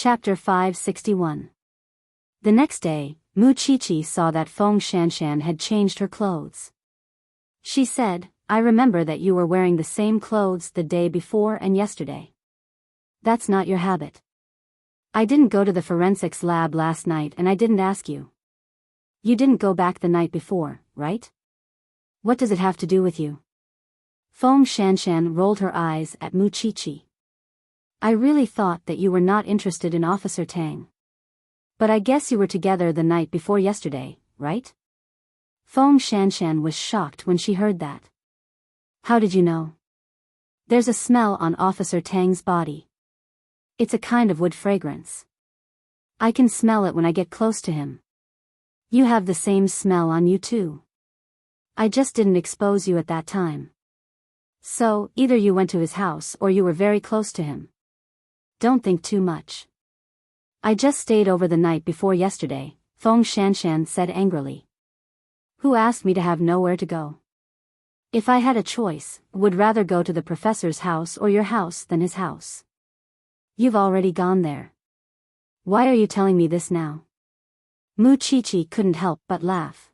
Chapter 561. The next day, Mu Chichi saw that Feng Shanshan had changed her clothes. She said, "I remember that you were wearing the same clothes the day before and yesterday. That's not your habit. I didn't go to the forensics lab last night and I didn't ask you. You didn't go back the night before, right? What does it have to do with you?" Feng Shanshan rolled her eyes at Mu Chichi. "I really thought that you were not interested in Officer Tang. But I guess you were together the night before yesterday, right?" Feng Shanshan was shocked when she heard that. "How did you know?" "There's a smell on Officer Tang's body. It's a kind of wood fragrance. I can smell it when I get close to him. You have the same smell on you too. I just didn't expose you at that time. So, either you went to his house or you were very close to him. Don't think too much." "I just stayed over the night before yesterday," Feng Shanshan said angrily. "Who asked me to have nowhere to go? If I had a choice, would rather go to the professor's house or your house than his house. You've already gone there. Why are you telling me this now?" Mu Chichi couldn't help but laugh.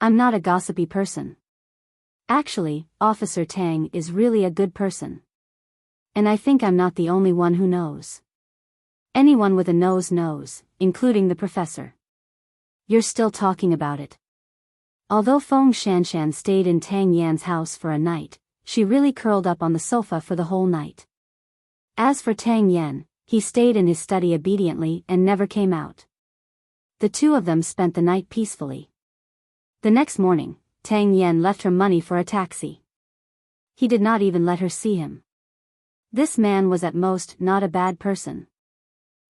"I'm not a gossipy person. Actually, Officer Tang is really a good person. And I think I'm not the only one who knows. Anyone with a nose knows, including the professor. You're still talking about it." Although Feng Shanshan stayed in Tang Yan's house for a night, she really curled up on the sofa for the whole night. As for Tang Yan, he stayed in his study obediently and never came out. The two of them spent the night peacefully. The next morning, Tang Yan left her money for a taxi. He did not even let her see him. This man was at most not a bad person.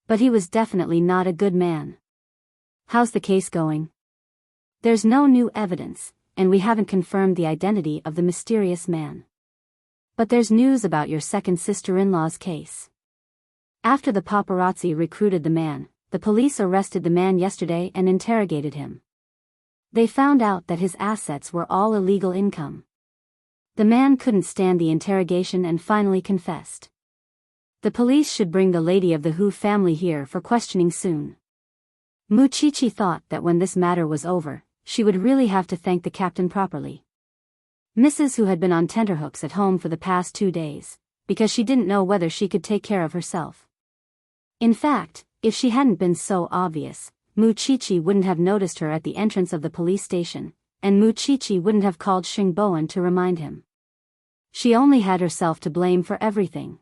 But he was definitely not a good man. "How's the case going?" "There's no new evidence, and we haven't confirmed the identity of the mysterious man. But there's news about your second sister-in-law's case. After the paparazzi recruited the man, the police arrested the man yesterday and interrogated him. They found out that his assets were all illegal income. The man couldn't stand the interrogation and finally confessed. The police should bring the lady of the Hu family here for questioning soon." Mu Chichi thought that when this matter was over, she would really have to thank the captain properly. Mrs. Hu had been on tenterhooks at home for the past 2 days, because she didn't know whether she could take care of herself. In fact, if she hadn't been so obvious, Mu Chichi wouldn't have noticed her at the entrance of the police station, and Mu Chichi wouldn't have called Xing Bowen to remind him. She only had herself to blame for everything.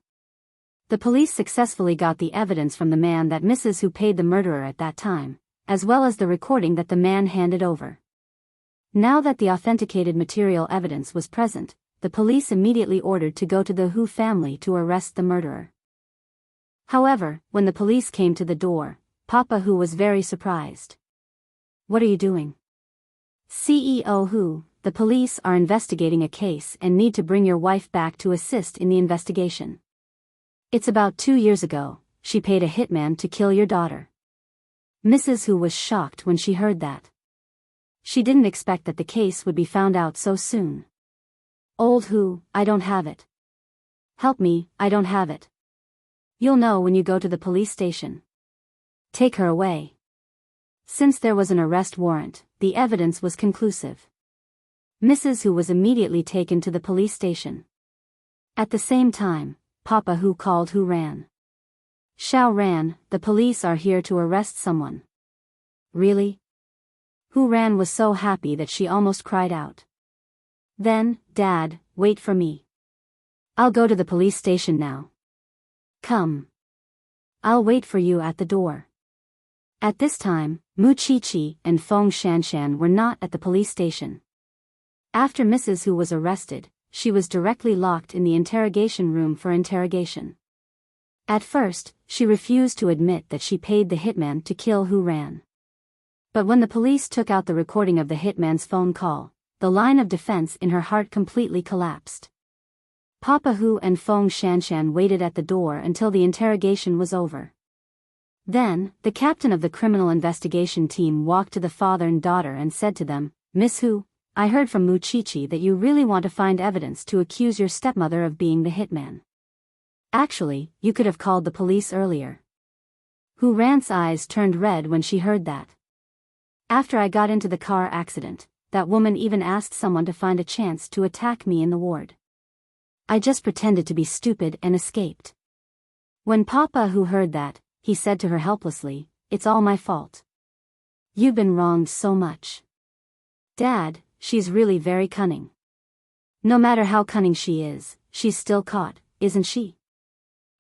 The police successfully got the evidence from the man that Mrs. Hu paid the murderer at that time, as well as the recording that the man handed over. Now that the authenticated material evidence was present, the police immediately ordered to go to the Hu family to arrest the murderer. However, when the police came to the door, Papa Hu was very surprised. "What are you doing?" "CEO Hu, the police are investigating a case and need to bring your wife back to assist in the investigation. It's about 2 years ago, she paid a hitman to kill your daughter." Mrs. Hu was shocked when she heard that. She didn't expect that the case would be found out so soon. "Old Hu, I don't have it. Help me, I don't have it." "You'll know when you go to the police station. Take her away." Since there was an arrest warrant, the evidence was conclusive. Mrs. Hu was immediately taken to the police station. At the same time, Papa Hu called Hu Ran. "Xiao Ran, the police are here to arrest someone." "Really?" Hu Ran was so happy that she almost cried out. "Then, Dad, wait for me. I'll go to the police station now. Come. I'll wait for you at the door." At this time, Mu Chichi and Feng Shanshan were not at the police station. After Mrs. Hu was arrested, she was directly locked in the interrogation room for interrogation. At first, she refused to admit that she paid the hitman to kill Hu Ran. But when the police took out the recording of the hitman's phone call, the line of defense in her heart completely collapsed. Papa Hu and Feng Shanshan waited at the door until the interrogation was over. Then, the captain of the criminal investigation team walked to the father and daughter and said to them, "Miss Hu, I heard from Mu Chichi that you really want to find evidence to accuse your stepmother of being the hitman. Actually, you could have called the police earlier. Hu Ran's eyes turned red when she heard that. After I got into the car accident, that woman even asked someone to find a chance to attack me in the ward. I just pretended to be stupid and escaped. When Papa Hu heard that, he said to her helplessly, "It's all my fault. You've been wronged so much. Dad, she's really very cunning. No matter how cunning she is, she's still caught, isn't she?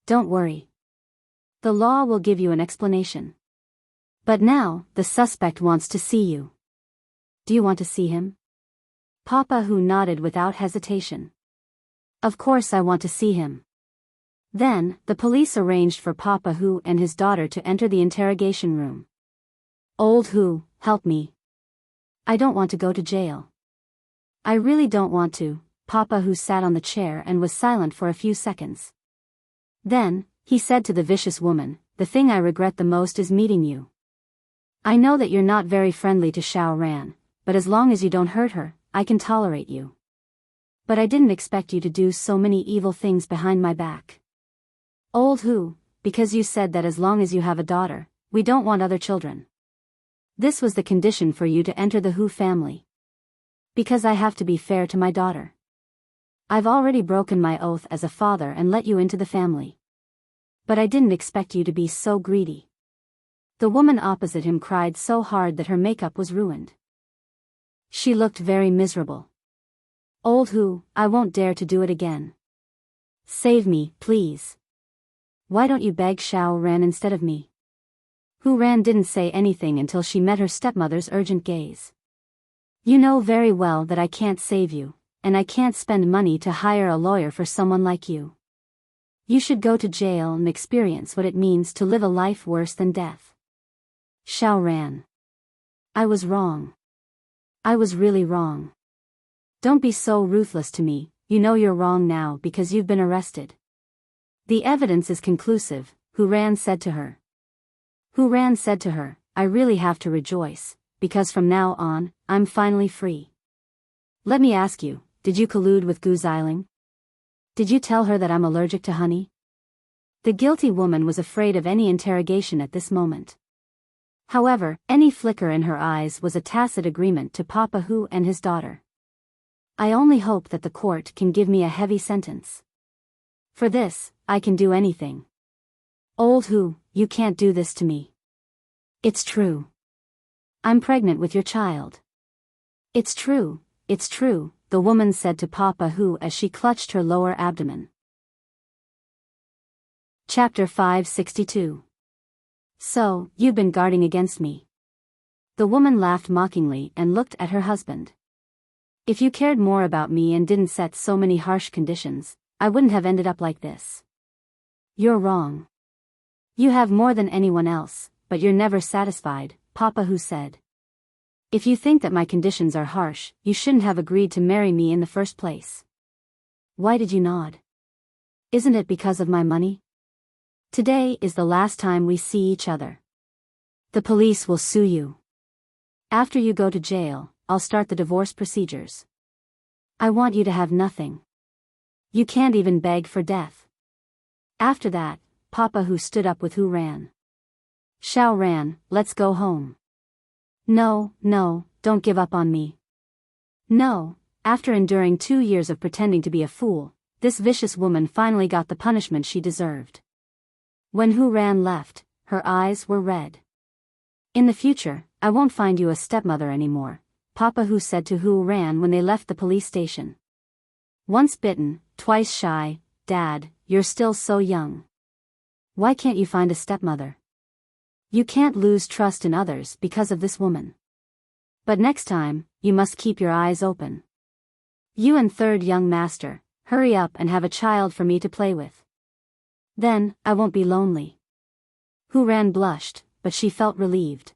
Don't worry. The law will give you an explanation. But now, the suspect wants to see you. Do you want to see him?" Papa Hu nodded without hesitation. "Of course I want to see him." Then, the police arranged for Papa Hu and his daughter to enter the interrogation room. "Old Hu, help me. I don't want to go to jail." "I really don't want to." Papa Hu sat on the chair and was silent for a few seconds. Then, he said to the vicious woman, "The thing I regret the most is meeting you. I know that you're not very friendly to Xiao Ran, but as long as you don't hurt her, I can tolerate you. But I didn't expect you to do so many evil things behind my back. Old Hu, because you said that as long as you have a daughter, we don't want other children. This was the condition for you to enter the Hu family. Because I have to be fair to my daughter. I've already broken my oath as a father and let you into the family. But I didn't expect you to be so greedy." The woman opposite him cried so hard that her makeup was ruined. She looked very miserable. "Old Hu, I won't dare to do it again. Save me, please. Why don't you beg Xiao Ran instead of me?" Hu Ran didn't say anything until she met her stepmother's urgent gaze. "You know very well that I can't save you, and I can't spend money to hire a lawyer for someone like you. You should go to jail and experience what it means to live a life worse than death." "Xiao Ran. I was wrong. I was really wrong. Don't be so ruthless to me. You know you're wrong now because you've been arrested. The evidence is conclusive," Hu Ran said to her. Hu Ran said to her, "I really have to rejoice, because from now on, I'm finally free. Let me ask you, did you collude with Gu Xiling? Did you tell her that I'm allergic to honey?" The guilty woman was afraid of any interrogation at this moment. However, any flicker in her eyes was a tacit agreement to Papa Hu and his daughter. "I only hope that the court can give me a heavy sentence. For this, I can do anything. Old Hu, you can't do this to me. It's true. I'm pregnant with your child." It's true," the woman said to Papa Hu as she clutched her lower abdomen. Chapter 562. "So, you've been guarding against me." The woman laughed mockingly and looked at her husband. "If you cared more about me and didn't set so many harsh conditions, I wouldn't have ended up like this." "You're wrong. You have more than anyone else, but you're never satisfied," Papa Hu said. "If you think that my conditions are harsh, you shouldn't have agreed to marry me in the first place." "Why did you nod? Isn't it because of my money? Today is the last time we see each other. The police will sue you. After you go to jail, I'll start the divorce procedures. I want you to have nothing. You can't even beg for death." After that, Papa Hu stood up with Hu Ran. "Xiao Ran, let's go home." No, don't give up on me." No, after enduring 2 years of pretending to be a fool, this vicious woman finally got the punishment she deserved. When Hu Ran left, her eyes were red. "In the future, I won't find you a stepmother anymore," Papa Hu said to Hu Ran when they left the police station. "Once bitten, twice shy, Dad, you're still so young. Why can't you find a stepmother? You can't lose trust in others because of this woman. But next time, you must keep your eyes open. You and third young master, hurry up and have a child for me to play with. Then, I won't be lonely." Hu Ran blushed, but she felt relieved.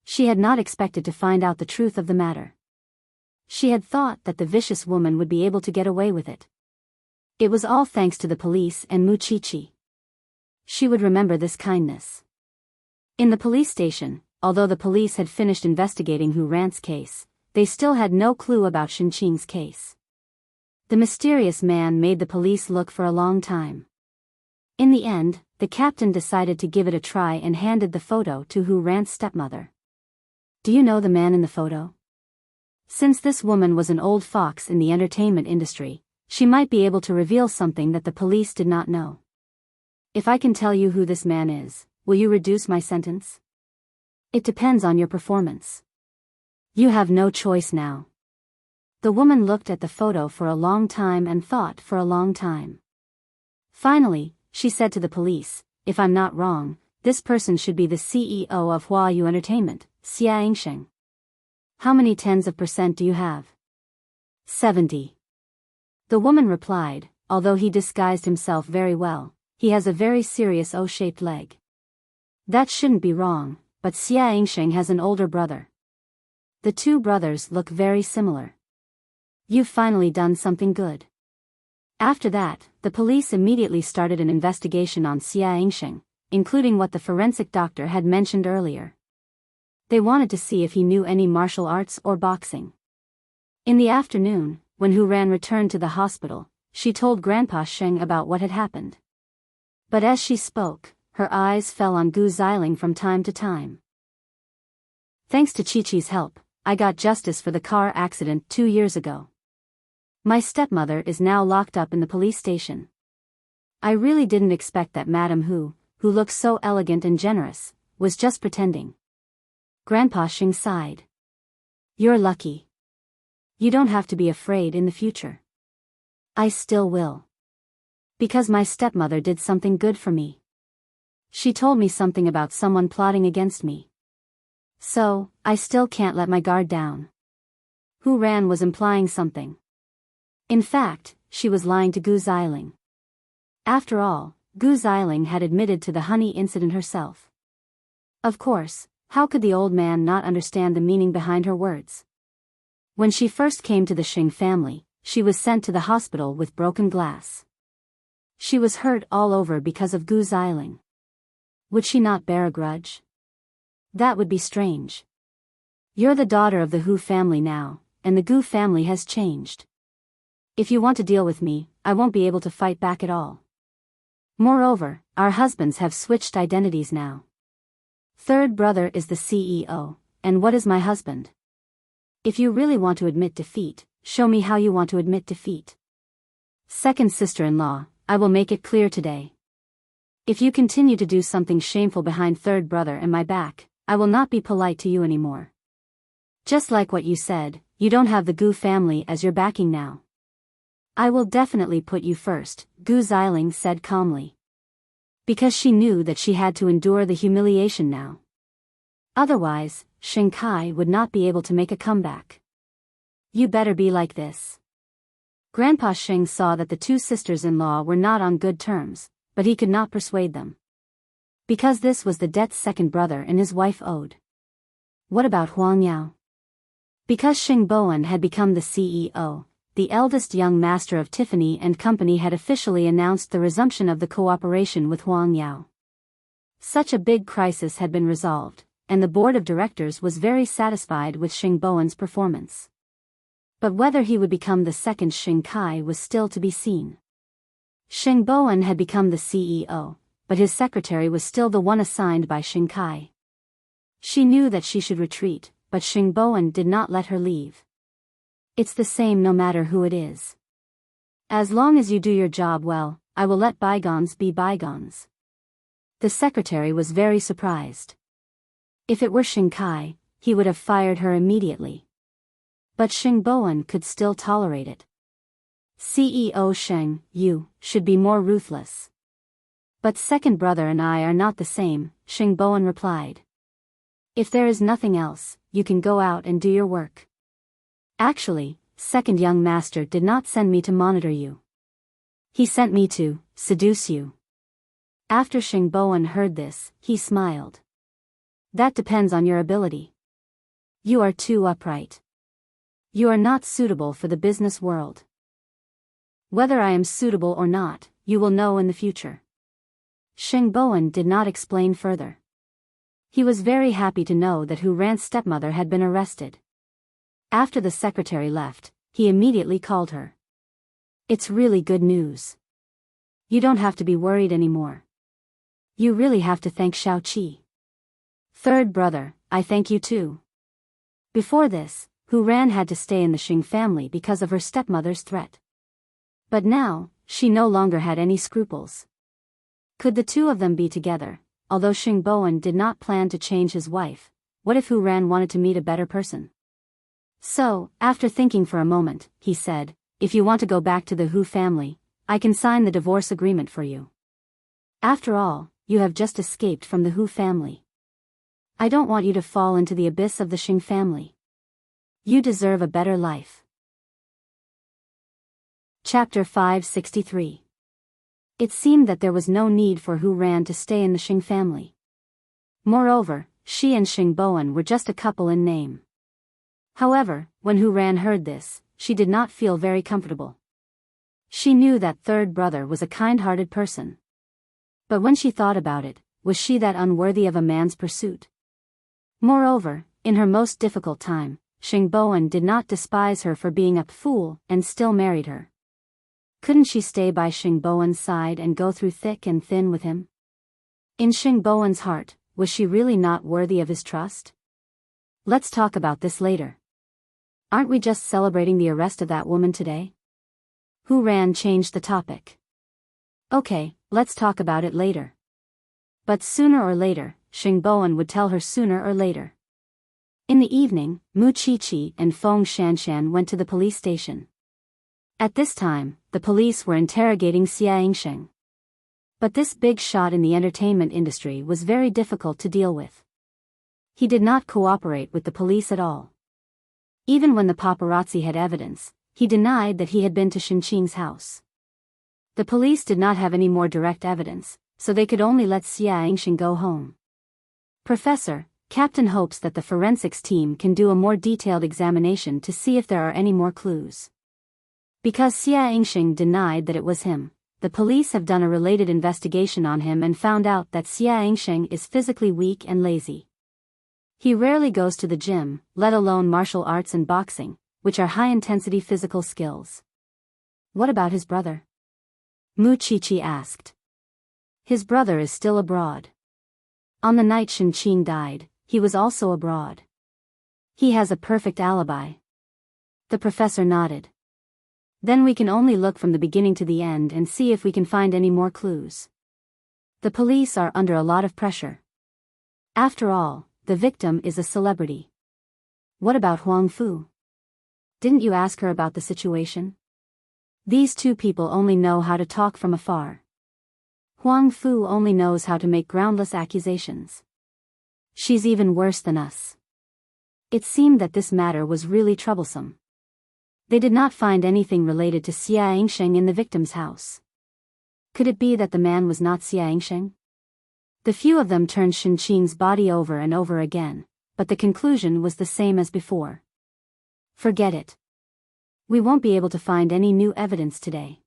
She had not expected to find out the truth of the matter. She had thought that the vicious woman would be able to get away with it. It was all thanks to the police and Mu Chi. She would remember this kindness. In the police station, although the police had finished investigating Hu Ran's case, they still had no clue about Shinqing's case. The mysterious man made the police look for a long time. In the end, the captain decided to give it a try and handed the photo to Hu Ran's stepmother. Do you know the man in the photo? Since this woman was an old fox in the entertainment industry, she might be able to reveal something that the police did not know. If I can tell you who this man is, will you reduce my sentence? It depends on your performance. You have no choice now. The woman looked at the photo for a long time and thought for a long time. Finally, she said to the police, if I'm not wrong, this person should be the CEO of Huayu Entertainment, Xia Yingsheng. How many tens of percent do you have? 70. The woman replied, although he disguised himself very well, he has a very serious O-shaped leg. That shouldn't be wrong, but Xia Yingsheng has an older brother. The two brothers look very similar. You've finally done something good. After that, the police immediately started an investigation on Xia Yingsheng, including what the forensic doctor had mentioned earlier. They wanted to see if he knew any martial arts or boxing. In the afternoon, when Hu Ran returned to the hospital, she told Grandpa Sheng about what had happened. But as she spoke, her eyes fell on Gu Xiling from time to time. Thanks to Chi-Chi's help, I got justice for the car accident 2 years ago. My stepmother is now locked up in the police station. I really didn't expect that Madame Hu looks so elegant and generous, was just pretending. Grandpa Sheng sighed. You're lucky. You don't have to be afraid in the future. I still will. Because my stepmother did something good for me. She told me something about someone plotting against me. So, I still can't let my guard down. Hu Ran was implying something. In fact, she was lying to Gu Xiling. After all, Gu Xiling had admitted to the honey incident herself. Of course, how could the old man not understand the meaning behind her words? When she first came to the Sheng family, she was sent to the hospital with broken glass. She was hurt all over because of Gu Xiling. Would she not bear a grudge? That would be strange. You're the daughter of the Hu family now, and the Gu family has changed. If you want to deal with me, I won't be able to fight back at all. Moreover, our husbands have switched identities now. Third brother is the CEO, and what is my husband? If you really want to admit defeat, show me how you want to admit defeat. Second sister-in-law, I will make it clear today. If you continue to do something shameful behind third brother and my back, I will not be polite to you anymore. Just like what you said, you don't have the Gu family as your backing now. I will definitely put you first, Gu Xiling said calmly. Because she knew that she had to endure the humiliation now. Otherwise, Sheng Kai would not be able to make a comeback. You better be like this. Grandpa Sheng saw that the two sisters-in-law were not on good terms, but he could not persuade them. Because this was the debt's second brother and his wife owed. What about Huang Yao? Because Xing Bowen had become the CEO, the eldest young master of Tiffany and Company had officially announced the resumption of the cooperation with Huang Yao. Such a big crisis had been resolved, and the board of directors was very satisfied with Xing Bowen's performance. But whether he would become the second Xing Kai was still to be seen. Xing Bowen had become the CEO, but his secretary was still the one assigned by Xing Kai. She knew that she should retreat, but Xing Bowen did not let her leave. It's the same no matter who it is. As long as you do your job well, I will let bygones be bygones. The secretary was very surprised. If it were Xing Kai, he would have fired her immediately. But Xing Bowen could still tolerate it. CEO Sheng, you should be more ruthless. But second brother and I are not the same, Xing Bowen replied. If there is nothing else, you can go out and do your work. Actually, second young master did not send me to monitor you. He sent me to seduce you. After Xing Bowen heard this, he smiled. That depends on your ability. You are too upright. You are not suitable for the business world. Whether I am suitable or not, you will know in the future. Xing Bowen did not explain further. He was very happy to know that Hu Ran's stepmother had been arrested. After the secretary left, he immediately called her. It's really good news. You don't have to be worried anymore. You really have to thank Xiao Qi. Third brother, I thank you too. Before this, Hu Ran had to stay in the Xing family because of her stepmother's threat. But now, she no longer had any scruples. Could the two of them be together? Although Xing Bowen did not plan to change his wife, what if Hu Ran wanted to meet a better person? So, after thinking for a moment, he said, if you want to go back to the Hu family, I can sign the divorce agreement for you. After all, you have just escaped from the Hu family. I don't want you to fall into the abyss of the Xing family. You deserve a better life. Chapter 563. It seemed that there was no need for Hu Ran to stay in the Xing family. Moreover, she and Xing Bowen were just a couple in name. However, when Hu Ran heard this, she did not feel very comfortable. She knew that third brother was a kind-hearted person. But when she thought about it, was she that unworthy of a man's pursuit? Moreover, in her most difficult time, Xing Bowen did not despise her for being a fool and still married her. Couldn't she stay by Xing Bowen's side and go through thick and thin with him? In Xing Bowen's heart, was she really not worthy of his trust? Let's talk about this later. Aren't we just celebrating the arrest of that woman today? Hu Ran changed the topic. Okay, let's talk about it later. But sooner or later, Xing Bowen would tell her sooner or later. In the evening, Mu Qiqi and Feng Shanshan went to the police station. At this time, the police were interrogating Xia Yingsheng. But this big shot in the entertainment industry was very difficult to deal with. He did not cooperate with the police at all. Even when the paparazzi had evidence, he denied that he had been to Shenqing's house. The police did not have any more direct evidence, so they could only let Xia Yingsheng go home. Professor, Captain hopes that the forensics team can do a more detailed examination to see if there are any more clues. Because Xia Yingsheng denied that it was him, the police have done a related investigation on him and found out that Xia Yingsheng is physically weak and lazy. He rarely goes to the gym, let alone martial arts and boxing, which are high-intensity physical skills. What about his brother? Mu Qiqi asked. His brother is still abroad. On the night Shenqing died, he was also abroad. He has a perfect alibi. The professor nodded. Then we can only look from the beginning to the end and see if we can find any more clues. The police are under a lot of pressure. After all, the victim is a celebrity. What about Huang Fu? Didn't you ask her about the situation? These two people only know how to talk from afar. Huang Fu only knows how to make groundless accusations. She's even worse than us. It seemed that this matter was really troublesome. They did not find anything related to Xia Yingsheng in the victim's house. Could it be that the man was not Xia Yingsheng? The few of them turned Shenqing's body over and over again, but the conclusion was the same as before. Forget it. We won't be able to find any new evidence today.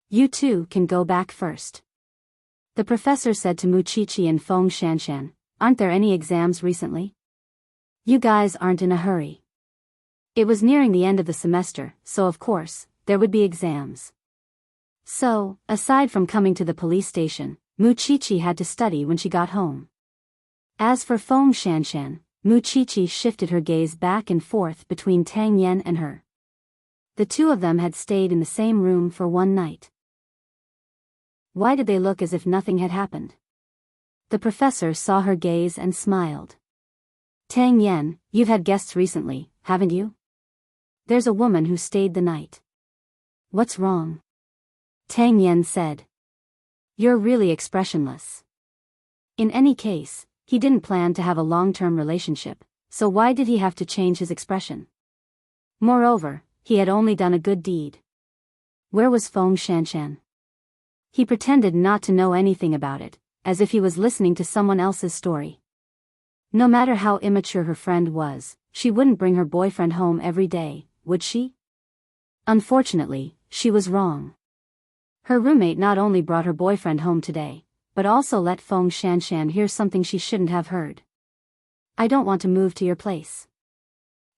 You two can go back first. The professor said to Mu Qiqi and Feng Shanshan, aren't there any exams recently? You guys aren't in a hurry. It was nearing the end of the semester, so of course, there would be exams. So, aside from coming to the police station, Mu Qiqi had to study when she got home. As for Feng Shanshan, Mu Qiqi shifted her gaze back and forth between Tang Yan and her. The two of them had stayed in the same room for one night. Why did they look as if nothing had happened? The professor saw her gaze and smiled. Tang Yan, you've had guests recently, haven't you? There's a woman who stayed the night. What's wrong? Tang Yan said. You're really expressionless. In any case, he didn't plan to have a long-term relationship, so why did he have to change his expression? Moreover, he had only done a good deed. Where was Feng Shanshan? He pretended not to know anything about it, as if he was listening to someone else's story. No matter how immature her friend was, she wouldn't bring her boyfriend home every day, would she? Unfortunately, she was wrong. Her roommate not only brought her boyfriend home today, but also let Feng Shanshan hear something she shouldn't have heard. I don't want to move to your place.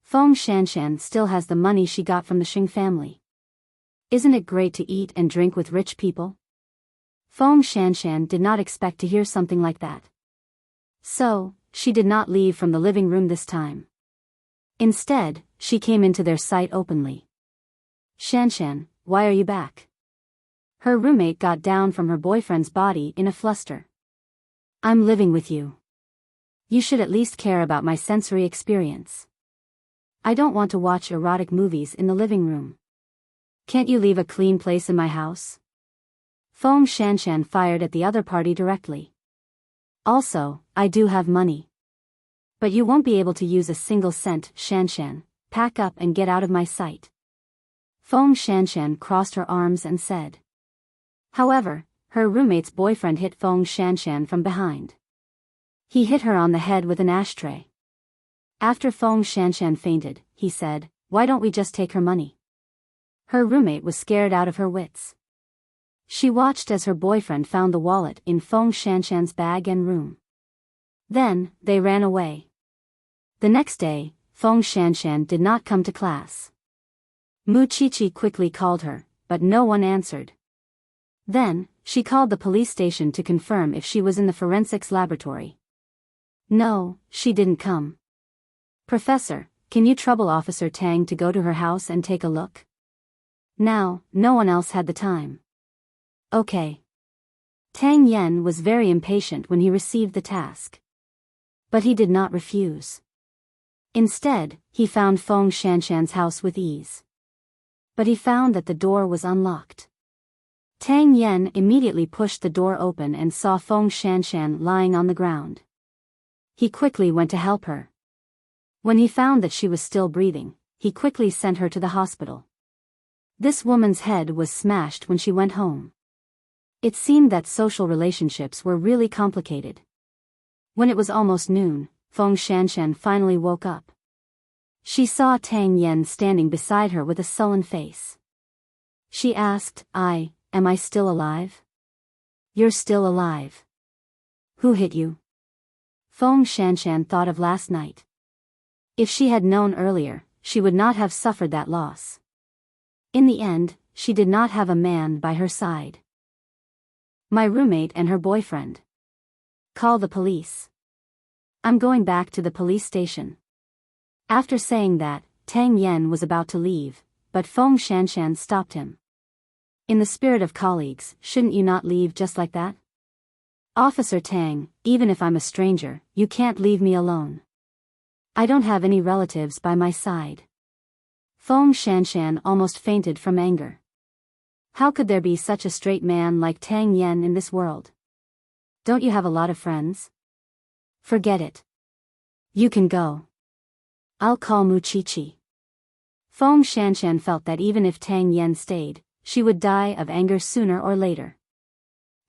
Feng Shanshan still has the money she got from the Xing family. Isn't it great to eat and drink with rich people? Feng Shanshan did not expect to hear something like that. So, she did not leave from the living room this time. Instead, she came into their sight openly. Shanshan, why are you back? Her roommate got down from her boyfriend's body in a fluster. I'm living with you. You should at least care about my sensory experience. I don't want to watch erotic movies in the living room. Can't you leave a clean place in my house? Feng Shanshan fired at the other party directly. Also, I do have money. But you won't be able to use a single cent. Shanshan, pack up and get out of my sight. Feng Shanshan crossed her arms and said. However, her roommate's boyfriend hit Feng Shanshan from behind. He hit her on the head with an ashtray. After Feng Shanshan fainted, he said, why don't we just take her money? Her roommate was scared out of her wits. She watched as her boyfriend found the wallet in Feng Shanshan's bag and room. Then, they ran away. The next day, Feng Shanshan did not come to class. Mu Qiqi quickly called her, but no one answered. Then, she called the police station to confirm if she was in the forensics laboratory. No, she didn't come. Professor, can you trouble Officer Tang to go to her house and take a look? Now, no one else had the time. Okay. Tang Yen was very impatient when he received the task. But he did not refuse. Instead, he found Feng Shanshan's house with ease. But he found that the door was unlocked. Tang Yen immediately pushed the door open and saw Feng Shanshan lying on the ground. He quickly went to help her. When he found that she was still breathing, he quickly sent her to the hospital. This woman's head was smashed when she went home. It seemed that social relationships were really complicated. When it was almost noon, Feng Shanshan finally woke up. She saw Tang Yen standing beside her with a sullen face. She asked, am I still alive? You're still alive. Who hit you? Feng Shanshan thought of last night. If she had known earlier, she would not have suffered that loss. In the end, she did not have a man by her side. My roommate and her boyfriend. Call the police. I'm going back to the police station. After saying that, Tang Yen was about to leave, but Feng Shanshan stopped him. In the spirit of colleagues, shouldn't you not leave just like that? Officer Tang, even if I'm a stranger, you can't leave me alone. I don't have any relatives by my side. Feng Shanshan almost fainted from anger. How could there be such a straight man like Tang Yen in this world? Don't you have a lot of friends? Forget it. You can go. I'll call Mu Qiqi. Feng Shanshan felt that even if Tang Yen stayed, she would die of anger sooner or later.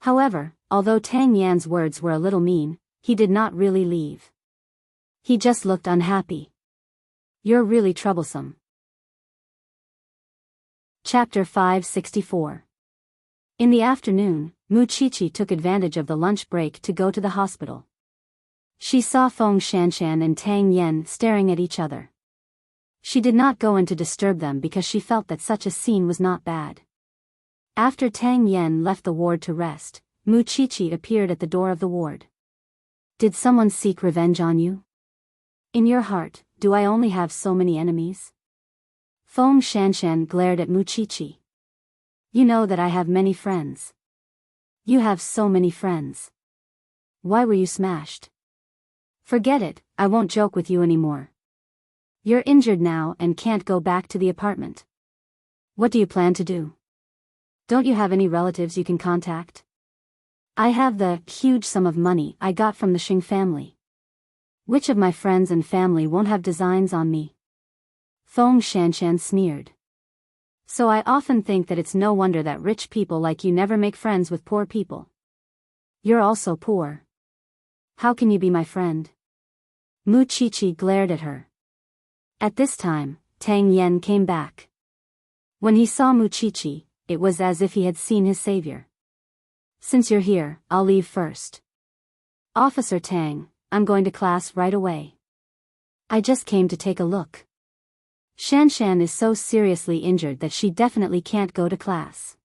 However, although Tang Yan's words were a little mean, he did not really leave. He just looked unhappy. You're really troublesome. Chapter 564. In the afternoon, Mu Qiqi took advantage of the lunch break to go to the hospital. She saw Feng Shanshan and Tang Yen staring at each other. She did not go in to disturb them because she felt that such a scene was not bad. After Tang Yen left the ward to rest, Mu Qiqi appeared at the door of the ward. Did someone seek revenge on you? In your heart, do I only have so many enemies? Feng Shanshan glared at Mu Qiqi. You know that I have many friends. You have so many friends. Why were you smashed? Forget it, I won't joke with you anymore. You're injured now and can't go back to the apartment. What do you plan to do? Don't you have any relatives you can contact? I have the huge sum of money I got from the Xing family. Which of my friends and family won't have designs on me? Feng Shanshan sneered. So I often think that it's no wonder that rich people like you never make friends with poor people. You're also poor. How can you be my friend? Mu Qiqi glared at her. At this time, Tang Yen came back. When he saw Mu Qiqi, it was as if he had seen his savior. Since you're here, I'll leave first. Officer Tang, I'm going to class right away. I just came to take a look. Shanshan is so seriously injured that she definitely can't go to class.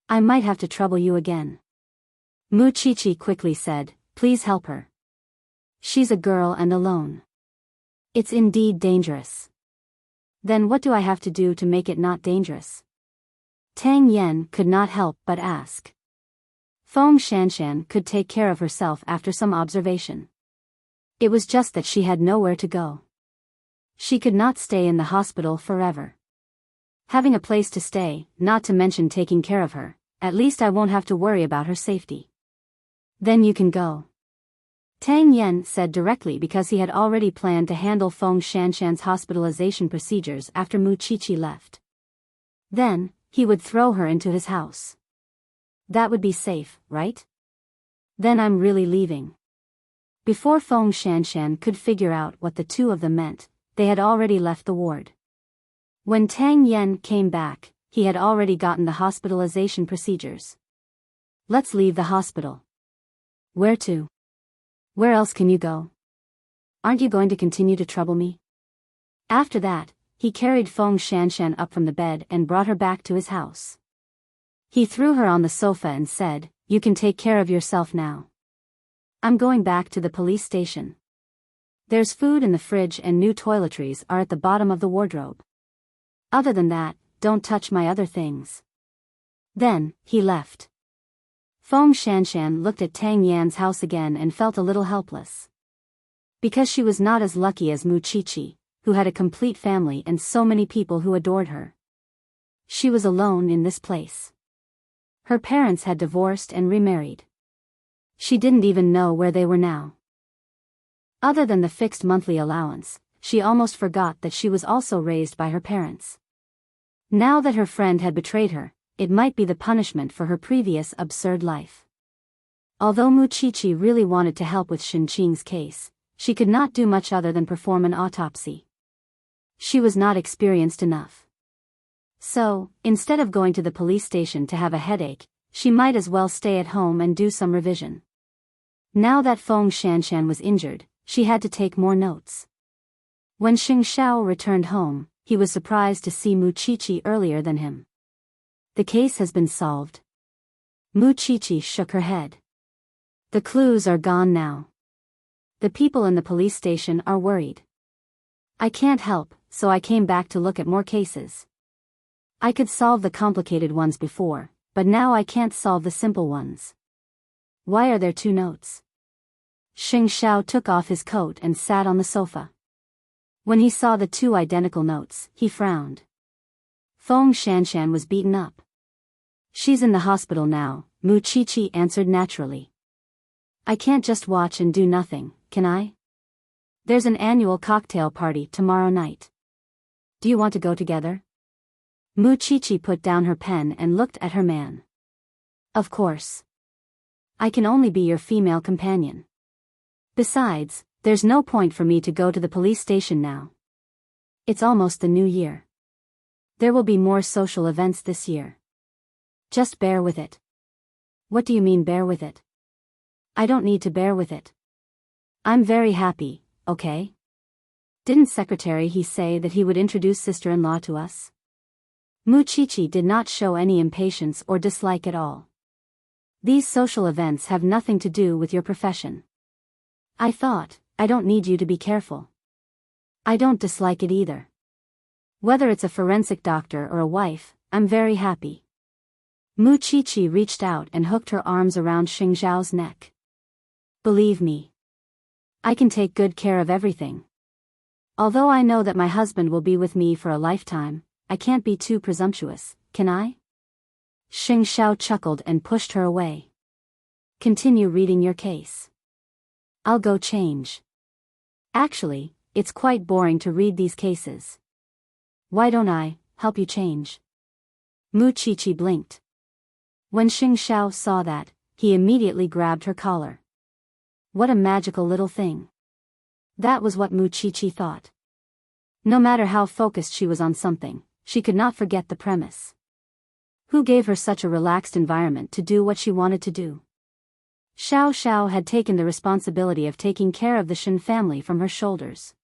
I might have to trouble you again. Mu Chichi quickly said, please help her. She's a girl and alone. It's indeed dangerous. Then what do I have to do to make it not dangerous? Tang Yen could not help but ask. Feng Shanshan could take care of herself after some observation. It was just that she had nowhere to go. She could not stay in the hospital forever. Having a place to stay, not to mention taking care of her, at least I won't have to worry about her safety. Then you can go. Tang Yen said directly because he had already planned to handle Feng Shanshan's hospitalization procedures after Mu Chichi left. Then, he would throw her into his house. That would be safe, right? Then I'm really leaving. Before Feng Shanshan could figure out what the two of them meant, they had already left the ward. When Tang Yen came back, he had already gotten the hospitalization procedures. Let's leave the hospital. Where to? Where else can you go? Aren't you going to continue to trouble me? After that, he carried Feng Shanshan up from the bed and brought her back to his house. He threw her on the sofa and said, you can take care of yourself now. I'm going back to the police station. There's food in the fridge and new toiletries are at the bottom of the wardrobe. Other than that, don't touch my other things. Then, he left. Feng Shanshan looked at Tang Yan's house again and felt a little helpless. Because she was not as lucky as Mu Chichi, who had a complete family and so many people who adored her. She was alone in this place. Her parents had divorced and remarried. She didn't even know where they were now. Other than the fixed monthly allowance, she almost forgot that she was also raised by her parents. Now that her friend had betrayed her, it might be the punishment for her previous absurd life. Although Mu Chichi really wanted to help with Shen Qing's case, she could not do much other than perform an autopsy. She was not experienced enough. So, instead of going to the police station to have a headache, she might as well stay at home and do some revision. Now that Feng Shanshan was injured, she had to take more notes. When Xing Xiao returned home, he was surprised to see Mu Chichi earlier than him. The case has been solved. Mu Chichi shook her head. The clues are gone now. The people in the police station are worried. I can't help, so I came back to look at more cases. I could solve the complicated ones before, but now I can't solve the simple ones. Why are there two notes? Xing Xiao took off his coat and sat on the sofa. When he saw the two identical notes, he frowned. Feng Shanshan was beaten up. She's in the hospital now, Mu Chichi answered naturally. I can't just watch and do nothing, can I? There's an annual cocktail party tomorrow night. Do you want to go together? Mu Chichi put down her pen and looked at her man. Of course. I can only be your female companion. Besides, there's no point for me to go to the police station now. It's almost the new year. There will be more social events this year. Just bear with it. What do you mean bear with it? I don't need to bear with it. I'm very happy, okay? Didn't Secretary he say that he would introduce sister-in-law to us? Mu Chichi did not show any impatience or dislike at all. These social events have nothing to do with your profession. I thought, I don't need you to be careful. I don't dislike it either. Whether it's a forensic doctor or a wife, I'm very happy. Mu Chichi reached out and hooked her arms around Xing Xiao's neck. Believe me. I can take good care of everything. Although I know that my husband will be with me for a lifetime, I can't be too presumptuous, can I? Xing Xiao chuckled and pushed her away. Continue reading your case. I'll go change. Actually, it's quite boring to read these cases. Why don't I help you change? Mu Chichi blinked. When Xing Xiao saw that, he immediately grabbed her collar. What a magical little thing. That was what Mu Chichi thought. No matter how focused she was on something, she could not forget the premise. Who gave her such a relaxed environment to do what she wanted to do? Xiao Xiao had taken the responsibility of taking care of the Shen family from her shoulders.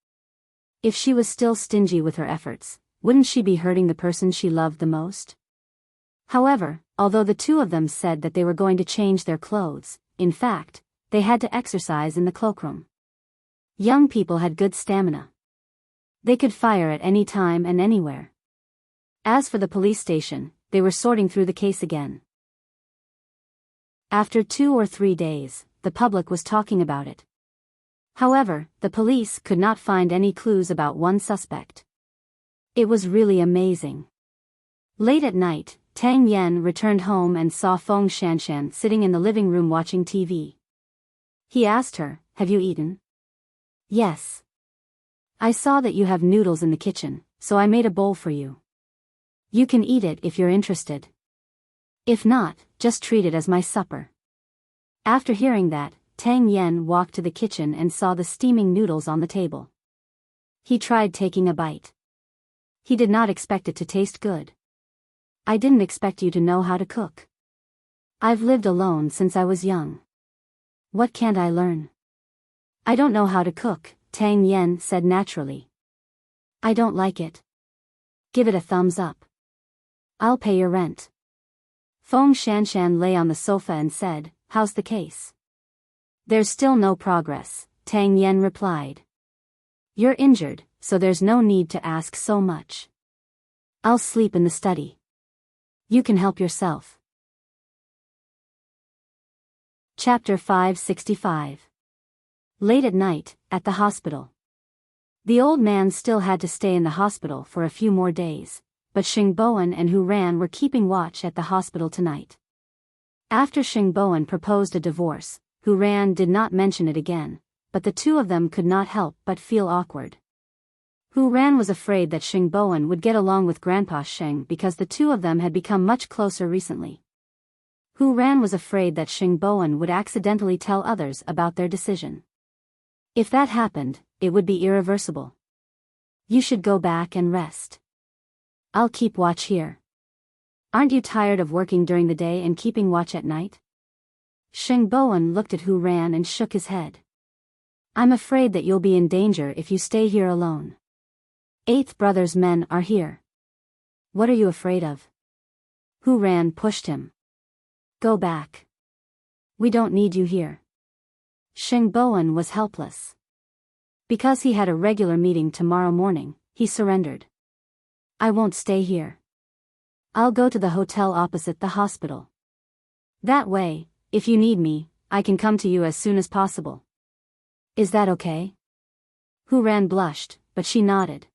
If she was still stingy with her efforts, wouldn't she be hurting the person she loved the most? However, although the two of them said that they were going to change their clothes, in fact, they had to exercise in the cloakroom. Young people had good stamina. They could fire at any time and anywhere. As for the police station, they were sorting through the case again. After 2 or 3 days, the public was talking about it. However, the police could not find any clues about one suspect. It was really amazing. Late at night, Tang Yen returned home and saw Feng Shanshan sitting in the living room watching TV. He asked her, "Have you eaten?" "Yes. I saw that you have noodles in the kitchen, so I made a bowl for you. You can eat it if you're interested. If not, just treat it as my supper." After hearing that, Tang Yen walked to the kitchen and saw the steaming noodles on the table. He tried taking a bite. He did not expect it to taste good. "I didn't expect you to know how to cook. I've lived alone since I was young. What can't I learn?" "I don't know how to cook," Tang Yen said naturally. "I don't like it. Give it a thumbs up. I'll pay your rent." Feng Shanshan lay on the sofa and said, "How's the case?" "There's still no progress," Tang Yen replied. "You're injured, so there's no need to ask so much. I'll sleep in the study. You can help yourself." Chapter 565. Late at night, at the hospital. The old man still had to stay in the hospital for a few more days, but Xing Bowen and Hu Ran were keeping watch at the hospital tonight. After Xing Bowen proposed a divorce, Hu Ran did not mention it again, but the two of them could not help but feel awkward. Hu Ran was afraid that Xing Bowen would get along with Grandpa Sheng because the two of them had become much closer recently. Hu Ran was afraid that Xing Bowen would accidentally tell others about their decision. If that happened, it would be irreversible. "You should go back and rest. I'll keep watch here. Aren't you tired of working during the day and keeping watch at night?" Xing Bowen looked at Hu Ran and shook his head. "I'm afraid that you'll be in danger if you stay here alone. Eighth Brother's men are here." "What are you afraid of?" Hu Ran pushed him. "Go back. We don't need you here." Xing Bowen was helpless. Because he had a regular meeting tomorrow morning, he surrendered. "I won't stay here. I'll go to the hotel opposite the hospital. That way, if you need me, I can come to you as soon as possible. Is that okay?" Hu Ran blushed, but she nodded.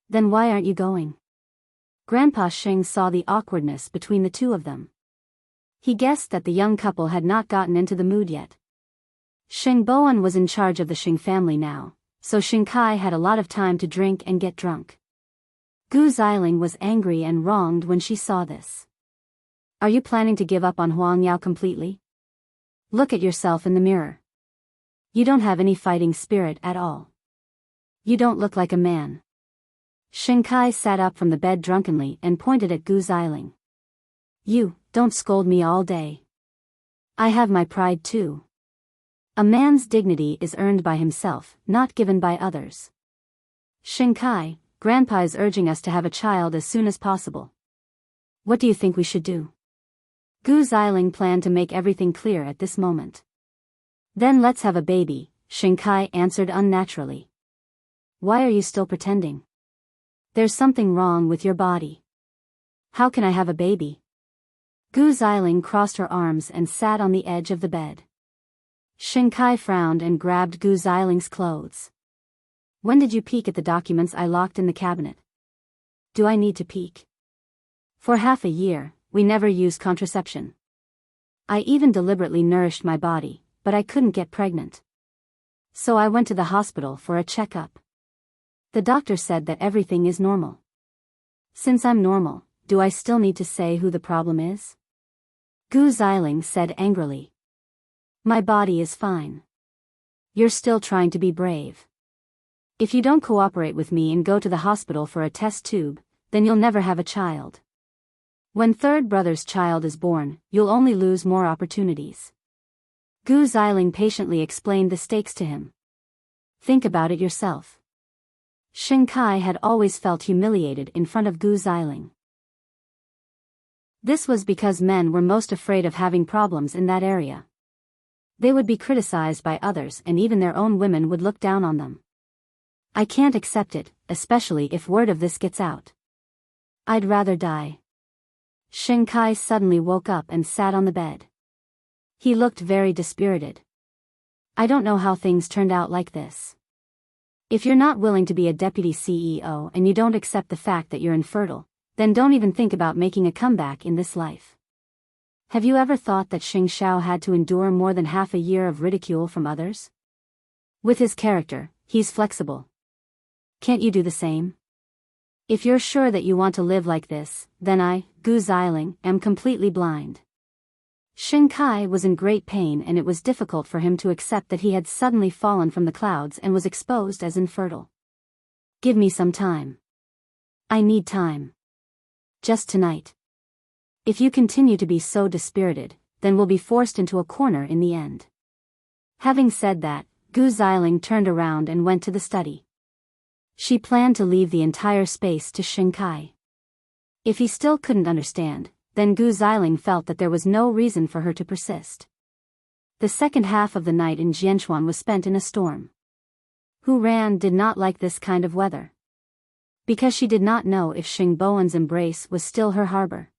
"Then why aren't you going?" Grandpa Sheng saw the awkwardness between the two of them. He guessed that the young couple had not gotten into the mood yet. Xing Bowen was in charge of the Xing family now, so Xing Kai had a lot of time to drink and get drunk. Gu Xiling was angry and wronged when she saw this. "Are you planning to give up on Huang Yao completely? Look at yourself in the mirror. You don't have any fighting spirit at all. You don't look like a man." Xing Kai sat up from the bed drunkenly and pointed at Gu Xiling. "You, don't scold me all day. I have my pride too. A man's dignity is earned by himself, not given by others. Xing Kai, Grandpa is urging us to have a child as soon as possible. What do you think we should do?" Gu Xiling planned to make everything clear at this moment. "Then let's have a baby," Xing Kai answered unnaturally. "Why are you still pretending? There's something wrong with your body. How can I have a baby?" Gu Xiling crossed her arms and sat on the edge of the bed. Xing Kai frowned and grabbed Gu Xiling's clothes. "When did you peek at the documents I locked in the cabinet?" "Do I need to peek?" "For half a year, we never used contraception. I even deliberately nourished my body, but I couldn't get pregnant. So I went to the hospital for a checkup. The doctor said that everything is normal. Since I'm normal, do I still need to say who the problem is?" Gu Xiling said angrily. "My body is fine. You're still trying to be brave. If you don't cooperate with me and go to the hospital for a test tube, then you'll never have a child. When third brother's child is born, you'll only lose more opportunities." Gu Xiling patiently explained the stakes to him. "Think about it yourself." Xing Kai had always felt humiliated in front of Gu Xiling. This was because men were most afraid of having problems in that area. They would be criticized by others and even their own women would look down on them. I can't accept it, especially if word of this gets out. I'd rather die. Xingkai suddenly woke up and sat on the bed. He looked very dispirited. I don't know how things turned out like this. If you're not willing to be a deputy CEO and you don't accept the fact that you're infertile, then don't even think about making a comeback in this life. Have you ever thought that Xing Xiao had to endure more than half a year of ridicule from others? With his character, he's flexible. Can't you do the same? If you're sure that you want to live like this, then I, Gu Xiling, am completely blind. Xing Kai was in great pain and it was difficult for him to accept that he had suddenly fallen from the clouds and was exposed as infertile. Give me some time. I need time. Just tonight. If you continue to be so dispirited, then we'll be forced into a corner in the end. Having said that, Gu Xiling turned around and went to the study. She planned to leave the entire space to Xing Kai. If he still couldn't understand, then Gu Xiling felt that there was no reason for her to persist. The second half of the night in Jianchuan was spent in a storm. Hu Ran did not like this kind of weather. Because she did not know if Xing Bowen's embrace was still her harbor.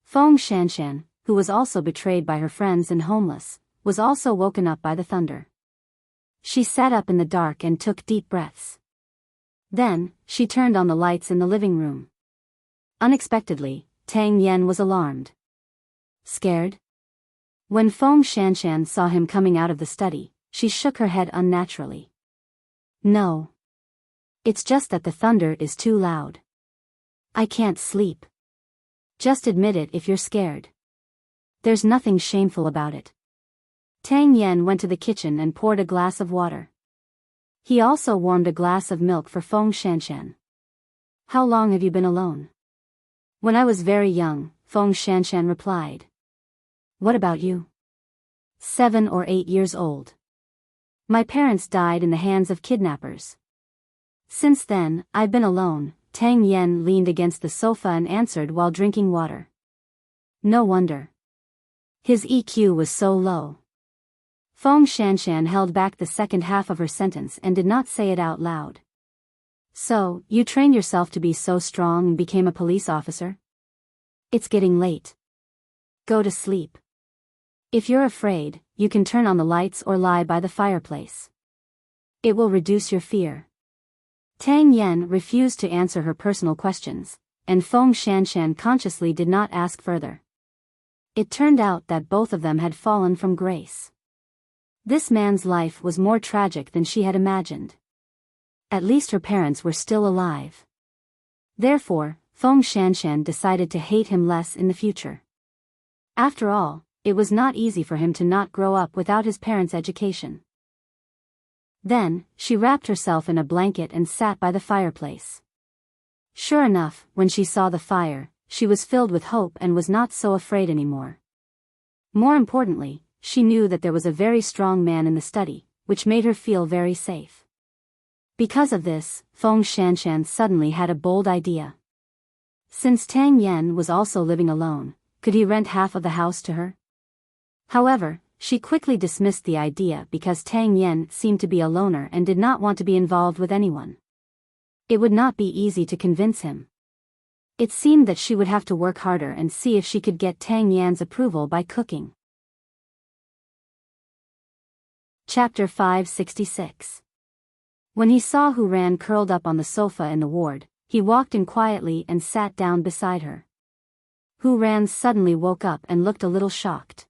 Feng Shanshan, who was also betrayed by her friends and homeless, was also woken up by the thunder. She sat up in the dark and took deep breaths. Then, she turned on the lights in the living room. Unexpectedly, Tang Yen was alarmed. Scared? When Feng Shanshan saw him coming out of the study, she shook her head unnaturally. No. It's just that the thunder is too loud. I can't sleep. Just admit it if you're scared. There's nothing shameful about it. Tang Yen went to the kitchen and poured a glass of water. He also warmed a glass of milk for Feng Shanshan. How long have you been alone? When I was very young, Feng Shanshan replied. What about you? 7 or 8 years old. My parents died in the hands of kidnappers. Since then, I've been alone. Tang Yen leaned against the sofa and answered while drinking water. No wonder. His EQ was so low. Feng Shanshan held back the second half of her sentence and did not say it out loud. So, you trained yourself to be so strong and became a police officer? It's getting late. Go to sleep. If you're afraid, you can turn on the lights or lie by the fireplace. It will reduce your fear. Tang Yen refused to answer her personal questions, and Feng Shanshan consciously did not ask further. It turned out that both of them had fallen from grace. This man's life was more tragic than she had imagined. At least her parents were still alive. Therefore, Feng Shanshan decided to hate him less in the future. After all, it was not easy for him to not grow up without his parents' education. Then, she wrapped herself in a blanket and sat by the fireplace. Sure enough, when she saw the fire, she was filled with hope and was not so afraid anymore. More importantly, she knew that there was a very strong man in the study, which made her feel very safe. Because of this, Feng Shanshan suddenly had a bold idea. Since Tang Yen was also living alone, could he rent half of the house to her? However, she quickly dismissed the idea because Tang Yen seemed to be a loner and did not want to be involved with anyone. It would not be easy to convince him. It seemed that she would have to work harder and see if she could get Tang Yan's approval by cooking. Chapter 566. When he saw Hu Ran curled up on the sofa in the ward, he walked in quietly and sat down beside her. Hu Ran suddenly woke up and looked a little shocked.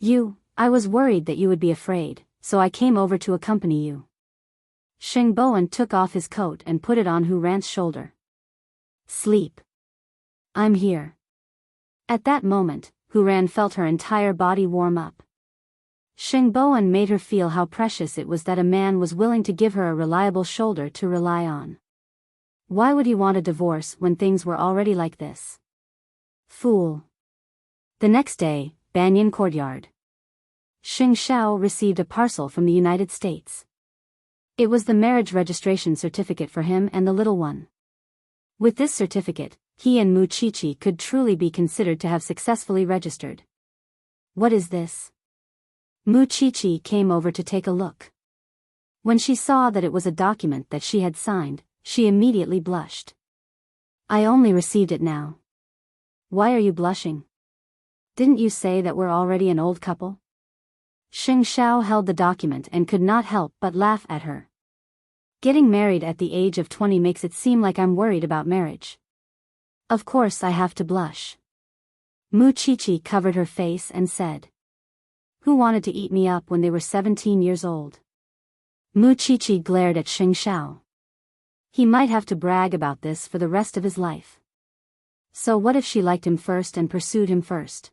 I was worried that you would be afraid, so I came over to accompany you. Xing Bowen took off his coat and put it on Hu Ran's shoulder. Sleep. I'm here. At that moment, Hu Ran felt her entire body warm up. Xing Bowen made her feel how precious it was that a man was willing to give her a reliable shoulder to rely on. Why would he want a divorce when things were already like this? Fool. The next day, Banyan Courtyard. Xing Xiao received a parcel from the United States. It was the marriage registration certificate for him and the little one. With this certificate, he and Mu Chichi could truly be considered to have successfully registered. What is this? Mu Chichi came over to take a look. When she saw that it was a document that she had signed, she immediately blushed. I only received it now. Why are you blushing? Didn't you say that we're already an old couple? Xing Xiao held the document and could not help but laugh at her. Getting married at the age of 20 makes it seem like I'm worried about marriage. Of course I have to blush. Mu Chichi covered her face and said. Who wanted to eat me up when they were 17 years old? Mu Chichi glared at Xing Xiao. He might have to brag about this for the rest of his life. So what if she liked him first and pursued him first?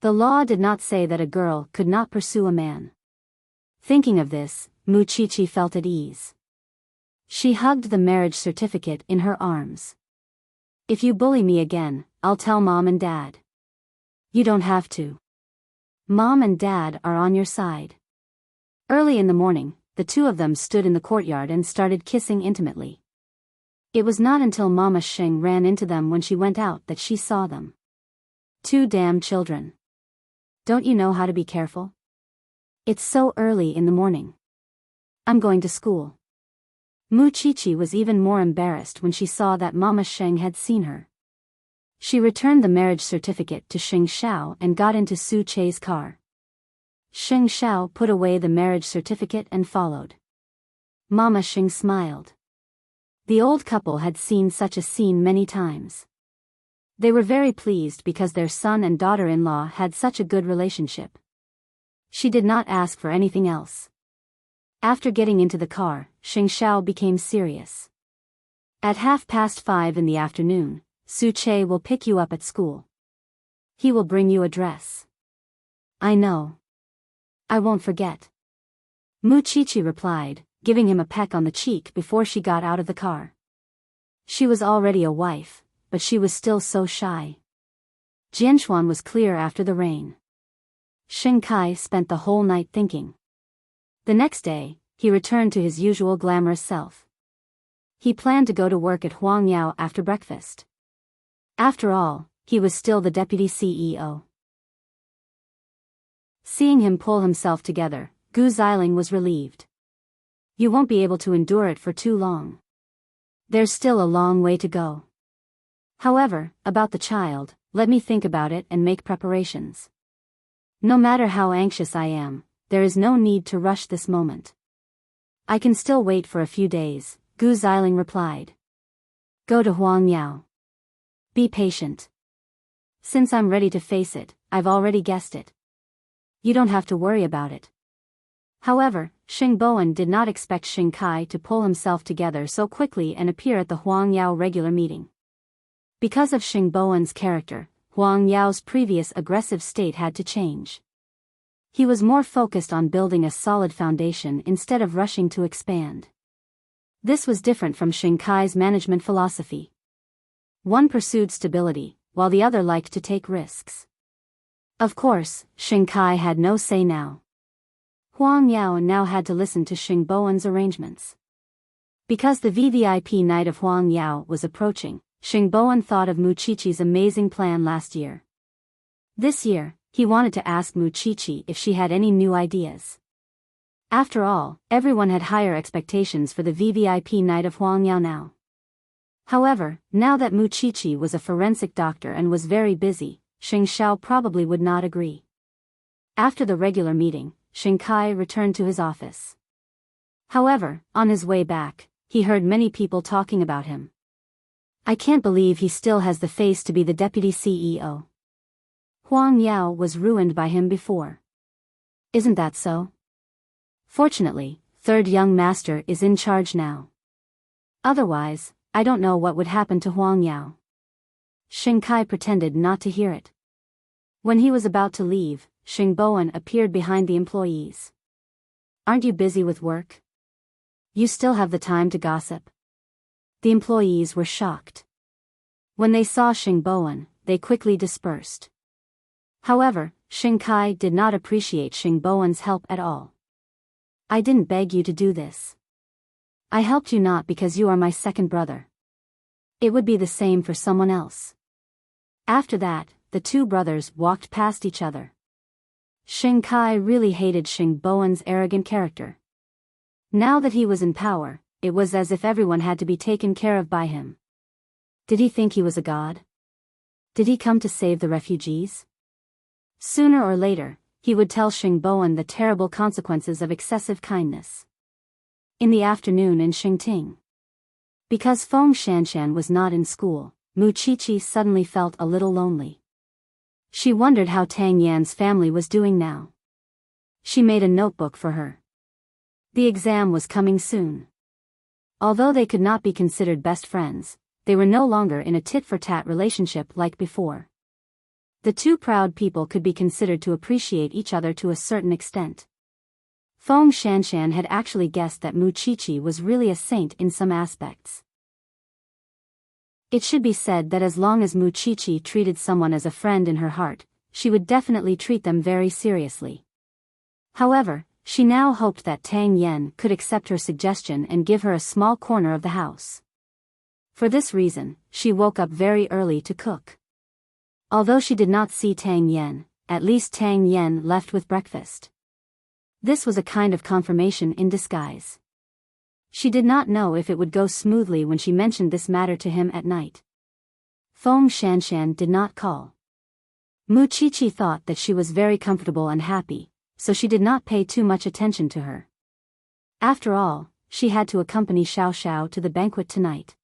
The law did not say that a girl could not pursue a man. Thinking of this, Mu Chichi felt at ease. She hugged the marriage certificate in her arms. If you bully me again, I'll tell Mom and Dad. You don't have to. Mom and Dad are on your side. Early in the morning, the two of them stood in the courtyard and started kissing intimately. It was not until Mama Xing ran into them when she went out that she saw them. Two damn children. Don't you know how to be careful? It's so early in the morning. I'm going to school. Mu Chichi was even more embarrassed when she saw that Mama Xing had seen her. She returned the marriage certificate to Xing Xiao and got into Su Che's car. Xing Xiao put away the marriage certificate and followed. Mama Xing smiled. The old couple had seen such a scene many times. They were very pleased because their son and daughter-in-law had such a good relationship. She did not ask for anything else. After getting into the car, Xing Xiao became serious. At 5:30 in the afternoon, Su Che will pick you up at school. He will bring you a dress. I know. I won't forget. Mu Chichi replied, giving him a peck on the cheek before she got out of the car. She was already a wife, but she was still so shy. Jianshuan was clear after the rain. Xing Kai spent the whole night thinking. The next day, he returned to his usual glamorous self. He planned to go to work at Huangyao after breakfast. After all, he was still the deputy CEO. Seeing him pull himself together, Gu Xiling was relieved. You won't be able to endure it for too long. There's still a long way to go. However, about the child, let me think about it and make preparations. No matter how anxious I am, there is no need to rush this moment. I can still wait for a few days, Gu Xiling replied. Go to Huangyao. Be patient. Since I'm ready to face it, I've already guessed it. You don't have to worry about it. However, Xing Bowen did not expect Xing Kai to pull himself together so quickly and appear at the Huangyao regular meeting. Because of Xing Bowen's character, Huang Yao's previous aggressive state had to change. He was more focused on building a solid foundation instead of rushing to expand. This was different from Xing Kai's management philosophy. One pursued stability, while the other liked to take risks. Of course, Xing Kai had no say now. Huang Yao now had to listen to Xing Bowen's arrangements. Because the VVIP night of Huang Yao was approaching, Xing Bowen thought of Mu Chichi's amazing plan last year. This year, he wanted to ask Mu Chichi if she had any new ideas. After all, everyone had higher expectations for the VVIP night of Huang Yao now. However, now that Mu Chichi was a forensic doctor and was very busy, Xing Xiao probably would not agree. After the regular meeting, Xing Kai returned to his office. However, on his way back, he heard many people talking about him. I can't believe he still has the face to be the deputy CEO. Huang Yao was ruined by him before. Isn't that so? Fortunately, third young master is in charge now. Otherwise, I don't know what would happen to Huang Yao. Xing Kai pretended not to hear it. When he was about to leave, Xing Bowen appeared behind the employees. Aren't you busy with work? You still have the time to gossip? The employees were shocked. When they saw Xing Bowen, they quickly dispersed. However, Xing Kai did not appreciate Xing Bowen's help at all. I didn't beg you to do this. I helped you not because you are my second brother. it would be the same for someone else. After that, the two brothers walked past each other. Xing Kai really hated Xing Bowen's arrogant character. Now that he was in power, it was as if everyone had to be taken care of by him. Did he think he was a god? Did he come to save the refugees? Sooner or later, he would tell Xing Bowen the terrible consequences of excessive kindness. In the afternoon in Xingting. Because Feng Shanshan was not in school, Mu Qiqi suddenly felt a little lonely. She wondered how Tang Yan's family was doing now. She made a notebook for her. The exam was coming soon. Although they could not be considered best friends, they were no longer in a tit-for-tat relationship like before. The two proud people could be considered to appreciate each other to a certain extent. Feng Shanshan had actually guessed that Mu Qiqi was really a saint in some aspects. It should be said that as long as Mu Qiqi treated someone as a friend in her heart, she would definitely treat them very seriously. However, she now hoped that Tang Yan could accept her suggestion and give her a small corner of the house. For this reason, she woke up very early to cook. Although she did not see Tang Yan, at least Tang Yan left with breakfast. This was a kind of confirmation in disguise. She did not know if it would go smoothly when she mentioned this matter to him at night. Feng Shanshan did not call. Mu Qiqi thought that she was very comfortable and happy, so she did not pay too much attention to her. After all, she had to accompany Xiao Xiao to the banquet tonight.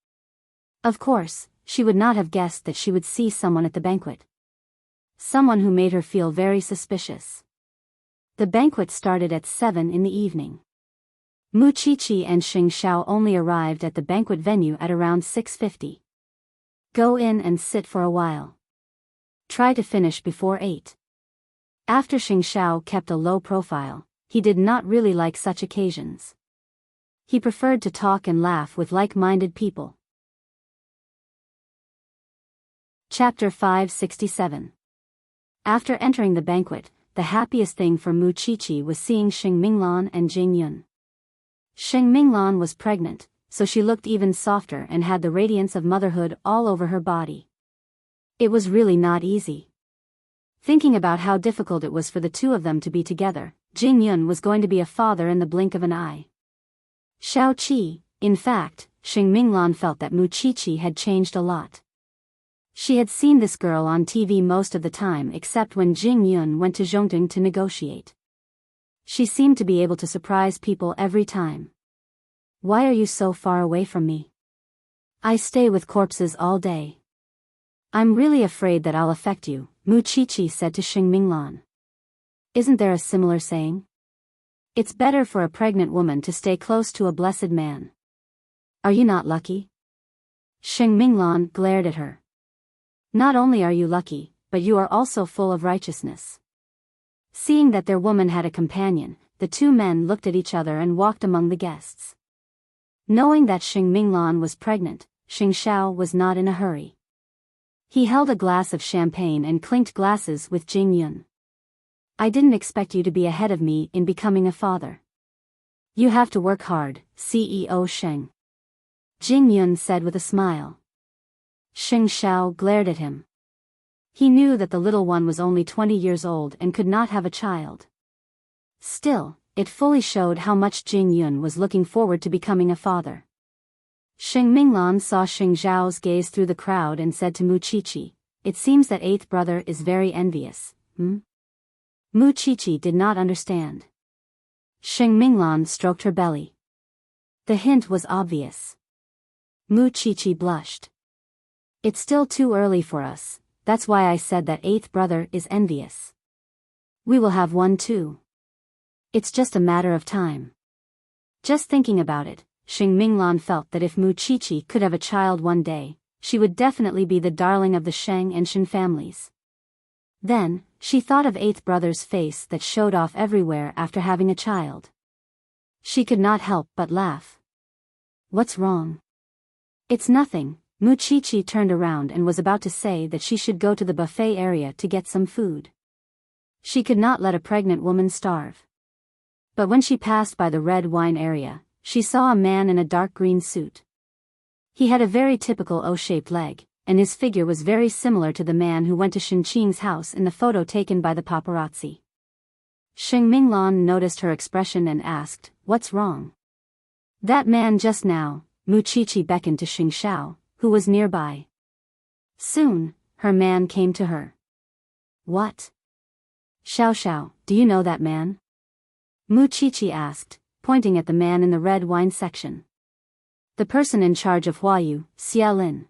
Of course, she would not have guessed that she would see someone at the banquet. Someone who made her feel very suspicious. The banquet started at 7 in the evening. Mu Qiqi and Xing Xiao only arrived at the banquet venue at around 6:50. Go in and sit for a while. Try to finish before 8. After Xing Xiao kept a low profile, he did not really like such occasions. He preferred to talk and laugh with like-minded people. Chapter 567. After entering the banquet, the happiest thing for Mu Qiqi was seeing Xing Minglan and Jing Yun. Xing Minglan was pregnant, so she looked even softer and had the radiance of motherhood all over her body. It was really not easy. Thinking about how difficult it was for the two of them to be together, Jing Yun was going to be a father in the blink of an eye. Xiao Qi, in fact, Xing Minglan felt that Mu Qiqi had changed a lot. She had seen this girl on TV most of the time except when Jing Yun went to Zhongting to negotiate. She seemed to be able to surprise people every time. Why are you so far away from me? I stay with corpses all day. I'm really afraid that I'll affect you, Mu Qiqi said to Xing Minglan. Isn't there a similar saying? It's better for a pregnant woman to stay close to a blessed man. Are you not lucky? Xing Minglan glared at her. Not only are you lucky, but you are also full of righteousness. Seeing that their woman had a companion, the two men looked at each other and walked among the guests. Knowing that Xing Minglan was pregnant, Xing Xiao was not in a hurry. He held a glass of champagne and clinked glasses with Jing Yun. I didn't expect you to be ahead of me in becoming a father. You have to work hard, CEO Sheng. Jing Yun said with a smile. Xing Xiao glared at him. He knew that the little one was only 20 years old and could not have a child. Still, it fully showed how much Jing Yun was looking forward to becoming a father. Xing Minglan saw Xing Xiao's gaze through the crowd and said to Mu Qiqi, "It seems that eighth brother is very envious, hmm?" Mu Qiqi did not understand. Xing Minglan stroked her belly. The hint was obvious. Mu Qiqi blushed. It's still too early for us, that's why I said that eighth brother is envious. We will have one too. It's just a matter of time. Just thinking about it, Xing Minglan felt that if Mu Qiqi could have a child one day, she would definitely be the darling of the Sheng and Shen families. Then, she thought of eighth brother's face that showed off everywhere after having a child. She could not help but laugh. What's wrong? It's nothing. Mu Qiqi turned around and was about to say that she should go to the buffet area to get some food. She could not let a pregnant woman starve. But when she passed by the red wine area, she saw a man in a dark green suit. He had a very typical O-shaped leg, and his figure was very similar to the man who went to Xinqing's house in the photo taken by the paparazzi. Xing Minglan noticed her expression and asked, "What's wrong?" "That man just now," Mu Qiqi beckoned to Xing Xiao, who was nearby. Soon, her man came to her. "What? Xiao Xiao, do you know that man?" Mu Qiqi asked, pointing at the man in the red wine section. "The person in charge of Huayu, Xia Lin."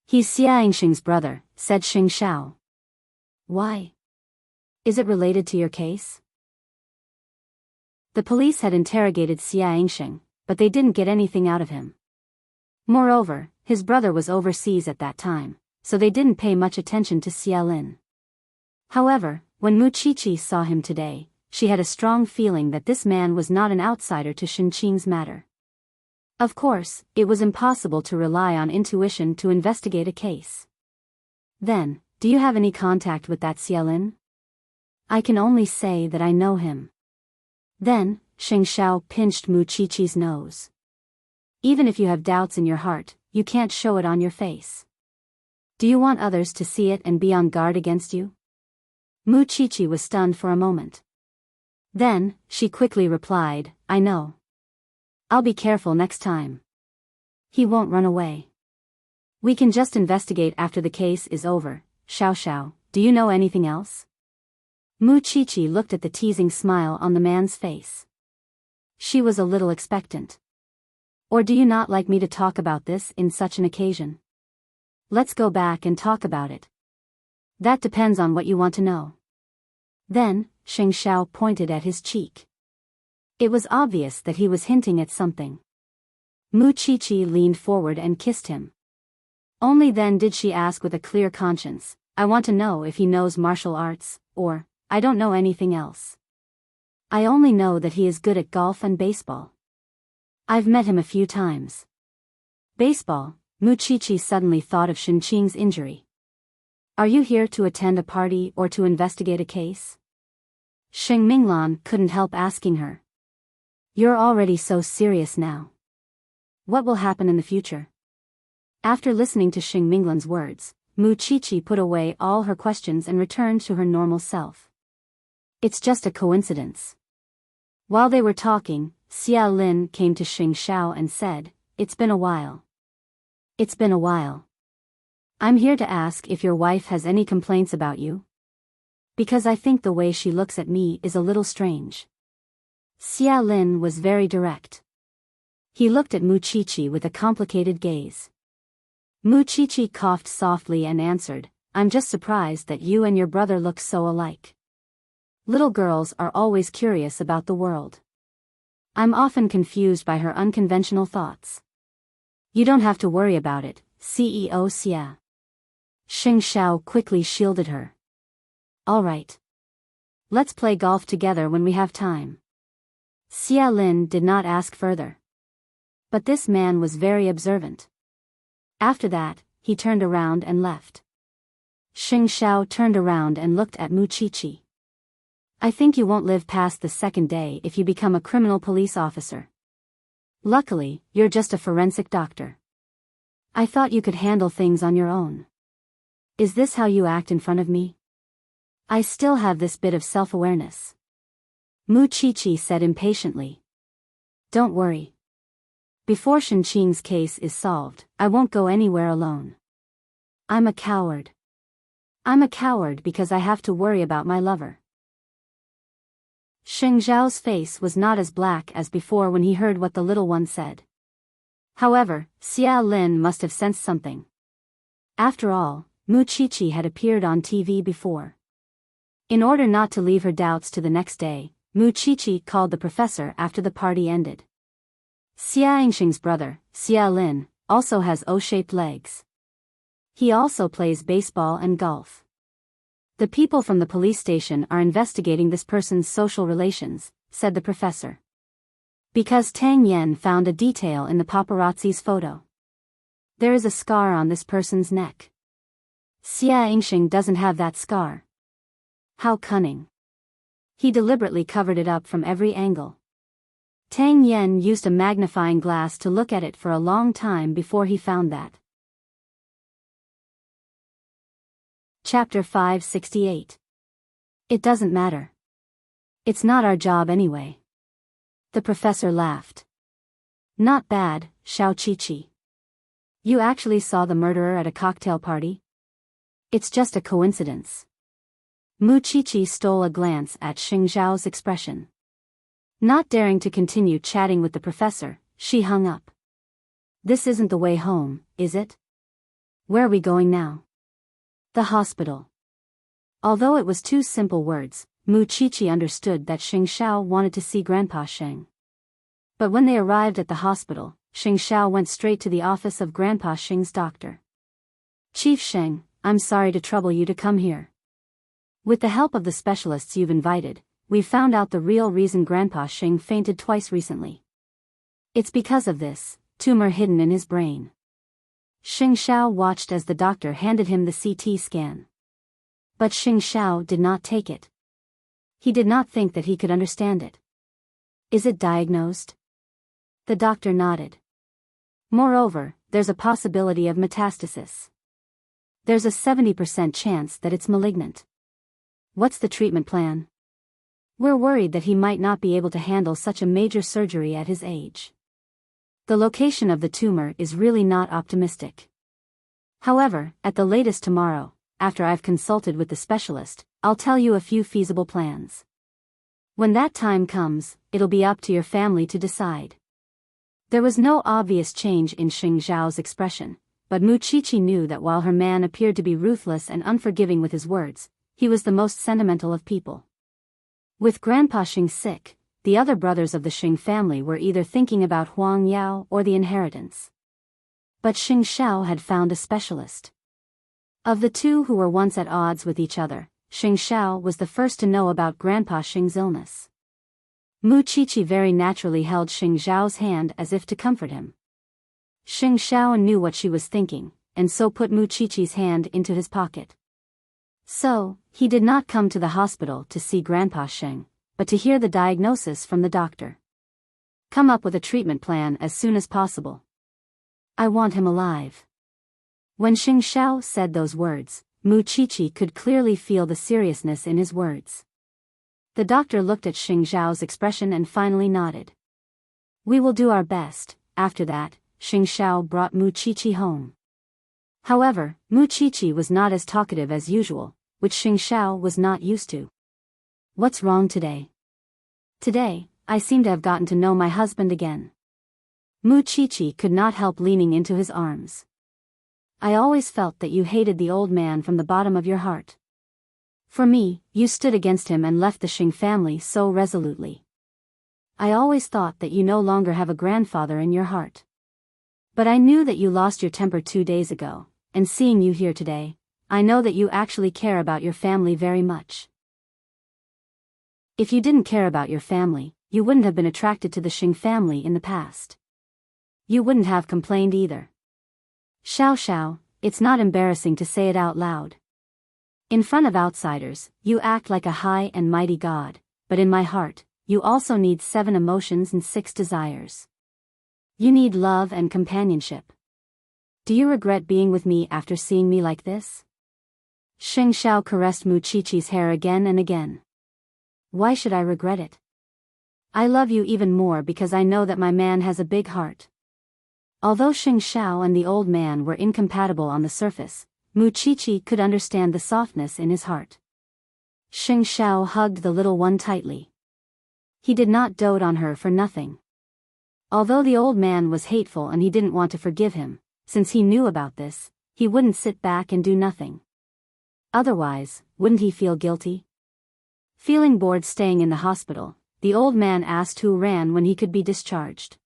"He's Xia Yingxing's brother," said Xing Xiao. "Why? Is it related to your case?" The police had interrogated Xia Yingxing, but they didn't get anything out of him. Moreover, his brother was overseas at that time, so they didn't pay much attention to Xia Lin. However, when Mu Qiqi saw him today, she had a strong feeling that this man was not an outsider to Xinqing's matter. Of course, it was impossible to rely on intuition to investigate a case. "Then, do you have any contact with that Xia Lin?" "I can only say that I know him." Then, Xing Xiao pinched Mu Qiqi's nose. "Even if you have doubts in your heart, you can't show it on your face. Do you want others to see it and be on guard against you?" Mu Qiqi was stunned for a moment. Then, she quickly replied, "I know. I'll be careful next time. He won't run away. We can just investigate after the case is over." "Xiao Xiao, do you know anything else?" Mu Qiqi looked at the teasing smile on the man's face. She was a little expectant. "Or do you not like me to talk about this in such an occasion? Let's go back and talk about it." "That depends on what you want to know." Then, Xing Xiao pointed at his cheek. It was obvious that he was hinting at something. Mu Qiqi leaned forward and kissed him. Only then did she ask with a clear conscience, "I want to know if he knows martial arts, or, I don't know anything else. I only know that he is good at golf and baseball. I've met him a few times." "Baseball," Mu Qiqi suddenly thought of Xinqing's injury. "Are you here to attend a party or to investigate a case?" Xing Minglan couldn't help asking her. "You're already so serious now. What will happen in the future?" After listening to Xing Minglan's words, Mu Qiqi put away all her questions and returned to her normal self. "It's just a coincidence." While they were talking, Xia Lin came to Xing Xiao and said, "It's been a while." "It's been a while. I'm here to ask if your wife has any complaints about you. Because I think the way she looks at me is a little strange." Xia Lin was very direct. He looked at Mu Qiqi with a complicated gaze. Mu Qiqi coughed softly and answered, "I'm just surprised that you and your brother look so alike. Little girls are always curious about the world. I'm often confused by her unconventional thoughts." "You don't have to worry about it, CEO Xia." Xing Xiao quickly shielded her. "All right. Let's play golf together when we have time." Xia Lin did not ask further. But this man was very observant. After that, he turned around and left. Xing Xiao turned around and looked at Mu Qiqi. "I think you won't live past the second day if you become a criminal police officer. Luckily, you're just a forensic doctor. I thought you could handle things on your own. Is this how you act in front of me?" "I still have this bit of self-awareness," Mu Qiqi said impatiently. "Don't worry. Before Xinqing's case is solved, I won't go anywhere alone. I'm a coward. I'm a coward because I have to worry about my lover." Xing Zhao's face was not as black as before when he heard what the little one said. However, Xia Lin must have sensed something. After all, Mu Qiqi had appeared on TV before. In order not to leave her doubts to the next day, Mu Qiqi called the professor after the party ended. Xia Yingxing's brother, Xia Lin, also has O-shaped legs. He also plays baseball and golf. The people from the police station are investigating this person's social relations, said the professor. Because Tang Yan found a detail in the paparazzi's photo. There is a scar on this person's neck. Xia Yingxing doesn't have that scar. How cunning. He deliberately covered it up from every angle. Tang Yen used a magnifying glass to look at it for a long time before he found that. Chapter 568. It doesn't matter. It's not our job anyway. The professor laughed. Not bad, Xiao Qiqi. You actually saw the murderer at a cocktail party? It's just a coincidence. Mu Qiqi stole a glance at Xing Zhao's expression. Not daring to continue chatting with the professor, she hung up. This isn't the way home, is it? Where are we going now? The hospital. Although it was two simple words, Mu Qiqi understood that Xing Zhao wanted to see Grandpa Sheng. But when they arrived at the hospital, Xing Zhao went straight to the office of Grandpa Sheng's doctor. Chief Sheng, I'm sorry to trouble you to come here. With the help of the specialists you've invited, we've found out the real reason Grandpa Sheng fainted twice recently. It's because of this tumor hidden in his brain. Xing Zhao watched as the doctor handed him the CT scan. But Xing Zhao did not take it. He did not think that he could understand it. Is it diagnosed? The doctor nodded. Moreover, there's a possibility of metastasis. There's a 70% chance that it's malignant. What's the treatment plan? We're worried that he might not be able to handle such a major surgery at his age. The location of the tumor is really not optimistic. However, at the latest tomorrow, after I've consulted with the specialist, I'll tell you a few feasible plans. When that time comes, it'll be up to your family to decide. There was no obvious change in Xing Zhao's expression, but Mu Qiqi knew that while her man appeared to be ruthless and unforgiving with his words, he was the most sentimental of people. With Grandpa Xing sick, the other brothers of the Xing family were either thinking about Huang Yao or the inheritance. But Xing Zhao had found a specialist. Of the two who were once at odds with each other, Xing Zhao was the first to know about Grandpa Xing's illness. Mu Qiqi very naturally held Xing Zhao's hand as if to comfort him. Xing Zhao knew what she was thinking, and so put Mu Qiqi's hand into his pocket. So, he did not come to the hospital to see Grandpa Sheng, but to hear the diagnosis from the doctor. Come up with a treatment plan as soon as possible. I want him alive. When Xing Zhao said those words, Mu Qiqi could clearly feel the seriousness in his words. The doctor looked at Xing Zhao's expression and finally nodded. We will do our best. After that, Xing Zhao brought Mu Qiqi home. However, Mu Qiqi was not as talkative as usual, which Xing Zhao was not used to. What's wrong today? Today, I seem to have gotten to know my husband again. Mu Qiqi could not help leaning into his arms. I always felt that you hated the old man from the bottom of your heart. For me, you stood against him and left the Xing family so resolutely. I always thought that you no longer have a grandfather in your heart. But I knew that you lost your temper 2 days ago, and seeing you here today, I know that you actually care about your family very much. If you didn't care about your family, you wouldn't have been attracted to the Xing family in the past. You wouldn't have complained either. Xiao Xiao, it's not embarrassing to say it out loud. In front of outsiders, you act like a high and mighty god, but in my heart, you also need 7 emotions and 6 desires. You need love and companionship. Do you regret being with me after seeing me like this? Xing Zhao caressed Mu Qiqi's hair again and again. Why should I regret it? I love you even more because I know that my man has a big heart. Although Xing Zhao and the old man were incompatible on the surface, Mu Qiqi could understand the softness in his heart. Xing Zhao hugged the little one tightly. He did not dote on her for nothing. Although the old man was hateful and he didn't want to forgive him, since he knew about this, he wouldn't sit back and do nothing. Otherwise, wouldn't he feel guilty? Feeling bored staying in the hospital, the old man asked who ran when he could be discharged.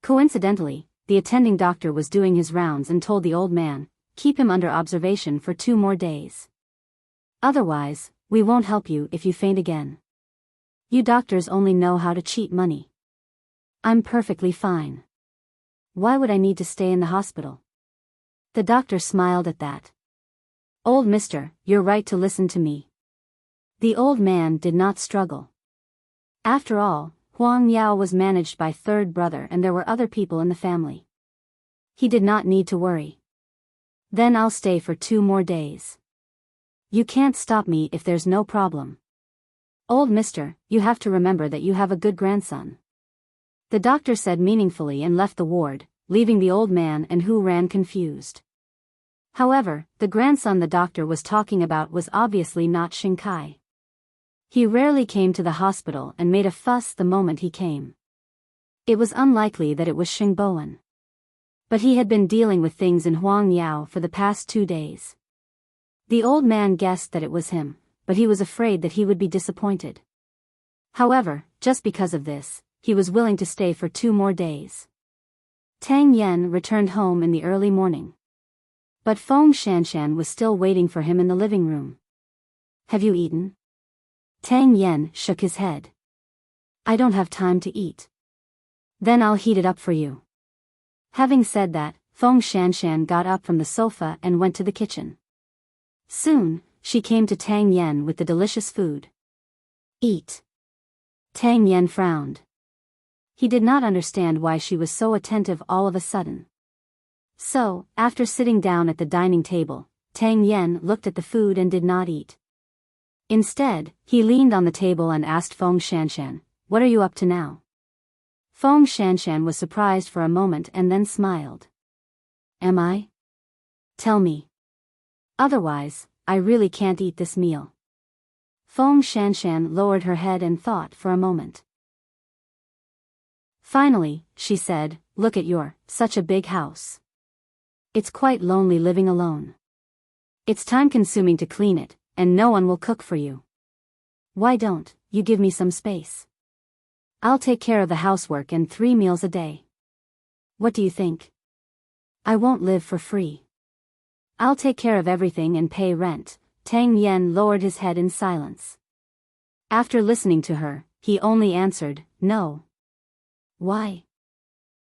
Coincidentally, the attending doctor was doing his rounds and told the old man, keep him under observation for 2 more days. Otherwise, we won't help you if you faint again. You doctors only know how to cheat money. I'm perfectly fine. Why would I need to stay in the hospital? The doctor smiled at that. Old mister, you're right to listen to me. The old man did not struggle. After all, Huang Yao was managed by third brother and there were other people in the family. He did not need to worry. Then I'll stay for 2 more days. You can't stop me if there's no problem. Old mister, you have to remember that you have a good grandson. The doctor said meaningfully and left the ward, leaving the old man and Hu Ran confused. However, the grandson the doctor was talking about was obviously not Xingkai. He rarely came to the hospital and made a fuss the moment he came. It was unlikely that it was Xingboan. But he had been dealing with things in Huang Yao for the past 2 days. The old man guessed that it was him, but he was afraid that he would be disappointed. However, just because of this, he was willing to stay for 2 more days. Tang Yen returned home in the early morning. But Feng Shanshan was still waiting for him in the living room. Have you eaten? Tang Yen shook his head. I don't have time to eat. Then I'll heat it up for you. Having said that, Feng Shanshan got up from the sofa and went to the kitchen. Soon, she came to Tang Yen with the delicious food. Eat. Tang Yen frowned. He did not understand why she was so attentive all of a sudden. So, after sitting down at the dining table, Tang Yen looked at the food and did not eat. Instead, he leaned on the table and asked Feng Shanshan, "What are you up to now?" Feng Shanshan was surprised for a moment and then smiled. Am I? Tell me. Otherwise, I really can't eat this meal. Feng Shanshan lowered her head and thought for a moment. Finally, she said, "Look at such a big house. It's quite lonely living alone. It's time-consuming to clean it, and no one will cook for you. Why don't you give me some space? I'll take care of the housework and 3 meals a day. What do you think? I won't live for free. I'll take care of everything and pay rent." Tang Yen lowered his head in silence. After listening to her, he only answered, "No." Why?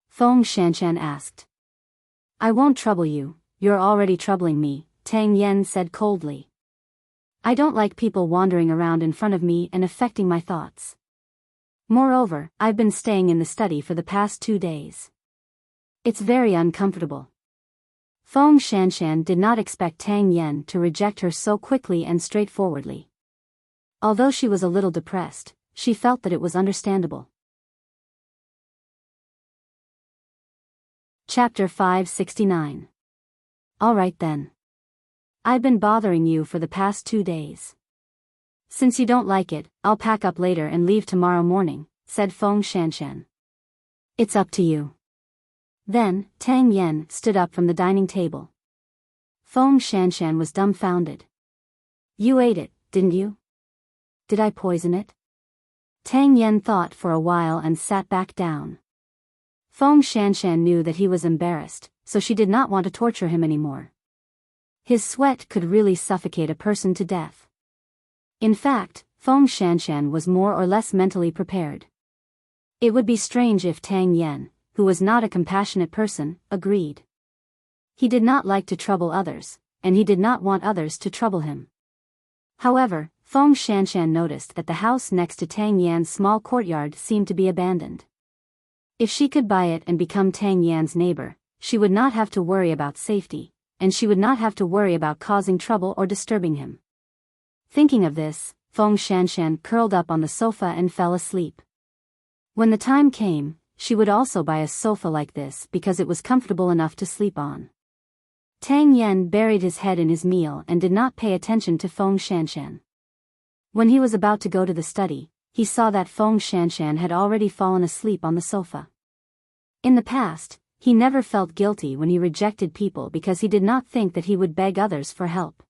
Feng Shanshan asked. I won't trouble you, you're already troubling me, Tang Yen said coldly. I don't like people wandering around in front of me and affecting my thoughts. Moreover, I've been staying in the study for the past 2 days. It's very uncomfortable. Feng Shanshan did not expect Tang Yen to reject her so quickly and straightforwardly. Although she was a little depressed, she felt that it was understandable. Chapter 569. Alright then. I've been bothering you for the past 2 days. Since you don't like it, I'll pack up later and leave tomorrow morning, said Feng Shanshan. It's up to you. Then, Tang Yen stood up from the dining table. Feng Shanshan was dumbfounded. You ate it, didn't you? Did I poison it? Tang Yen thought for a while and sat back down. Feng Shanshan knew that he was embarrassed, so she did not want to torture him anymore. His sweat could really suffocate a person to death. In fact, Feng Shanshan was more or less mentally prepared. It would be strange if Tang Yen, who was not a compassionate person, agreed. He did not like to trouble others, and he did not want others to trouble him. However, Feng Shanshan noticed that the house next to Tang Yan's small courtyard seemed to be abandoned. If she could buy it and become Tang Yan's neighbor, she would not have to worry about safety, and she would not have to worry about causing trouble or disturbing him. Thinking of this, Feng Shanshan curled up on the sofa and fell asleep. When the time came, she would also buy a sofa like this because it was comfortable enough to sleep on. Tang Yen buried his head in his meal and did not pay attention to Feng Shanshan. When he was about to go to the study, he saw that Feng Shanshan had already fallen asleep on the sofa. In the past, he never felt guilty when he rejected people because he did not think that he would beg others for help.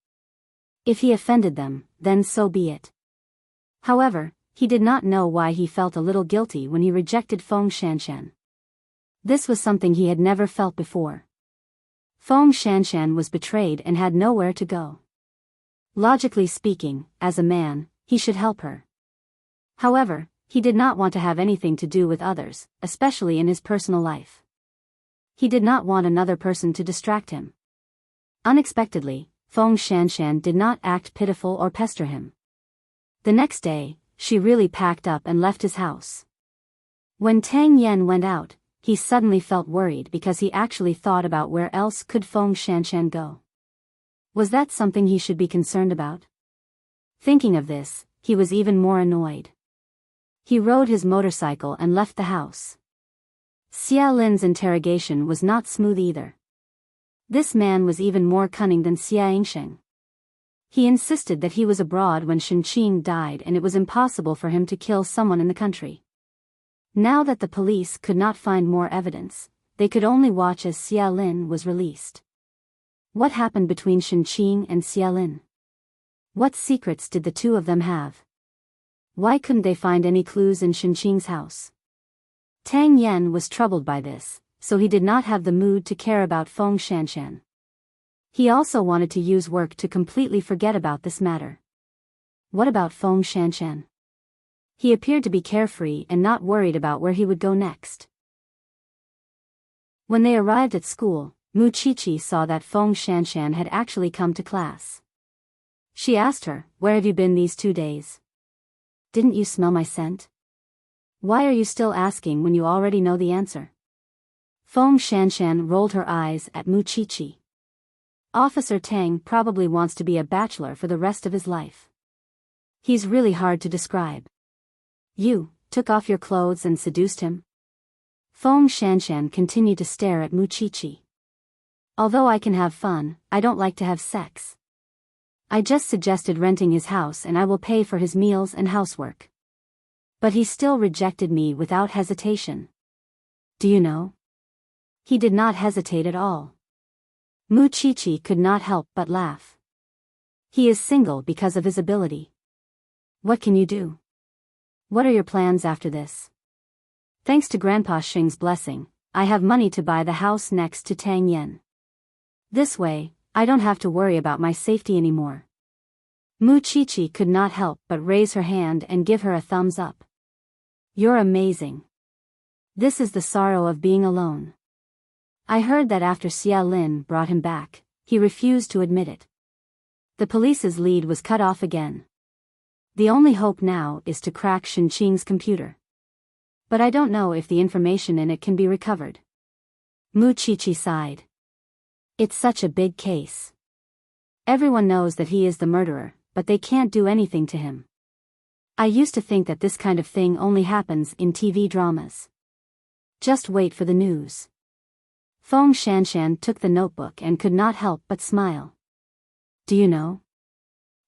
If he offended them, then so be it. However, he did not know why he felt a little guilty when he rejected Feng Shanshan. This was something he had never felt before. Feng Shanshan was betrayed and had nowhere to go. Logically speaking, as a man, he should help her. However, he did not want to have anything to do with others, especially in his personal life. He did not want another person to distract him. Unexpectedly, Feng Shanshan did not act pitiful or pester him. The next day, she really packed up and left his house. When Tang Yen went out, he suddenly felt worried because he actually thought about where else could Feng Shanshan go. Was that something he should be concerned about? Thinking of this, he was even more annoyed. He rode his motorcycle and left the house. Xia Lin's interrogation was not smooth either. This man was even more cunning than Xia Yingsheng. He insisted that he was abroad when Shen Qing died and it was impossible for him to kill someone in the country. Now that the police could not find more evidence, they could only watch as Xia Lin was released. What happened between Shen Qing and Xia Lin? What secrets did the two of them have? Why couldn't they find any clues in Shen Qing's house? Tang Yen was troubled by this, so he did not have the mood to care about Feng Shanshan. He also wanted to use work to completely forget about this matter. What about Feng Shanshan? He appeared to be carefree and not worried about where he would go next. When they arrived at school, Mu Qiqi saw that Feng Shanshan had actually come to class. She asked her, "Where have you been these 2 days? Didn't you smell my scent? Why are you still asking when you already know the answer?" Feng Shanshan rolled her eyes at Mu Qiqi. Officer Tang probably wants to be a bachelor for the rest of his life. He's really hard to describe. You took off your clothes and seduced him? Feng Shanshan continued to stare at Mu Qiqi. Although I can have fun, I don't like to have sex. I just suggested renting his house and I will pay for his meals and housework. But he still rejected me without hesitation. Do you know? He did not hesitate at all. Mu Qiqi could not help but laugh. He is single because of his ability. What can you do? What are your plans after this? Thanks to Grandpa Xing's blessing, I have money to buy the house next to Tang Yen. This way, I don't have to worry about my safety anymore. Mu Qiqi could not help but raise her hand and give her a thumbs up. You're amazing. This is the sorrow of being alone. I heard that after Xia Lin brought him back, he refused to admit it. The police's lead was cut off again. The only hope now is to crack Shen Qing's computer. But I don't know if the information in it can be recovered. Mu Qiqi sighed. It's such a big case. Everyone knows that he is the murderer, but they can't do anything to him. I used to think that this kind of thing only happens in TV dramas. Just wait for the news. Feng Shanshan took the notebook and could not help but smile. Do you know?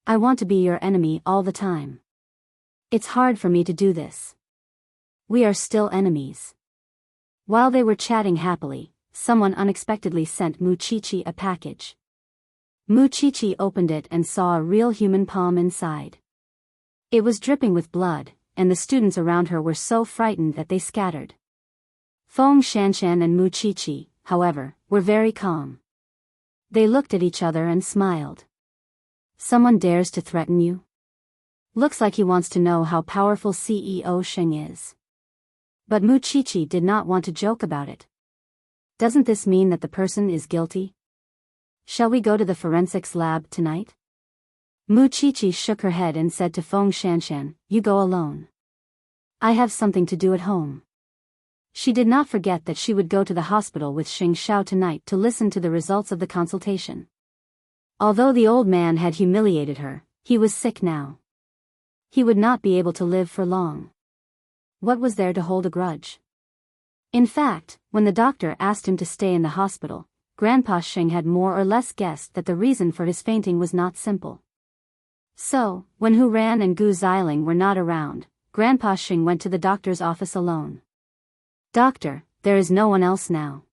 I want to be your enemy all the time. It's hard for me to do this. We are still enemies. While they were chatting happily, someone unexpectedly sent Mu Qiqi a package. Mu Qiqi opened it and saw a real human palm inside. It was dripping with blood, and the students around her were so frightened that they scattered. Feng Shanshan and Mu Qiqi, however, were very calm. They looked at each other and smiled. Someone dares to threaten you? Looks like he wants to know how powerful CEO Sheng is. But Mu Qiqi did not want to joke about it. Doesn't this mean that the person is guilty? Shall we go to the forensics lab tonight? Mu Qiqi shook her head and said to Feng Shanshan, "You go alone. I have something to do at home." She did not forget that she would go to the hospital with Xing Xiao tonight to listen to the results of the consultation. Although the old man had humiliated her, he was sick now. He would not be able to live for long. What was there to hold a grudge? In fact, when the doctor asked him to stay in the hospital, Grandpa Xing had more or less guessed that the reason for his fainting was not simple. So, when Hu Ran and Gu Xiling were not around, Grandpa Xing went to the doctor's office alone. "Doctor, there is no one else now.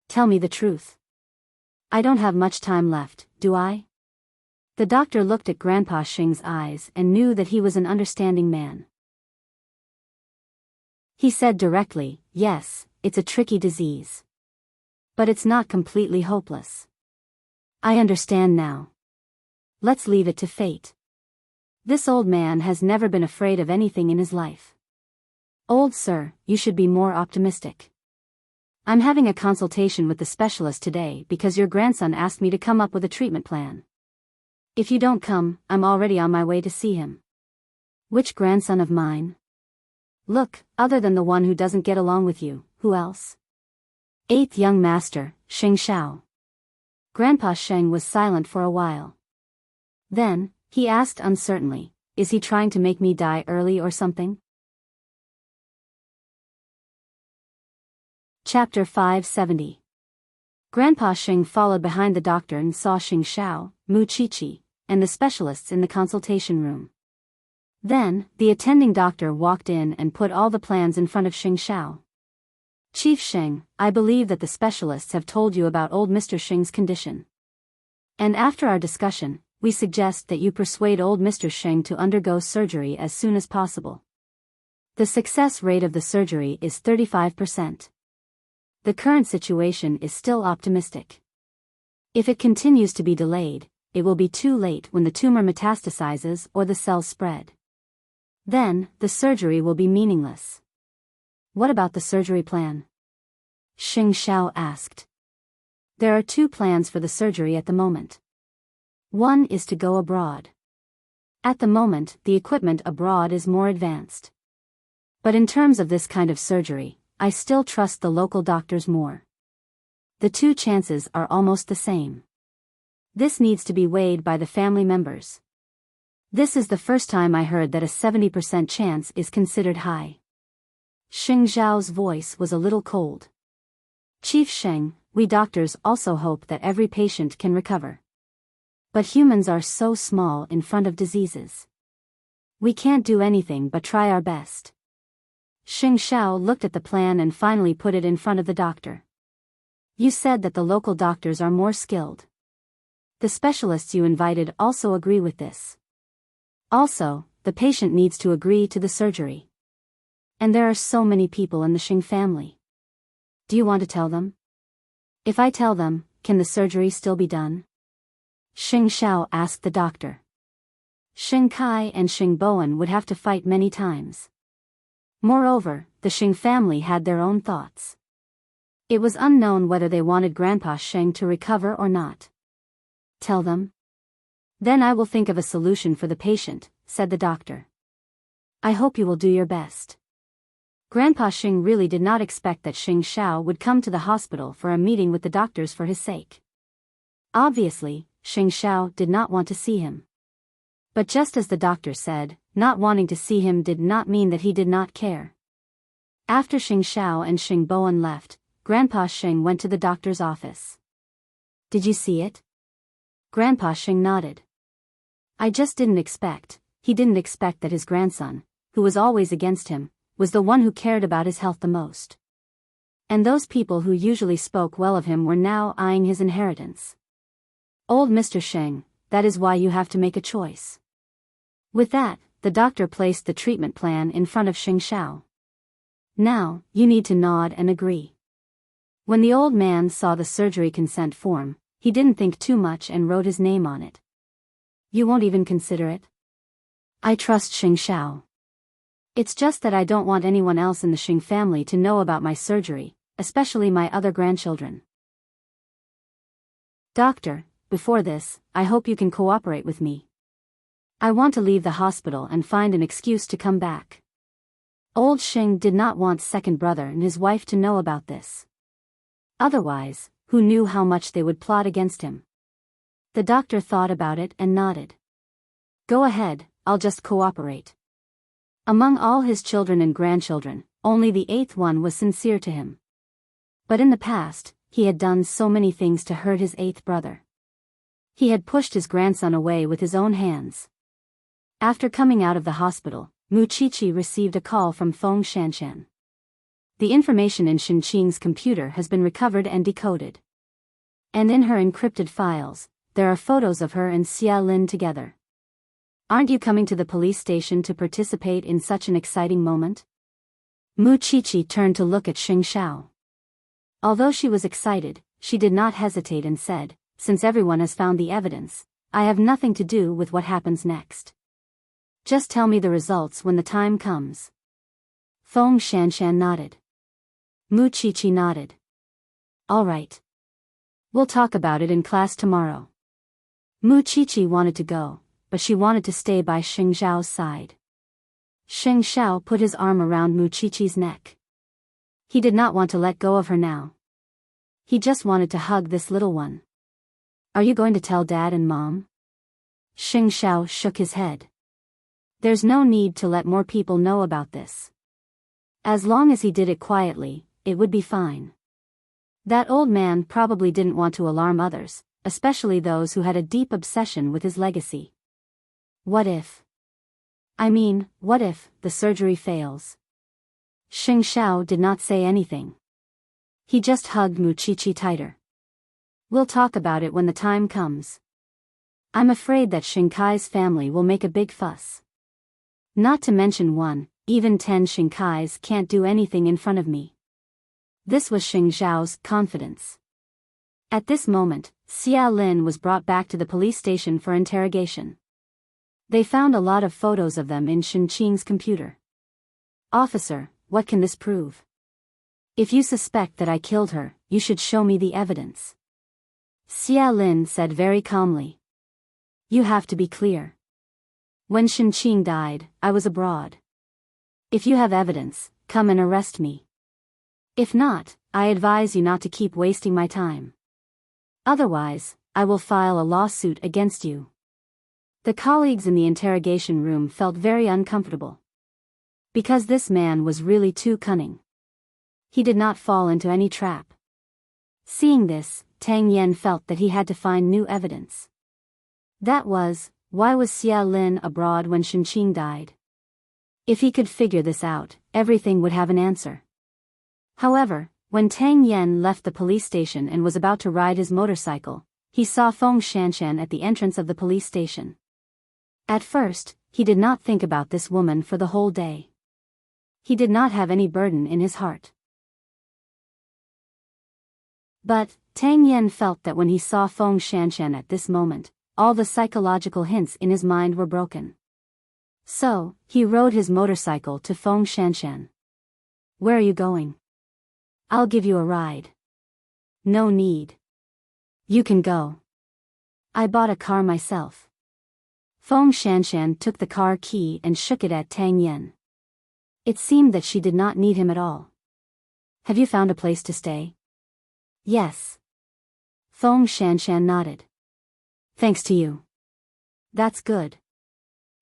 Tell me the truth. I don't have much time left, do I?" The doctor looked at Grandpa Xing's eyes and knew that he was an understanding man. He said directly, "Yes, it's a tricky disease. But it's not completely hopeless. I understand now. Let's leave it to fate." This old man has never been afraid of anything in his life. "Old sir, you should be more optimistic. I'm having a consultation with the specialist today because your grandson asked me to come up with a treatment plan. If you don't come, I'm already on my way to see him." "Which grandson of mine?" Look, other than the one who doesn't get along with you, who else? Eighth young master, Xing Xiao. Grandpa Sheng was silent for a while. Then, he asked uncertainly, is he trying to make me die early or something? Chapter 570. Grandpa Sheng followed behind the doctor and saw Xing Xiao, Mu Qiqi, and the specialists in the consultation room. Then, the attending doctor walked in and put all the plans in front of Xing Xiao. Chief Sheng, I believe that the specialists have told you about old Mr. Sheng's condition. And after our discussion, we suggest that you persuade old Mr. Sheng to undergo surgery as soon as possible. The success rate of the surgery is 35%. The current situation is still optimistic. If it continues to be delayed, it will be too late when the tumor metastasizes or the cells spread. Then, the surgery will be meaningless. What about the surgery plan? Xing Xiao asked. There are two plans for the surgery at the moment. One is to go abroad. At the moment, the equipment abroad is more advanced. But in terms of this kind of surgery, I still trust the local doctors more. The two chances are almost the same. This needs to be weighed by the family members. This is the first time I heard that a 70% chance is considered high. Xing Xiao's voice was a little cold. Chief Sheng, we doctors also hope that every patient can recover. But humans are so small in front of diseases. We can't do anything but try our best. Xing Xiao looked at the plan and finally put it in front of the doctor. You said that the local doctors are more skilled. The specialists you invited also agree with this. Also, the patient needs to agree to the surgery. And there are so many people in the Xing family. Do you want to tell them? If I tell them, can the surgery still be done? Xing Xiao asked the doctor. Xing Kai and Xing Bowen would have to fight many times. Moreover, the Xing family had their own thoughts. It was unknown whether they wanted Grandpa Sheng to recover or not. Tell them? Then I will think of a solution for the patient, said the doctor. I hope you will do your best. Grandpa Sheng really did not expect that Xing Xiao would come to the hospital for a meeting with the doctors for his sake. Obviously, Xing Xiao did not want to see him. But just as the doctor said, not wanting to see him did not mean that he did not care. After Xing Xiao and Xing Bowen left, Grandpa Sheng went to the doctor's office. Did you see it? Grandpa Sheng nodded. I just didn't expect, he didn't expect that his grandson, who was always against him, was the one who cared about his health the most. And those people who usually spoke well of him were now eyeing his inheritance. Old Mr. Sheng, that is why you have to make a choice. With that, the doctor placed the treatment plan in front of Xing Xiao. Now, you need to nod and agree. When the old man saw the surgery consent form, he didn't think too much and wrote his name on it. You won't even consider it? I trust Xing Xiao. It's just that I don't want anyone else in the Xing family to know about my surgery, especially my other grandchildren. Doctor, before this, I hope you can cooperate with me. I want to leave the hospital and find an excuse to come back. Old Xing did not want second brother and his wife to know about this. Otherwise, who knew how much they would plot against him? The doctor thought about it and nodded. Go ahead, I'll just cooperate. Among all his children and grandchildren, only the eighth one was sincere to him. But in the past, he had done so many things to hurt his eighth brother. He had pushed his grandson away with his own hands. After coming out of the hospital, Mu Qiqi received a call from Feng Shanshan. The information in Xin Qing's computer has been recovered and decoded. And in her encrypted files, there are photos of her and Xia Lin together. Aren't you coming to the police station to participate in such an exciting moment? Mu Qiqi turned to look at Xing Xiao. Although she was excited, she did not hesitate and said, since everyone has found the evidence, I have nothing to do with what happens next. Just tell me the results when the time comes. Feng Shanshan nodded. Mu Qiqi nodded. All right. We'll talk about it in class tomorrow. Mu Qiqi wanted to go, but she wanted to stay by Xing Zhao's side. Sheng Xiao put his arm around Mu Qiqi's neck. He did not want to let go of her now. He just wanted to hug this little one. Are you going to tell Dad and Mom? Sheng Xiao shook his head. There's no need to let more people know about this. As long as he did it quietly, it would be fine. That old man probably didn't want to alarm others, especially those who had a deep obsession with his legacy. What if the surgery fails? Sheng Xiao did not say anything. He just hugged Mu Qiqi tighter. We'll talk about it when the time comes. I'm afraid that Shinkai's family will make a big fuss. Not to mention even 10 Shinkais can't do anything in front of me. This was Sheng Xiao's confidence. At this moment, Xia Lin was brought back to the police station for interrogation. They found a lot of photos of them in Shen Qing's computer. Officer, what can this prove? If you suspect that I killed her, you should show me the evidence. Xia Lin said very calmly. You have to be clear. When Shen Qing died, I was abroad. If you have evidence, come and arrest me. If not, I advise you not to keep wasting my time. Otherwise, I will file a lawsuit against you. The colleagues in the interrogation room felt very uncomfortable. Because this man was really too cunning. He did not fall into any trap. Seeing this, Tang Yen felt that he had to find new evidence. That was, why was Xia Lin abroad when Shen Qing died? If he could figure this out, everything would have an answer. However, when Tang Yen left the police station and was about to ride his motorcycle, he saw Feng Shanshan at the entrance of the police station. At first, he did not think about this woman for the whole day. He did not have any burden in his heart. But, Tang Yen felt that when he saw Feng Shanshan at this moment, all the psychological hints in his mind were broken. So, he rode his motorcycle to Feng Shanshan. Where are you going? I'll give you a ride. No need. You can go. I bought a car myself. Feng Shanshan took the car key and shook it at Tang Yen. It seemed that she did not need him at all. Have you found a place to stay? Yes. Feng Shanshan nodded. Thanks to you. That's good.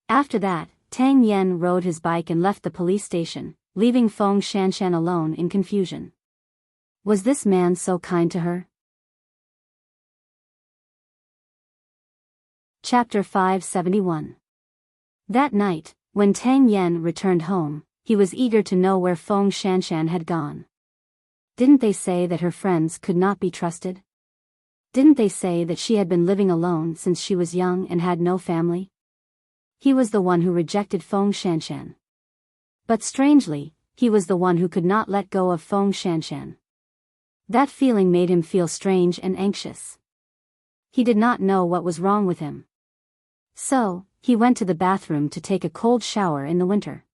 After that, Tang Yen rode his bike and left the police station, leaving Feng Shanshan alone in confusion. Was this man so kind to her? Chapter 571. That night, when Tang Yen returned home, he was eager to know where Feng Shanshan had gone. Didn't they say that her friends could not be trusted? Didn't they say that she had been living alone since she was young and had no family? He was the one who rejected Feng Shanshan. But strangely, he was the one who could not let go of Feng Shanshan. That feeling made him feel strange and anxious. He did not know what was wrong with him. So, he went to the bathroom to take a cold shower in the winter.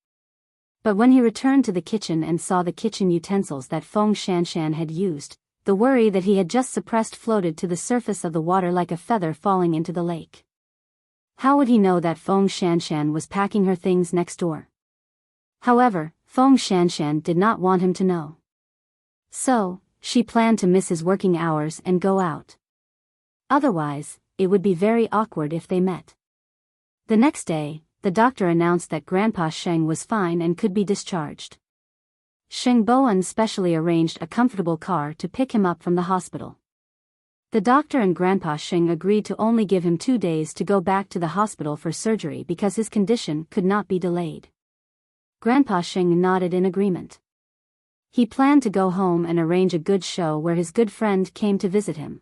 But when he returned to the kitchen and saw the kitchen utensils that Feng Shanshan had used, the worry that he had just suppressed floated to the surface of the water like a feather falling into the lake. How would he know that Feng Shanshan was packing her things next door? However, Feng Shanshan did not want him to know. So, she planned to miss his working hours and go out. Otherwise, it would be very awkward if they met. The next day, the doctor announced that Grandpa Sheng was fine and could be discharged. Sheng Bowen specially arranged a comfortable car to pick him up from the hospital. The doctor and Grandpa Sheng agreed to only give him 2 days to go back to the hospital for surgery because his condition could not be delayed. Grandpa Sheng nodded in agreement. He planned to go home and arrange a good show where his good friend came to visit him.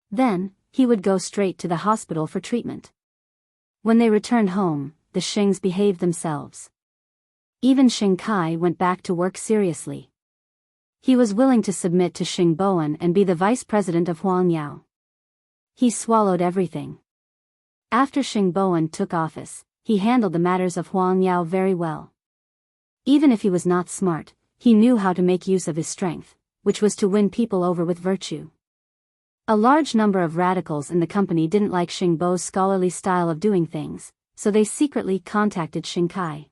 Then, he would go straight to the hospital for treatment. When they returned home, the Shengs behaved themselves. Even Sheng Kai went back to work seriously. He was willing to submit to Sheng Bowen and be the vice president of Huang Yao. He swallowed everything. After Sheng Bowen took office, he handled the matters of Huang Yao very well. Even if he was not smart, he knew how to make use of his strength, which was to win people over with virtue. A large number of radicals in the company didn't like Sheng Bo's scholarly style of doing things, so they secretly contacted Sheng Kai.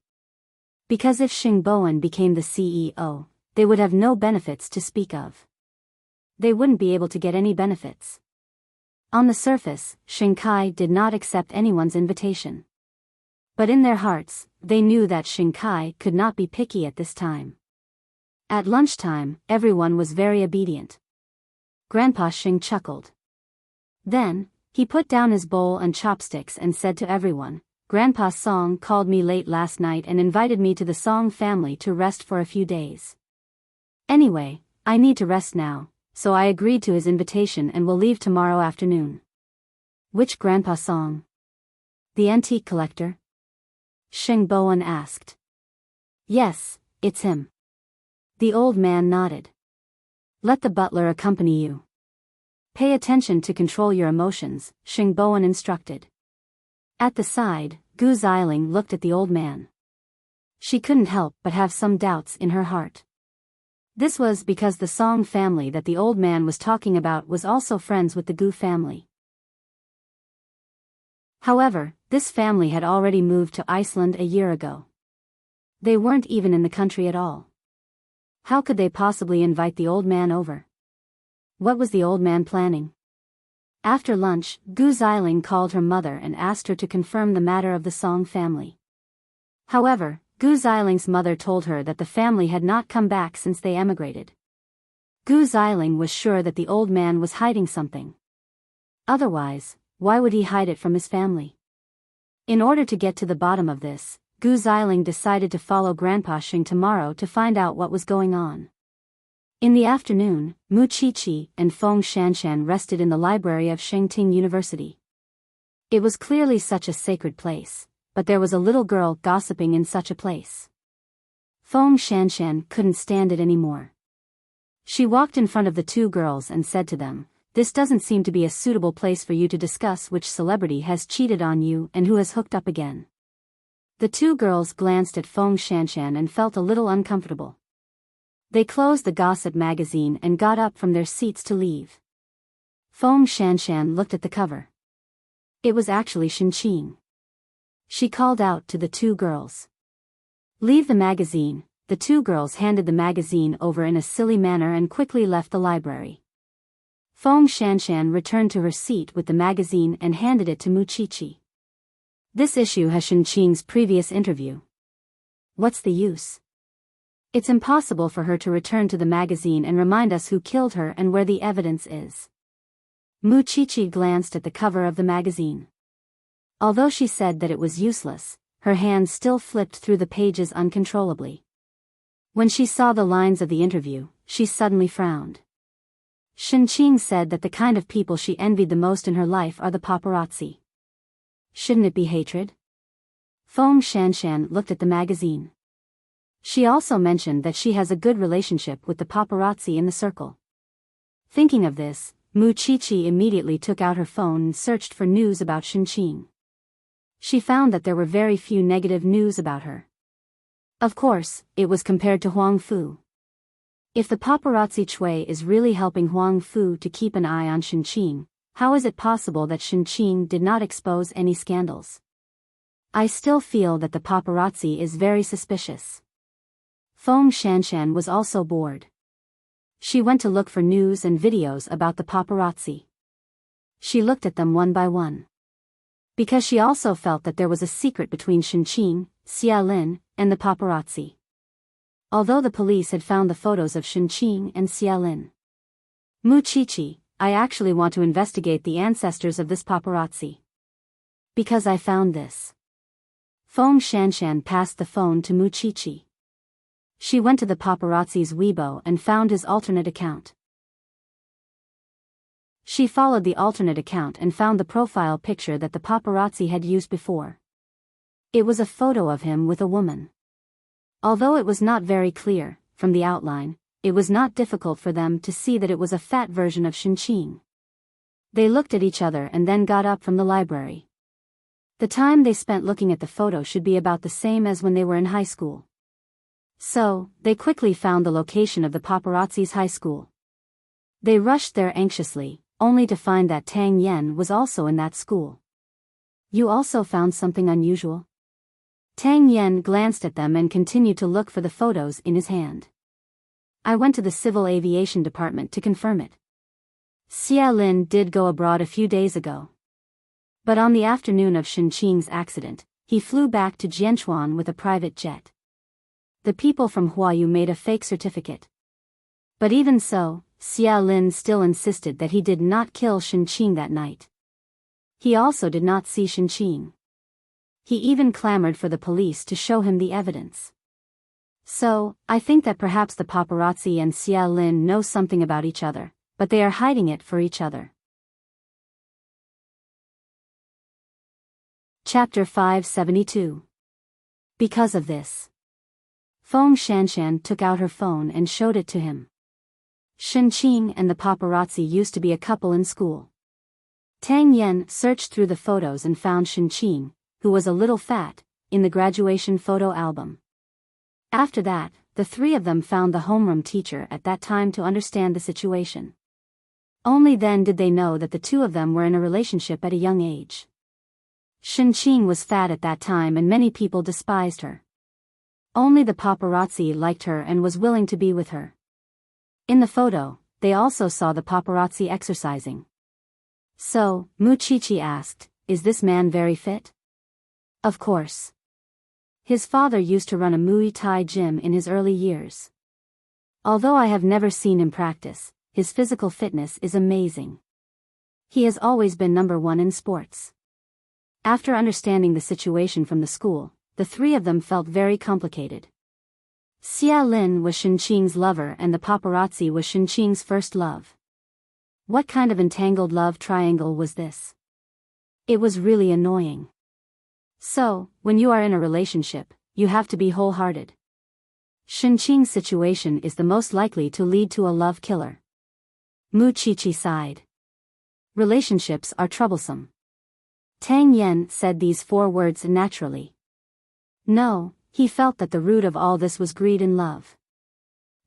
Because if Xing Bowen became the CEO, they would have no benefits to speak of. They wouldn't be able to get any benefits. On the surface, Xing Kai did not accept anyone's invitation. But in their hearts, they knew that Xing Kai could not be picky at this time. At lunchtime, everyone was very obedient. Grandpa Xing chuckled. Then, he put down his bowl and chopsticks and said to everyone, "Grandpa Song called me late last night and invited me to the Song family to rest for a few days. Anyway, I need to rest now, so I agreed to his invitation and will leave tomorrow afternoon." "Which Grandpa Song?" "The antique collector?" Xing Bowen asked. "Yes, it's him." The old man nodded. "Let the butler accompany you. Pay attention to control your emotions," Xing Bowen instructed. At the side, Gu Xiling looked at the old man. She couldn't help but have some doubts in her heart. This was because the Song family that the old man was talking about was also friends with the Gu family. However, this family had already moved to Iceland a year ago. They weren't even in the country at all. How could they possibly invite the old man over? What was the old man planning? After lunch, Gu Xiling called her mother and asked her to confirm the matter of the Song family. However, Gu Xiling's mother told her that the family had not come back since they emigrated. Gu Xiling was sure that the old man was hiding something. Otherwise, why would he hide it from his family? In order to get to the bottom of this, Gu Xiling decided to follow Grandpa Xing tomorrow to find out what was going on. In the afternoon, Mu Qiqi and Feng Shanshan rested in the library of Enchanting University. It was clearly such a sacred place, but there was a little girl gossiping in such a place. Feng Shanshan couldn't stand it anymore. She walked in front of the two girls and said to them, "This doesn't seem to be a suitable place for you to discuss which celebrity has cheated on you and who has hooked up again." The two girls glanced at Feng Shanshan and felt a little uncomfortable. They closed the gossip magazine and got up from their seats to leave. Feng Shanshan looked at the cover. It was actually Xinqing. She called out to the two girls. "Leave the magazine." The two girls handed the magazine over in a silly manner and quickly left the library. Feng Shanshan returned to her seat with the magazine and handed it to Mu Qiqi. "This issue has Xinqing's previous interview. What's the use? It's impossible for her to return to the magazine and remind us who killed her and where the evidence is." Mu Qiqi glanced at the cover of the magazine. Although she said that it was useless, her hands still flipped through the pages uncontrollably. When she saw the lines of the interview, she suddenly frowned. Xinqing said that the kind of people she envied the most in her life are the paparazzi. Shouldn't it be hatred? Feng Shanshan looked at the magazine. She also mentioned that she has a good relationship with the paparazzi in the circle. Thinking of this, Mu Qiqi immediately took out her phone and searched for news about Xinqing. She found that there were very few negative news about her. Of course, it was compared to Huang Fu. If the paparazzi Chui is really helping Huang Fu to keep an eye on Xinqing, how is it possible that Xinqing did not expose any scandals? I still feel that the paparazzi is very suspicious. Feng Shanshan was also bored. She went to look for news and videos about the paparazzi. She looked at them one by one. Because she also felt that there was a secret between Xinqing, Xiaolin, and the paparazzi. Although the police had found the photos of Xinqing and Xiaolin. "Mu Qiqi, I actually want to investigate the ancestors of this paparazzi. Because I found this." Feng Shanshan passed the phone to Mu Qiqi. She went to the paparazzi's Weibo and found his alternate account. She followed the alternate account and found the profile picture that the paparazzi had used before. It was a photo of him with a woman. Although it was not very clear, from the outline, it was not difficult for them to see that it was a fat version of Xinqing. They looked at each other and then got up from the library. The time they spent looking at the photo should be about the same as when they were in high school. So, they quickly found the location of the paparazzi's high school. They rushed there anxiously, only to find that Tang Yen was also in that school. "You also found something unusual?" Tang Yen glanced at them and continued to look for the photos in his hand. I went to the Civil Aviation Department to confirm it. Xia Lin did go abroad a few days ago. But on the afternoon of Shenqing's accident, he flew back to Jianchuan with a private jet. The people from Huayu made a fake certificate. But even so, Xia Lin still insisted that he did not kill Shenqing that night. He also did not see Shenqing. He even clamored for the police to show him the evidence. So, I think that perhaps the paparazzi and Xia Lin know something about each other, but they are hiding it for each other. Chapter 572. Because of this, Feng Shanshan took out her phone and showed it to him. Shenqing and the paparazzi used to be a couple in school. Tang Yen searched through the photos and found Shenqing, who was a little fat, in the graduation photo album. After that, the three of them found the homeroom teacher at that time to understand the situation. Only then did they know that the two of them were in a relationship at a young age. Shenqing was fat at that time and many people despised her. Only the paparazzi liked her and was willing to be with her. In the photo, they also saw the paparazzi exercising. So, Mu Qiqi asked, "Is this man very fit?" Of course. His father used to run a Muay Thai gym in his early years. Although I have never seen him practice, his physical fitness is amazing. He has always been number one in sports. After understanding the situation from the school, the three of them felt very complicated. Xia Lin was Shenqing's lover and the paparazzi was Shenqing's first love. What kind of entangled love triangle was this? It was really annoying. So, when you are in a relationship, you have to be wholehearted. Shenqing's situation is the most likely to lead to a love killer. Mu Qiqi sighed. Relationships are troublesome. Tang Yen said these 4 words naturally. No, he felt that the root of all this was greed and love.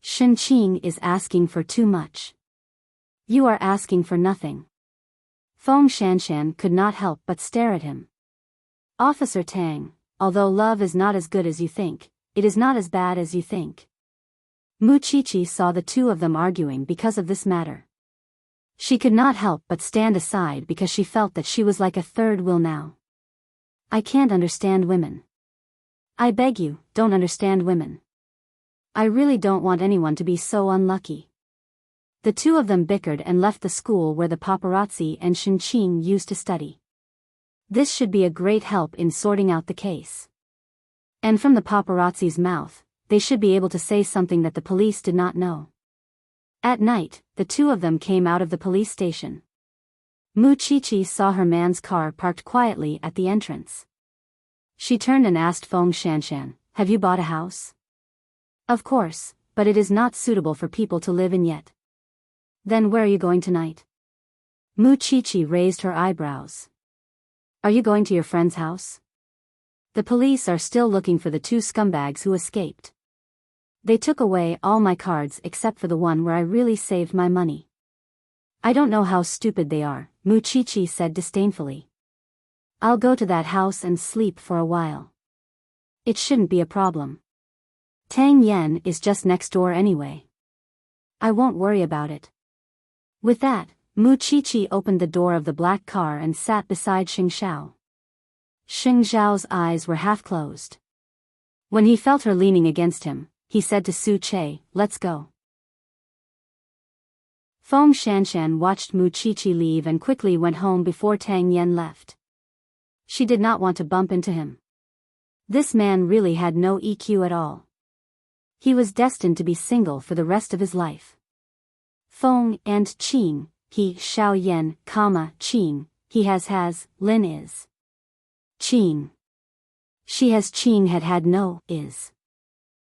Shenqing is asking for too much. You are asking for nothing. Feng Shanshan could not help but stare at him. Officer Tang, although love is not as good as you think, it is not as bad as you think. Mu Qiqi saw the two of them arguing because of this matter. She could not help but stand aside because she felt that she was like a third wheel now. I can't understand women. I beg you, don't understand women. I really don't want anyone to be so unlucky. The two of them bickered and left the school where the paparazzi and Shenqing used to study. This should be a great help in sorting out the case. And from the paparazzi's mouth, they should be able to say something that the police did not know. At night, the two of them came out of the police station. Mu Qiqi saw her man's car parked quietly at the entrance. She turned and asked Feng Shanshan, "Have you bought a house?" "Of course, but it is not suitable for people to live in yet." "Then where are you going tonight?" Mu Qiqi raised her eyebrows. "Are you going to your friend's house?" "The police are still looking for the 2 scumbags who escaped. They took away all my cards except for the one where I really saved my money." "I don't know how stupid they are," Mu Qiqi said disdainfully. "I'll go to that house and sleep for a while. It shouldn't be a problem. Tang Yen is just next door anyway. I won't worry about it." With that, Mu Qiqi opened the door of the black car and sat beside Xing Xiao. Xing Xiao's eyes were half closed. When he felt her leaning against him, he said to Su Che, "Let's go." Feng Shanshan watched Mu Qiqi leave and quickly went home before Tang Yen left. She did not want to bump into him. This man really had no EQ at all. He was destined to be single for the rest of his life. Feng and Qing, he Xiao Yen, Qing, he has, Lin is. Qing. She has Qing had no is.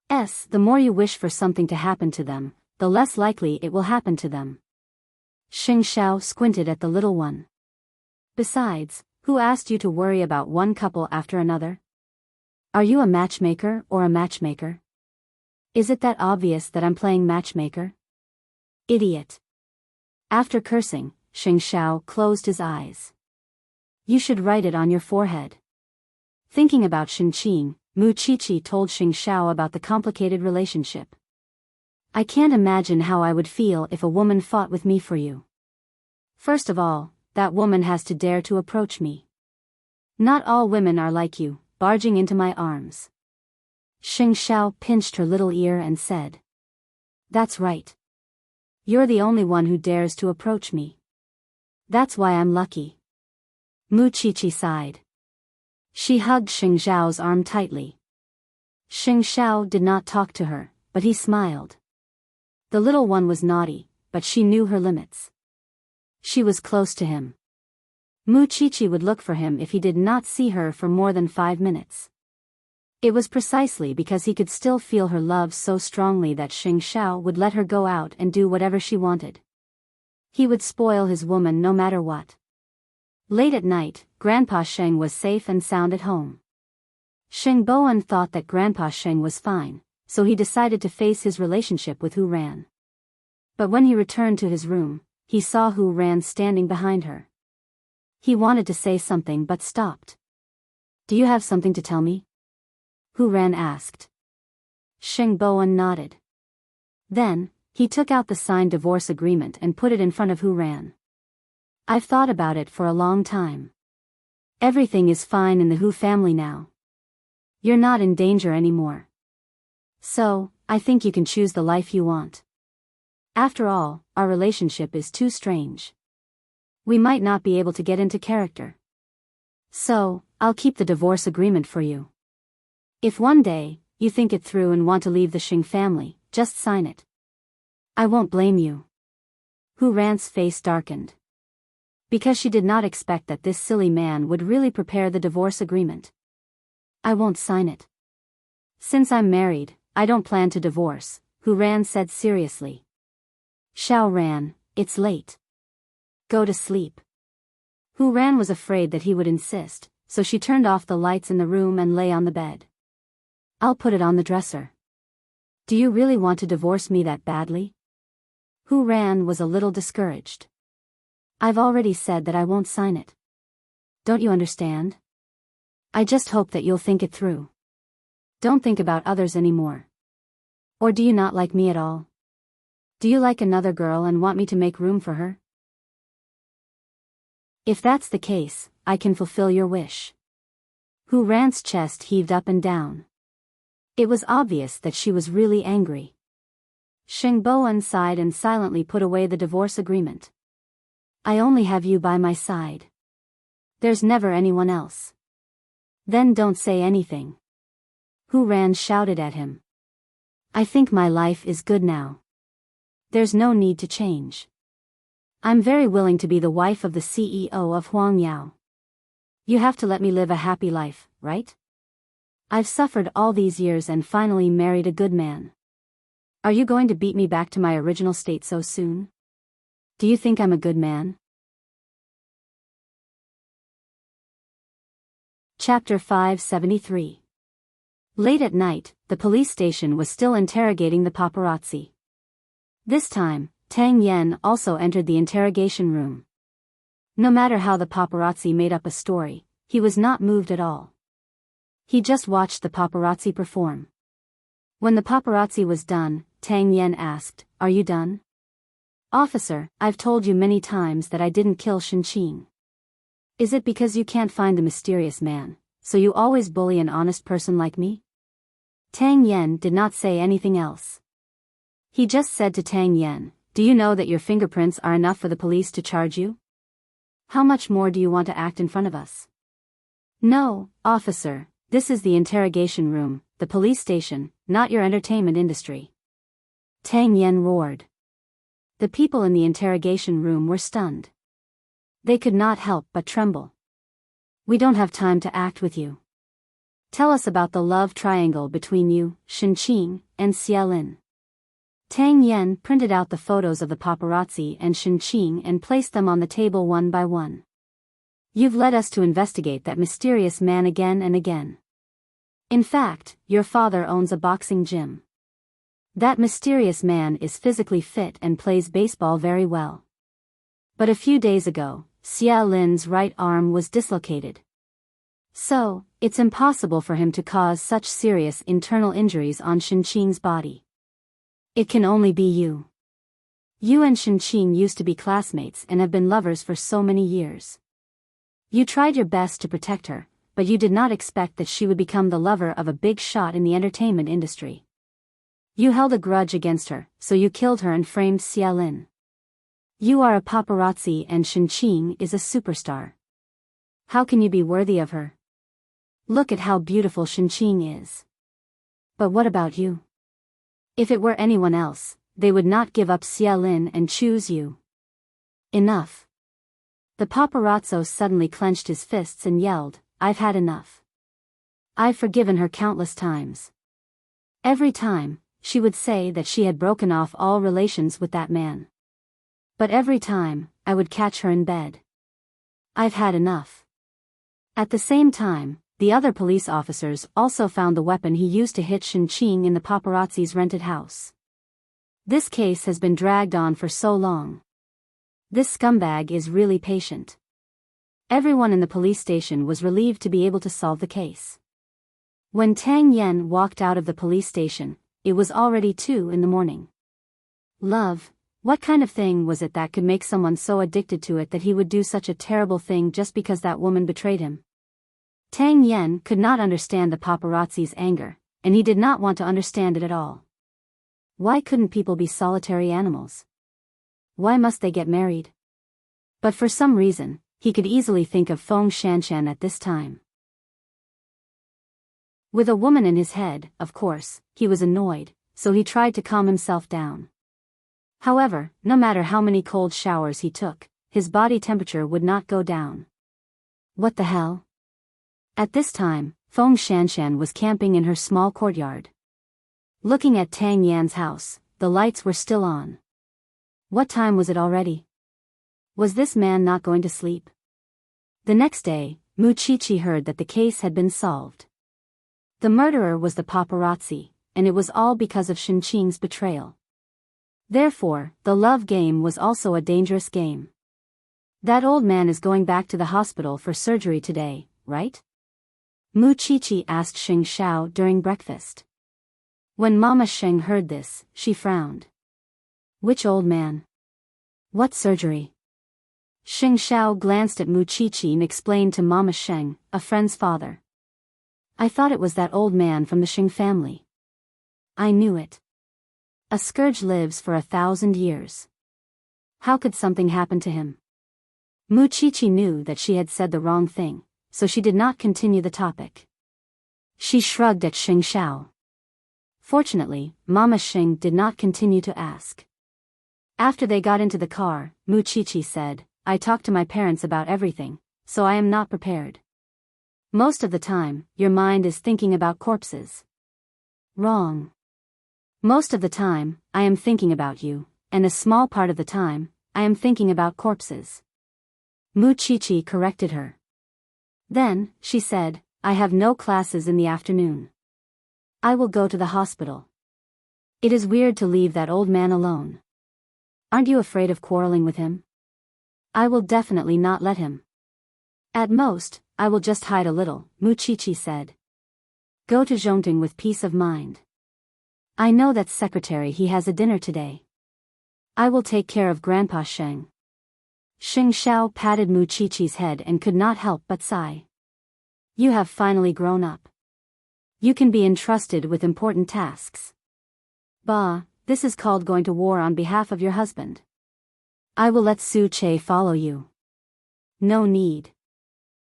The more you wish for something to happen to them, the less likely it will happen to them. Xing Xiao squinted at the little one. Besides, who asked you to worry about one couple after another? Are you a matchmaker or a matchmaker? Is it that obvious that I'm playing matchmaker? Idiot. After cursing, Xing Xiao closed his eyes. You should write it on your forehead. Thinking about Shenqing, Mu Qiqi told Xing Xiao about the complicated relationship. I can't imagine how I would feel if a woman fought with me for you. First of all, that woman has to dare to approach me. Not all women are like you, barging into my arms. Xing Xiao pinched her little ear and said. That's right. You're the only one who dares to approach me. That's why I'm lucky. Mu Qiqi sighed. She hugged Xing Xiao's arm tightly. Xing Xiao did not talk to her, but he smiled. The little one was naughty, but she knew her limits. She was close to him. Mu Qiqi would look for him if he did not see her for more than 5 minutes. It was precisely because he could still feel her love so strongly that Xing Xiao would let her go out and do whatever she wanted. He would spoil his woman no matter what. Late at night, Grandpa Sheng was safe and sound at home. Sheng Boan thought that Grandpa Sheng was fine, so he decided to face his relationship with Hu Ran. But when he returned to his room, he saw Hu Ran standing behind her. He wanted to say something but stopped. Do you have something to tell me? Hu Ran asked. Sheng Boan nodded. Then, he took out the signed divorce agreement and put it in front of Hu Ran. I've thought about it for a long time. Everything is fine in the Hu family now. You're not in danger anymore. So, I think you can choose the life you want. After all, our relationship is too strange. We might not be able to get into character. So, I'll keep the divorce agreement for you. If one day, you think it through and want to leave the Xing family, just sign it. I won't blame you. Hu Ran's face darkened. Because she did not expect that this silly man would really prepare the divorce agreement. I won't sign it. Since I'm married, I don't plan to divorce, Hu Ran said seriously. Xiao Ran, it's late. Go to sleep. Hu Ran was afraid that he would insist, so she turned off the lights in the room and lay on the bed. I'll put it on the dresser. Do you really want to divorce me that badly? Hu Ran was a little discouraged. I've already said that I won't sign it. Don't you understand? I just hope that you'll think it through. Don't think about others anymore. Or do you not like me at all? Do you like another girl and want me to make room for her? If that's the case, I can fulfill your wish. Hu Ran's chest heaved up and down. It was obvious that she was really angry. Sheng Boan sighed and silently put away the divorce agreement. I only have you by my side. There's never anyone else. Then don't say anything. Hu Ran shouted at him. I think my life is good now. There's no need to change. I'm very willing to be the wife of the CEO of Huang Yao. You have to let me live a happy life, right? I've suffered all these years and finally married a good man. Are you going to beat me back to my original state so soon? Do you think I'm a good man? Chapter 573. Late at night, the police station was still interrogating the paparazzi. This time, Tang Yen also entered the interrogation room. No matter how the paparazzi made up a story, he was not moved at all. He just watched the paparazzi perform. When the paparazzi was done, Tang Yen asked, Are you done? Officer, I've told you many times that I didn't kill Shenqing. Is it because you can't find the mysterious man, so you always bully an honest person like me? Tang Yen did not say anything else. He just said to Tang Yen, Do you know that your fingerprints are enough for the police to charge you? How much more do you want to act in front of us? No, officer, this is the interrogation room, the police station, not your entertainment industry. Tang Yen roared. The people in the interrogation room were stunned. They could not help but tremble. We don't have time to act with you. Tell us about the love triangle between you, Shenqing, and Xiaolin. Tang Yen printed out the photos of the paparazzi and Shenqing and placed them on the table one by one. You've led us to investigate that mysterious man again and again. In fact, your father owns a boxing gym. That mysterious man is physically fit and plays baseball very well. But a few days ago, Xia Lin's right arm was dislocated. So, It's impossible for him to cause such serious internal injuries on Shinqing's body. It can only be you. You and Shinqing used to be classmates and have been lovers for so many years. You tried your best to protect her, but you did not expect that she would become the lover of a big shot in the entertainment industry. You held a grudge against her, so you killed her and framed Xiaolin. You are a paparazzi and Shinqing is a superstar. How can you be worthy of her? Look at how beautiful Shinqing is. But what about you? If it were anyone else, they would not give up Xiaolin and choose you. Enough. The paparazzo suddenly clenched his fists and yelled, I've had enough. I've forgiven her countless times. Every time, she would say that she had broken off all relations with that man. But every time, I would catch her in bed. I've had enough. At the same time, the other police officers also found the weapon he used to hit Shinqing in the paparazzi's rented house. This case has been dragged on for so long. This scumbag is really patient. Everyone in the police station was relieved to be able to solve the case. When Tang Yan walked out of the police station, it was already 2 in the morning. Love, what kind of thing was it that could make someone so addicted to it that he would do such a terrible thing just because that woman betrayed him? Tang Yan could not understand the paparazzi's anger, and he did not want to understand it at all. Why couldn't people be solitary animals? Why must they get married? But for some reason, he could easily think of Feng Shanshan at this time. With a woman in his head, of course, he was annoyed, so he tried to calm himself down. However, no matter how many cold showers he took, his body temperature would not go down. What the hell? At this time, Feng Shanshan was camping in her small courtyard. Looking at Tang Yan's house, the lights were still on. What time was it already? Was this man not going to sleep? The next day, Mu Qiqi heard that the case had been solved. The murderer was the paparazzi, and it was all because of Shinqing's betrayal. Therefore, the love game was also a dangerous game. That old man is going back to the hospital for surgery today, right? Mu Qiqi asked Xing Xiao during breakfast. When Mama Sheng heard this, she frowned. Which old man? What surgery? Xing Xiao glanced at Mu Qiqi and explained to Mama Sheng, a friend's father. I thought it was that old man from the Sheng family. I knew it. A scourge lives for 1,000 years. How could something happen to him? Mu Qiqi knew that she had said the wrong thing, so she did not continue the topic. She shrugged at Xing Xiao. Fortunately, Mama Sheng did not continue to ask. After they got into the car, Mu Qiqi said, I talked to my parents about everything, so I am not prepared. Most of the time, your mind is thinking about corpses. Wrong. Most of the time, I am thinking about you, and a small part of the time, I am thinking about corpses. Mu Qiqi corrected her. Then, she said, I have no classes in the afternoon. I will go to the hospital. It is weird to leave that old man alone. Aren't you afraid of quarreling with him? I will definitely not let him. At most, I will just hide a little, Mu Qiqi said. Go to Zhongting with peace of mind. I know that secretary he has a dinner today. I will take care of Grandpa Sheng. Xing Xiao patted Mu Qiqi's head and could not help but sigh. You have finally grown up. You can be entrusted with important tasks. Bah, this is called going to war on behalf of your husband. I will let Su Che follow you. No need.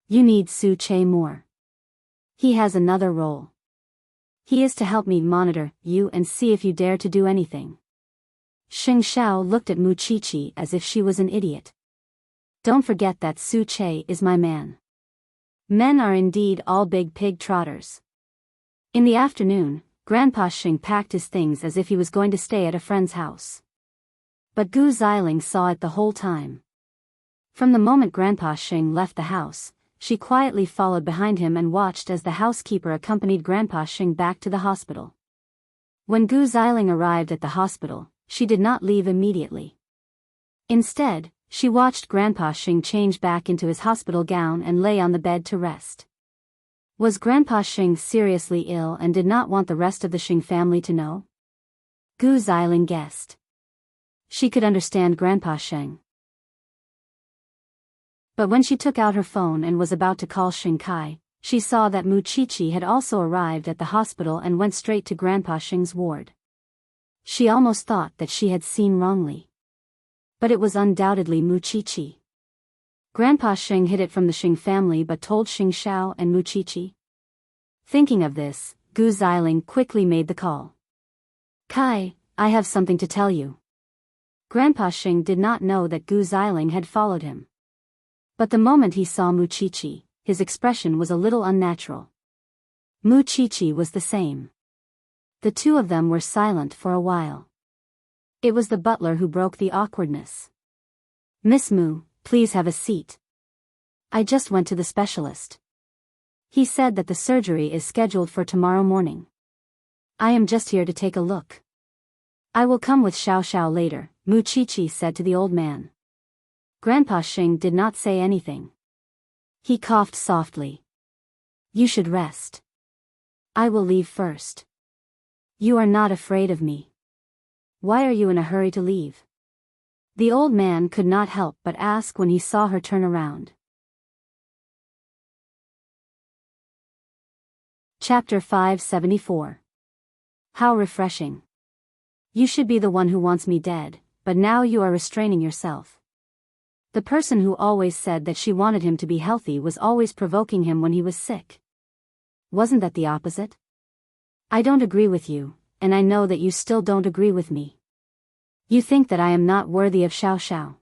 You need Su Che more. He has another role. He is to help me monitor you and see if you dare to do anything. Xing Xiao looked at Mu Qiqi as if she was an idiot. Don't forget that Su Che is my man. Men are indeed all big pig trotters. In the afternoon, Grandpa Xing packed his things as if he was going to stay at a friend's house. But Gu Xiling saw it the whole time. From the moment Grandpa Xing left the house, she quietly followed behind him and watched as the housekeeper accompanied Grandpa Xing back to the hospital. When Gu Xiling arrived at the hospital, she did not leave immediately. Instead, she watched Grandpa Xing change back into his hospital gown and lay on the bed to rest. Was Grandpa Xing seriously ill and did not want the rest of the Xing family to know? Gu Xiling guessed. She could understand Grandpa Xing. But when she took out her phone and was about to call Xing Kai, she saw that Mu Qiqi had also arrived at the hospital and went straight to Grandpa Xing's ward. She almost thought that she had seen wrongly. But it was undoubtedly Mu Qiqi. Grandpa Xing hid it from the Xing family but told Xing Xiao and Mu Qiqi. Thinking of this, Gu Xiling quickly made the call. Kai, I have something to tell you. Grandpa Xing did not know that Gu Xiling had followed him. But the moment he saw Mu Qiqi, his expression was a little unnatural. Mu Qiqi was the same. The two of them were silent for a while. It was the butler who broke the awkwardness. Miss Mu, please have a seat. I just went to the specialist. He said that the surgery is scheduled for tomorrow morning. I am just here to take a look. I will come with Xiao Xiao later, Mu Qiqi said to the old man. Grandpa Xing did not say anything. He coughed softly. You should rest. I will leave first. You are not afraid of me. Why are you in a hurry to leave? The old man could not help but ask when he saw her turn around. Chapter 574. How refreshing. You should be the one who wants me dead, but now you are restraining yourself. The person who always said that she wanted him to be healthy was always provoking him when he was sick. Wasn't that the opposite? I don't agree with you, and I know that you still don't agree with me. You think that I am not worthy of Xiao Xiao.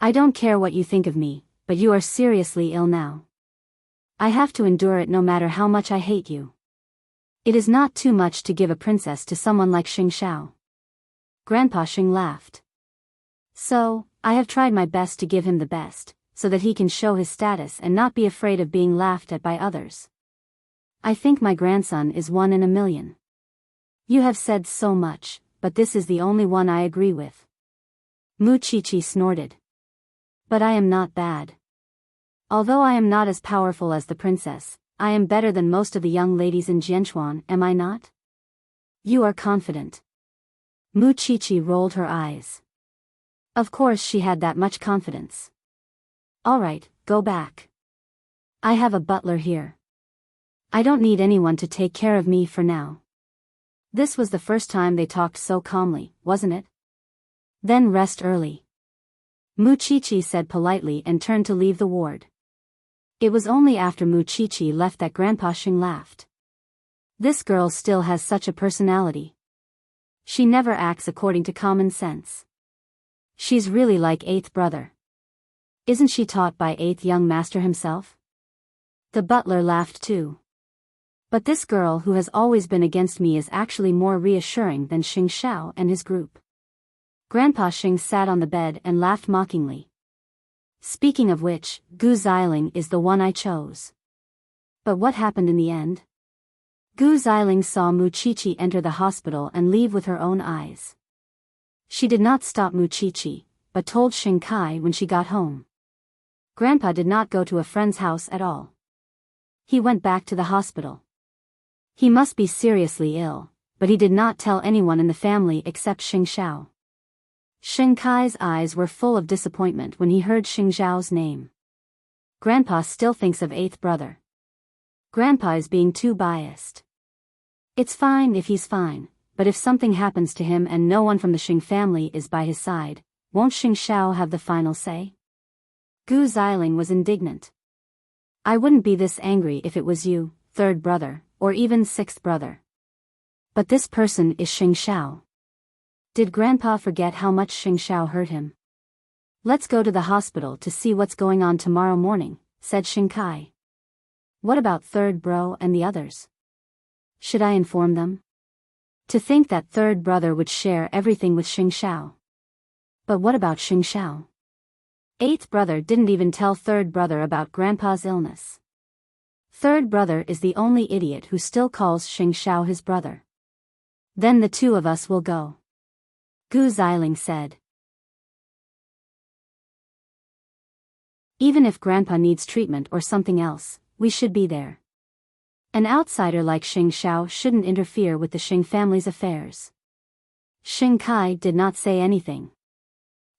I don't care what you think of me, but you are seriously ill now. I have to endure it no matter how much I hate you. It is not too much to give a princess to someone like Xing Xiao. Grandpa Xing laughed. So, I have tried my best to give him the best, so that he can show his status and not be afraid of being laughed at by others. I think my grandson is 1 in a million. You have said so much, but this is the only one I agree with. Mu Qiqi snorted. But I am not bad. Although I am not as powerful as the princess, I am better than most of the young ladies in Jianchuan, am I not? You are confident. Mu Qiqi rolled her eyes. Of course she had that much confidence. All right, go back. I have a butler here. I don't need anyone to take care of me for now. This was the first time they talked so calmly, wasn't it? Then rest early. Mu Qiqi said politely and turned to leave the ward. It was only after Mu Qiqi left that Grandpa Xing laughed. This girl still has such a personality. She never acts according to common sense. She's really like 8th brother. Isn't she taught by 8th young master himself? The butler laughed too. But this girl who has always been against me is actually more reassuring than Xing Xiao and his group. Grandpa Xing sat on the bed and laughed mockingly. Speaking of which, Gu Xiling is the one I chose. But what happened in the end? Gu Xiling saw Mu Qiqi enter the hospital and leave with her own eyes. She did not stop Mu Qiqi, but told Xing Kai when she got home. Grandpa did not go to a friend's house at all. He went back to the hospital. He must be seriously ill, but he did not tell anyone in the family except Xing Xiao. Xing Kai's eyes were full of disappointment when he heard Xing Xiao's name. Grandpa still thinks of 8th brother. Grandpa is being too biased. It's fine if he's fine, but if something happens to him and no one from the Xing family is by his side, won't Xing Xiao have the final say? Gu Xiling was indignant. I wouldn't be this angry if it was you, 3rd brother, or even 6th brother. But this person is Xing Xiao. Did Grandpa forget how much Xing Xiao hurt him? Let's go to the hospital to see what's going on tomorrow morning, said Xing Kai. What about 3rd bro and the others? Should I inform them? To think that 3rd brother would share everything with Xing Xiao. But what about Xing Xiao? 8th brother didn't even tell 3rd brother about Grandpa's illness. 3rd brother is the only idiot who still calls Xing Xiao his brother. Then the two of us will go. Gu Xiling said. Even if Grandpa needs treatment or something else, we should be there. An outsider like Xing Xiao shouldn't interfere with the Xing family's affairs. Xing Kai did not say anything.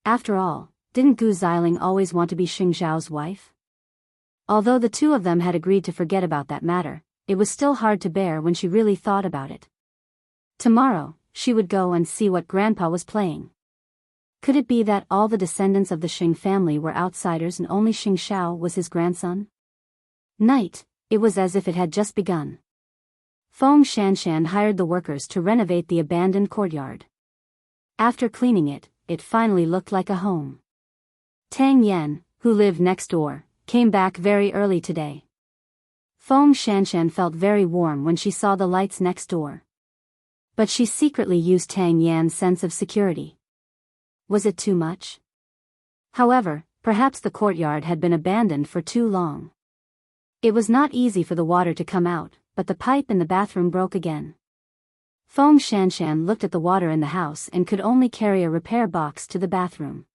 After all, didn't Gu Xiling always want to be Xing Xiao's wife? Although the two of them had agreed to forget about that matter, it was still hard to bear when she really thought about it. Tomorrow, she would go and see what Grandpa was playing. Could it be that all the descendants of the Xing family were outsiders and only Xing Xiao was his grandson? Night, it was as if it had just begun. Feng Shanshan hired the workers to renovate the abandoned courtyard. After cleaning it, it finally looked like a home. Tang Yan, who lived next door, came back very early today. Feng Shanshan felt very warm when she saw the lights next door. But she secretly used Tang Yan's sense of security. Was it too much? However, perhaps the courtyard had been abandoned for too long. It was not easy for the water to come out, but the pipe in the bathroom broke again. Feng Shanshan looked at the water in the house and could only carry a repair box to the bathroom.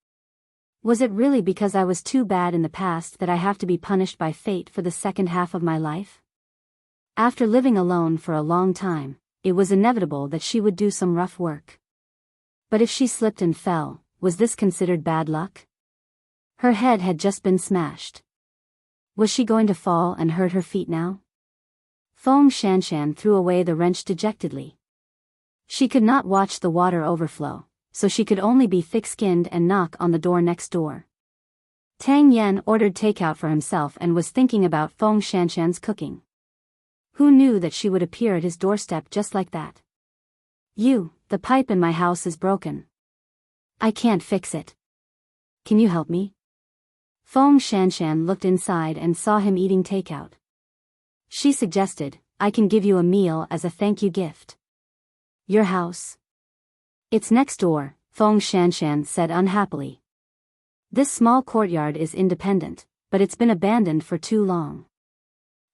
Was it really because I was too bad in the past that I have to be punished by fate for the second half of my life? After living alone for a long time, it was inevitable that she would do some rough work. But if she slipped and fell, was this considered bad luck? Her head had just been smashed. Was she going to fall and hurt her feet now? Feng Shanshan threw away the wrench dejectedly. She could not watch the water overflow, so she could only be thick-skinned and knock on the door next door. Tang Yan ordered takeout for himself and was thinking about Feng Shanshan's cooking. Who knew that she would appear at his doorstep just like that? The pipe in my house is broken. I can't fix it. Can you help me? Feng Shanshan looked inside and saw him eating takeout. She suggested, I can give you a meal as a thank you gift. Your house? It's next door, Feng Shanshan said unhappily. This small courtyard is independent, but it's been abandoned for too long.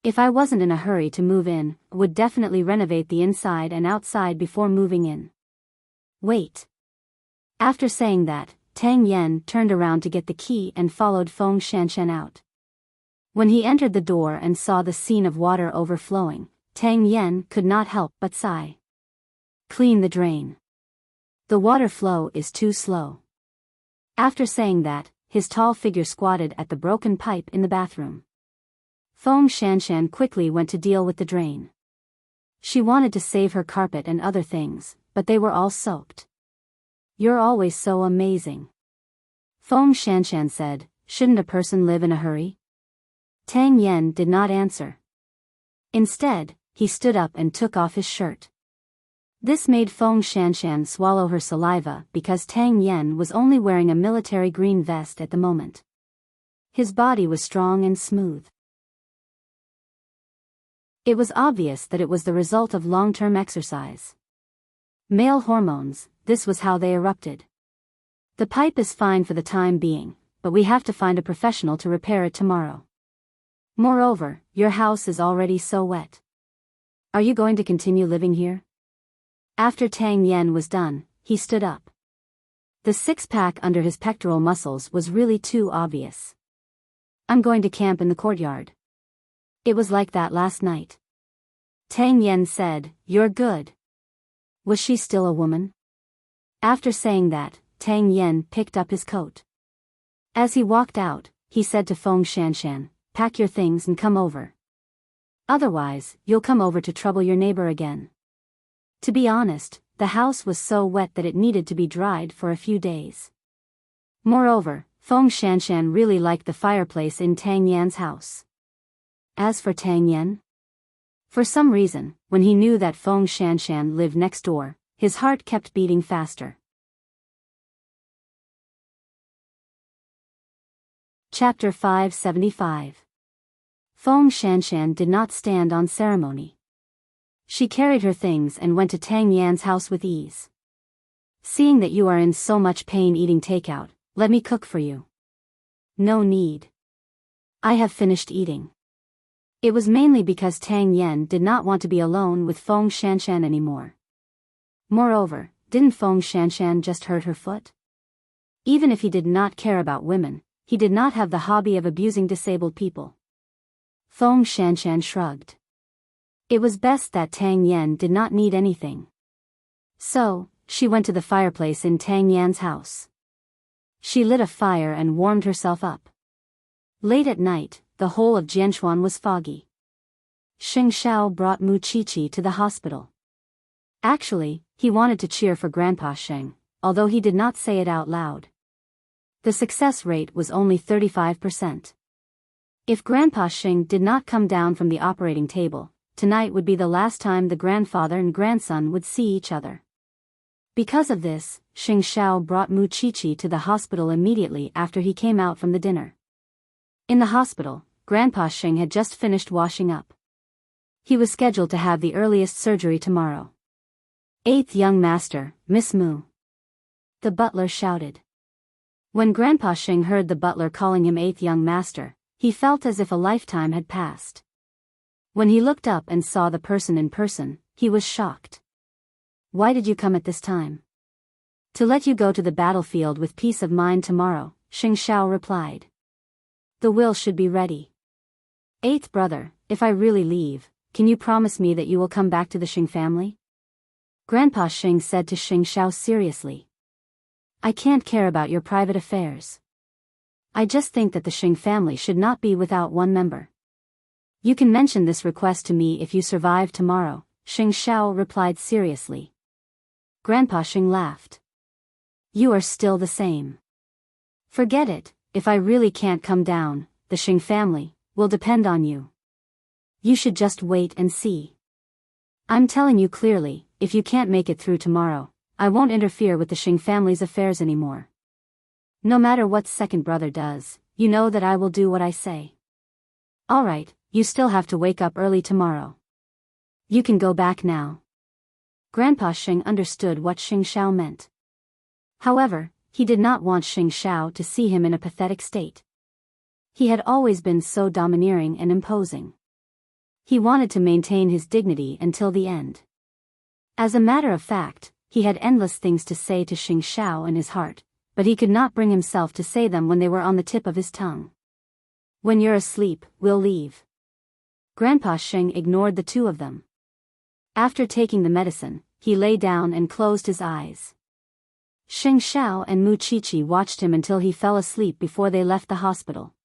If I wasn't in a hurry to move in, I would definitely renovate the inside and outside before moving in. Wait. After saying that, Tang Yan turned around to get the key and followed Feng Shanshan out. When he entered the door and saw the scene of water overflowing, Tang Yan could not help but sigh. Clean the drain. The water flow is too slow. After saying that, his tall figure squatted at the broken pipe in the bathroom. Feng Shanshan quickly went to deal with the drain. She wanted to save her carpet and other things, but they were all soaked. You're always so amazing. Feng Shanshan said, shouldn't a person live in a hurry? Tang Yan did not answer. Instead, he stood up and took off his shirt. This made Feng Shanshan swallow her saliva because Tang Yan was only wearing a military green vest at the moment. His body was strong and smooth. It was obvious that it was the result of long-term exercise. Male hormones, this was how they erupted. The pipe is fine for the time being, but we have to find a professional to repair it tomorrow. Moreover, your house is already so wet. Are you going to continue living here? After Tang Yan was done, he stood up. The six-pack under his pectoral muscles was really too obvious. I'm going to camp in the courtyard. It was like that last night. Tang Yan said, You're good. Was she still a woman? After saying that, Tang Yan picked up his coat. As he walked out, he said to Feng Shanshan, Pack your things and come over. Otherwise, you'll come over to trouble your neighbor again. To be honest, the house was so wet that it needed to be dried for a few days. Moreover, Feng Shanshan really liked the fireplace in Tang Yan's house. As for Tang Yan, for some reason, when he knew that Feng Shanshan lived next door, his heart kept beating faster. Chapter 575. Feng Shanshan did not stand on ceremony. She carried her things and went to Tang Yan's house with ease. Seeing that you are in so much pain eating takeout, let me cook for you. No need. I have finished eating. It was mainly because Tang Yan did not want to be alone with Feng Shanshan anymore. Moreover, didn't Feng Shanshan just hurt her foot? Even if he did not care about women, he did not have the hobby of abusing disabled people. Feng Shanshan shrugged. It was best that Tang Yan did not need anything. So, she went to the fireplace in Tang Yan's house. She lit a fire and warmed herself up. Late at night, the whole of Jianshuan was foggy. Xing Xiao brought Mu Qiqi to the hospital. Actually, he wanted to cheer for Grandpa Sheng, although he did not say it out loud. The success rate was only 35%. If Grandpa Sheng did not come down from the operating table, tonight would be the last time the grandfather and grandson would see each other. Because of this, Xing Xiao brought Mu Qiqi to the hospital immediately after he came out from the dinner. In the hospital, Grandpa Sheng had just finished washing up. He was scheduled to have the earliest surgery tomorrow. Eighth young master, Miss Mu. The butler shouted. When Grandpa Sheng heard the butler calling him eighth young master, he felt as if a lifetime had passed. When he looked up and saw the person in person, he was shocked. Why did you come at this time? To let you go to the battlefield with peace of mind tomorrow, Xing Xiao replied. The will should be ready. Eighth brother, if I really leave, can you promise me that you will come back to the Xing family? Grandpa Xing said to Xing Xiao seriously. I can't care about your private affairs. I just think that the Xing family should not be without one member. You can mention this request to me if you survive tomorrow, Xing Xiao replied seriously. Grandpa Xing laughed. You are still the same. Forget it, if I really can't come down, the Xing family will depend on you. You should just wait and see. I'm telling you clearly, if you can't make it through tomorrow, I won't interfere with the Xing family's affairs anymore. No matter what second brother does, you know that I will do what I say. Alright, you still have to wake up early tomorrow. You can go back now. Grandpa Xing understood what Xing Xiao meant. However, he did not want Xing Xiao to see him in a pathetic state. He had always been so domineering and imposing. He wanted to maintain his dignity until the end. As a matter of fact, he had endless things to say to Xing Xiao in his heart, but he could not bring himself to say them when they were on the tip of his tongue. When you're asleep, we'll leave. Grandpa Xing ignored the two of them. After taking the medicine, he lay down and closed his eyes. Xing Xiao and Mu Qiqi watched him until he fell asleep before they left the hospital.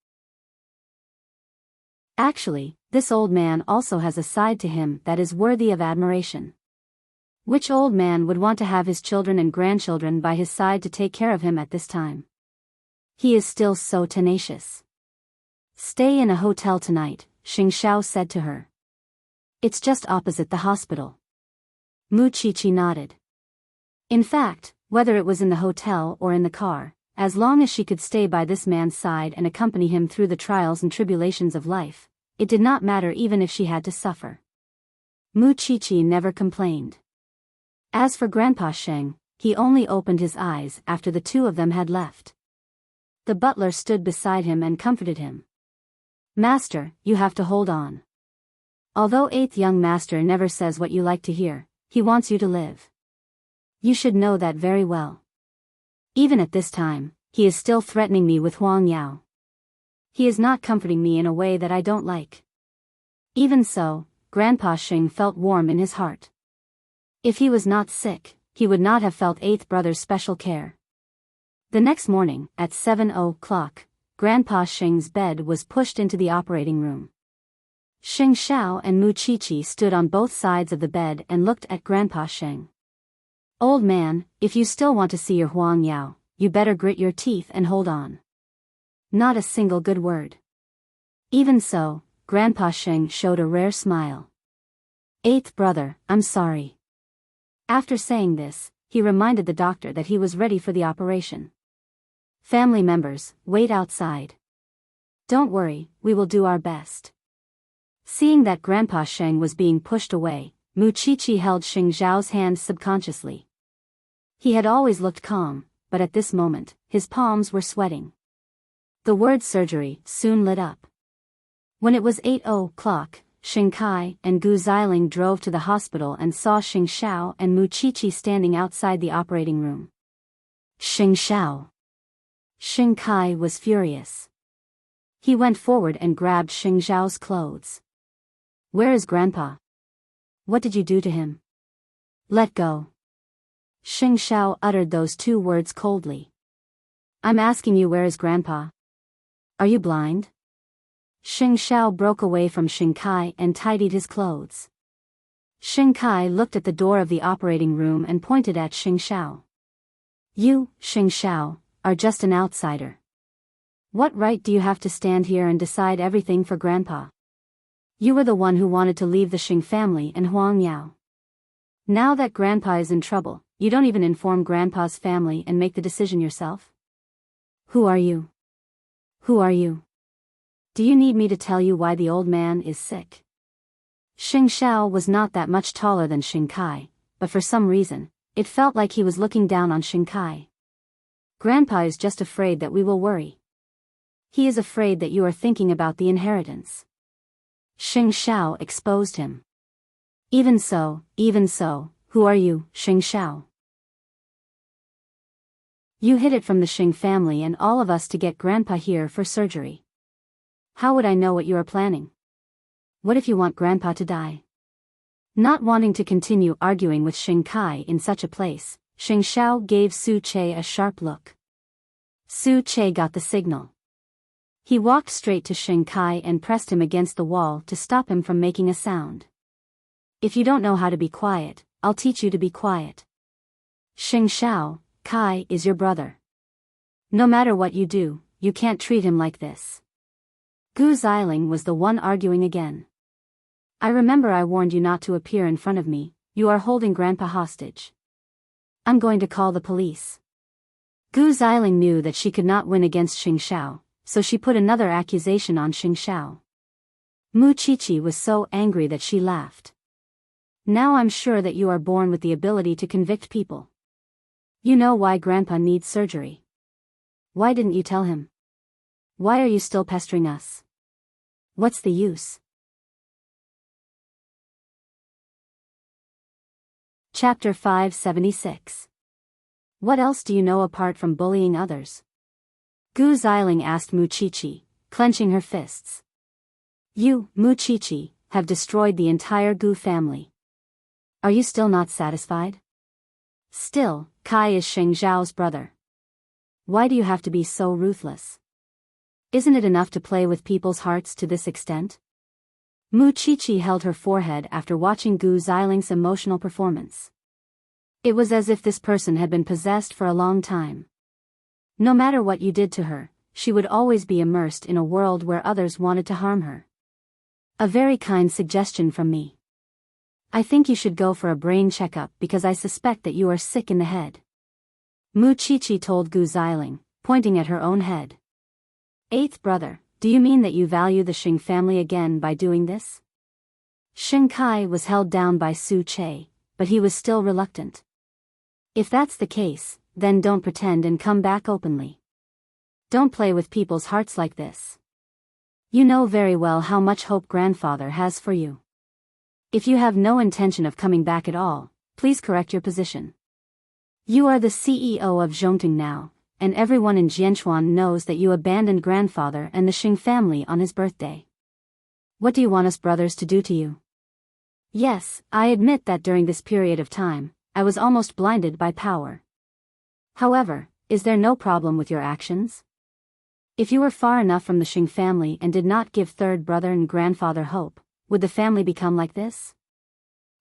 Actually, this old man also has a side to him that is worthy of admiration. Which old man would want to have his children and grandchildren by his side to take care of him at this time? He is still so tenacious. Stay in a hotel tonight, Xing Xiao said to her. It's just opposite the hospital. Mu Qiqi nodded. In fact, whether it was in the hotel or in the car, as long as she could stay by this man's side and accompany him through the trials and tribulations of life, it did not matter even if she had to suffer. Mu Qiqi never complained. As for Grandpa Sheng, he only opened his eyes after the two of them had left. The butler stood beside him and comforted him. Master, you have to hold on. Although eighth young master never says what you like to hear, he wants you to live. You should know that very well. Even at this time, he is still threatening me with Huang Yao. He is not comforting me in a way that I don't like. Even so, Grandpa Sheng felt warm in his heart. If he was not sick, he would not have felt eighth brother's special care. The next morning, at 7:00, Grandpa Sheng's bed was pushed into the operating room. Xing Xiao and Mu Qiqi stood on both sides of the bed and looked at Grandpa Sheng. Old man, if you still want to see your Huang Yao, you better grit your teeth and hold on. Not a single good word. Even so, Grandpa Sheng showed a rare smile. Eighth brother, I'm sorry. After saying this, he reminded the doctor that he was ready for the operation. Family members, wait outside. Don't worry, we will do our best. Seeing that Grandpa Sheng was being pushed away, Mu Qiqi held Xing Xiao's hand subconsciously. He had always looked calm, but at this moment, his palms were sweating. The word surgery soon lit up. When it was 8:00, Xing Kai and Gu Xiling drove to the hospital and saw Xing Xiao and Mu Qiqi standing outside the operating room. Xing Xiao. Xing Kai was furious. He went forward and grabbed Xing Xiao's clothes. Where is Grandpa? What did you do to him? Let go. Xing Xiao uttered those two words coldly. I'm asking you, where is Grandpa? Are you blind? Xing Xiao broke away from Xing Kai and tidied his clothes. Xing Kai looked at the door of the operating room and pointed at Xing Xiao. You, Xing Xiao, are just an outsider. What right do you have to stand here and decide everything for Grandpa? You were the one who wanted to leave the Xing family and Huang Yao. Now that Grandpa is in trouble, you don't even inform Grandpa's family and make the decision yourself? Who are you? Who are you? Do you need me to tell you why the old man is sick? Xing Xiao was not that much taller than Xing Kai, but for some reason, it felt like he was looking down on Xing Kai. Grandpa is just afraid that we will worry. He is afraid that you are thinking about the inheritance. Xing Xiao exposed him. Even so, who are you, Xing Xiao? You hid it from the Xing family and all of us to get Grandpa here for surgery. How would I know what you are planning? What if you want Grandpa to die? Not wanting to continue arguing with Xing Kai in such a place, Xing Xiao gave Su Che a sharp look. Su Che got the signal. He walked straight to Xing Kai and pressed him against the wall to stop him from making a sound. If you don't know how to be quiet, I'll teach you to be quiet. Xing Xiao, Kai is your brother. No matter what you do, you can't treat him like this. Gu Xiling was the one arguing again. I remember I warned you not to appear in front of me. You are holding Grandpa hostage. I'm going to call the police. Gu Xiling knew that she could not win against Xing Xiao, so she put another accusation on Xing Xiao. Mu Qiqi was so angry that she laughed. Now I'm sure that you are born with the ability to convict people. You know why Grandpa needs surgery. Why didn't you tell him? Why are you still pestering us? What's the use? Chapter 576. What else do you know apart from bullying others? Gu Xiling asked Mu Qiqi, clenching her fists. You, Mu Qiqi, have destroyed the entire Gu family. Are you still not satisfied? Still, Kai is Xing Zhao's brother. Why do you have to be so ruthless? Isn't it enough to play with people's hearts to this extent? Mu Qiqi held her forehead after watching Gu Xiling's emotional performance. It was as if this person had been possessed for a long time. No matter what you did to her, she would always be immersed in a world where others wanted to harm her. A very kind suggestion from me. I think you should go for a brain checkup because I suspect that you are sick in the head. Mu Qiqi told Gu Xiling, pointing at her own head. Eighth brother, do you mean that you value the Xing family again by doing this? Xing Kai was held down by Su Che, but he was still reluctant. If that's the case, then don't pretend and come back openly. Don't play with people's hearts like this. You know very well how much hope Grandfather has for you. If you have no intention of coming back at all, please correct your position. You are the CEO of Zhongting now, and everyone in Jianchuan knows that you abandoned Grandfather and the Xing family on his birthday. What do you want us brothers to do to you? Yes, I admit that during this period of time, I was almost blinded by power. However, is there no problem with your actions? If you were far enough from the Xing family and did not give third brother and Grandfather hope, would the family become like this?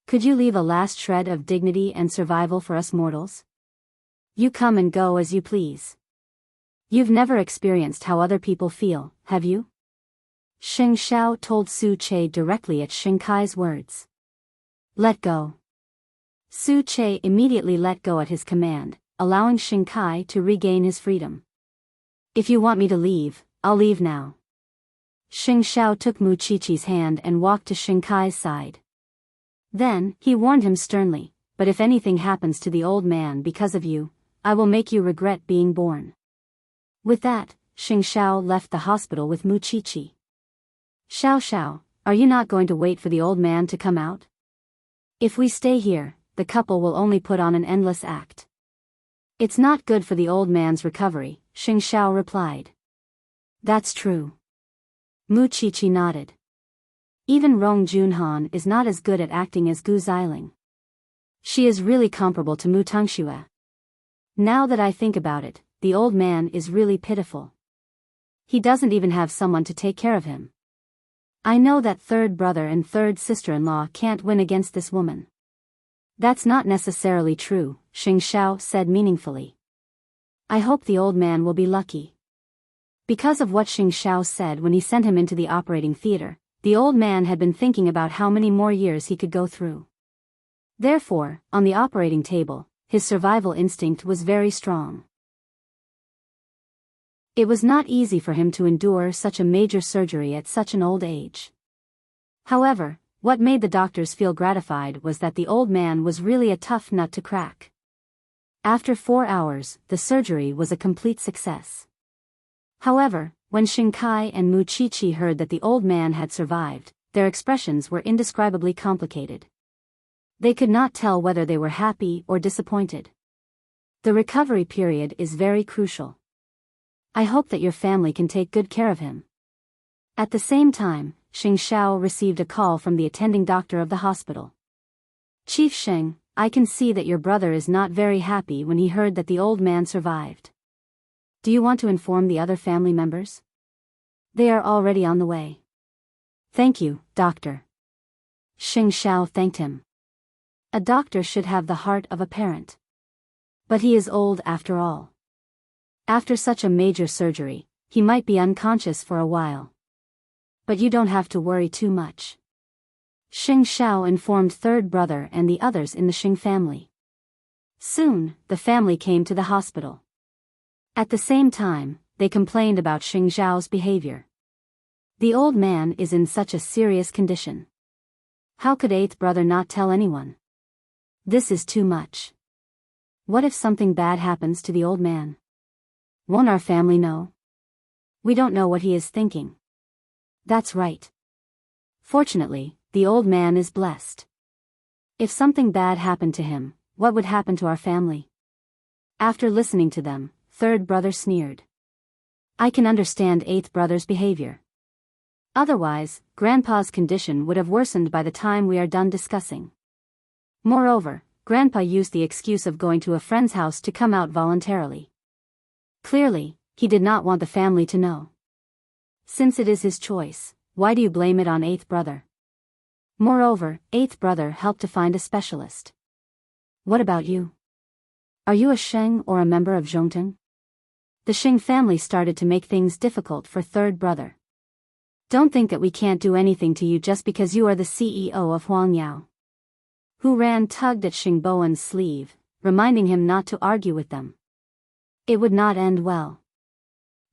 Could you leave a last shred of dignity and survival for us mortals? You come and go as you please. You've never experienced how other people feel, have you? Xing Xiao told Su Che directly at Xing Kai's words. Let go. Su Che immediately let go at his command, allowing Xing Kai to regain his freedom. If you want me to leave, I'll leave now. Xing Xiao took Mu Qiqi's hand and walked to Xing Kai's side. Then, he warned him sternly, but if anything happens to the old man because of you, I will make you regret being born. With that, Xing Xiao left the hospital with Mu Qiqi. Xiao, are you not going to wait for the old man to come out? If we stay here, the couple will only put on an endless act. It's not good for the old man's recovery, Xing Xiao replied. That's true. Mu Qiqi nodded. Even Rong Junhan is not as good at acting as Gu Xiling. She is really comparable to Mu Tongxue. Now that I think about it, the old man is really pitiful. He doesn't even have someone to take care of him. I know that third brother and third sister-in-law can't win against this woman. That's not necessarily true, Xing Xiao said meaningfully. I hope the old man will be lucky. Because of what Xing Xiao said when he sent him into the operating theater, the old man had been thinking about how many more years he could go through. Therefore, on the operating table, his survival instinct was very strong. It was not easy for him to endure such a major surgery at such an old age. However, what made the doctors feel gratified was that the old man was really a tough nut to crack. After 4 hours, the surgery was a complete success. However, when Xing Kai and Mu Qiqi heard that the old man had survived, their expressions were indescribably complicated. They could not tell whether they were happy or disappointed. The recovery period is very crucial. I hope that your family can take good care of him. At the same time, Xing Xiao received a call from the attending doctor of the hospital. Chief Xing, I can see that your brother is not very happy when he heard that the old man survived. Do you want to inform the other family members? They are already on the way. Thank you, doctor. Xing Xiao thanked him. A doctor should have the heart of a parent. But he is old after all. After such a major surgery, he might be unconscious for a while. But you don't have to worry too much. Xing Xiao informed third brother and the others in the Xing family. Soon, the family came to the hospital. At the same time, they complained about Xing Xiao's behavior. The old man is in such a serious condition. How could eighth brother not tell anyone? This is too much. What if something bad happens to the old man? Won't our family know? We don't know what he is thinking. That's right. Fortunately, the old man is blessed. If something bad happened to him, what would happen to our family? After listening to them, third brother sneered. I can understand eighth brother's behavior. Otherwise, Grandpa's condition would have worsened by the time we are done discussing. Moreover, Grandpa used the excuse of going to a friend's house to come out voluntarily. Clearly, he did not want the family to know. Since it is his choice, why do you blame it on eighth brother? Moreover, eighth brother helped to find a specialist. What about you? Are you a Sheng or a member of Zhongteng? The Xing family started to make things difficult for third brother. Don't think that we can't do anything to you just because you are the CEO of Huangyao. Hu Ran tugged at Xing Bowen's sleeve, reminding him not to argue with them. It would not end well.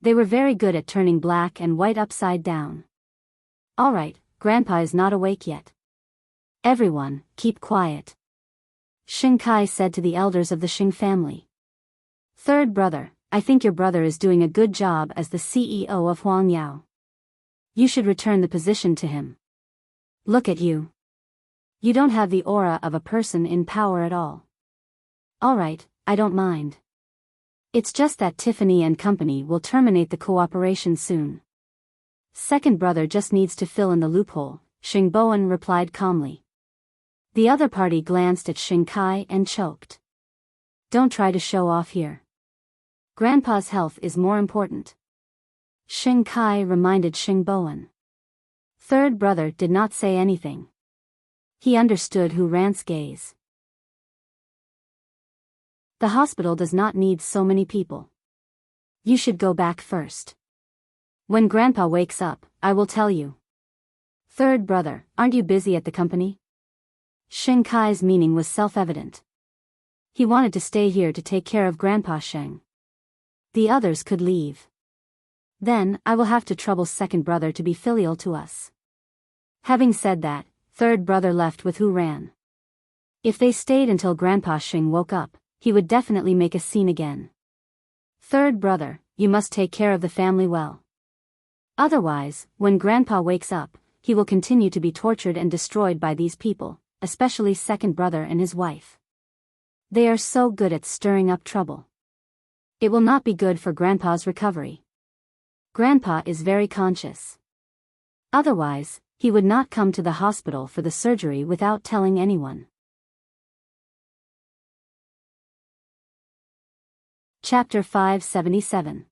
They were very good at turning black and white upside down. All right, Grandpa is not awake yet. Everyone, keep quiet. Xing Kai said to the elders of the Xing family. Third brother, I think your brother is doing a good job as the CEO of Huangyao. You should return the position to him. Look at you. You don't have the aura of a person in power at all. All right, I don't mind. It's just that Tiffany and company will terminate the cooperation soon. Second brother just needs to fill in the loophole, Xing Bowen replied calmly. The other party glanced at Xing Kai and choked. Don't try to show off here. Grandpa's health is more important. Xing Kai reminded Xing Bowen. Third brother did not say anything. He understood Hu Ran's gaze. The hospital does not need so many people. You should go back first. When Grandpa wakes up, I will tell you. Third brother, aren't you busy at the company? Xing Kai's meaning was self-evident. He wanted to stay here to take care of Grandpa Sheng. The others could leave. Then, I will have to trouble second brother to be filial to us. Having said that, third brother left with Hu Ran. If they stayed until Grandpa Sheng woke up, he would definitely make a scene again. Third brother, you must take care of the family well. Otherwise, when Grandpa wakes up, he will continue to be tortured and destroyed by these people, especially second brother and his wife. They are so good at stirring up trouble. It will not be good for Grandpa's recovery. Grandpa is very conscious. Otherwise, he would not come to the hospital for the surgery without telling anyone. Chapter 577.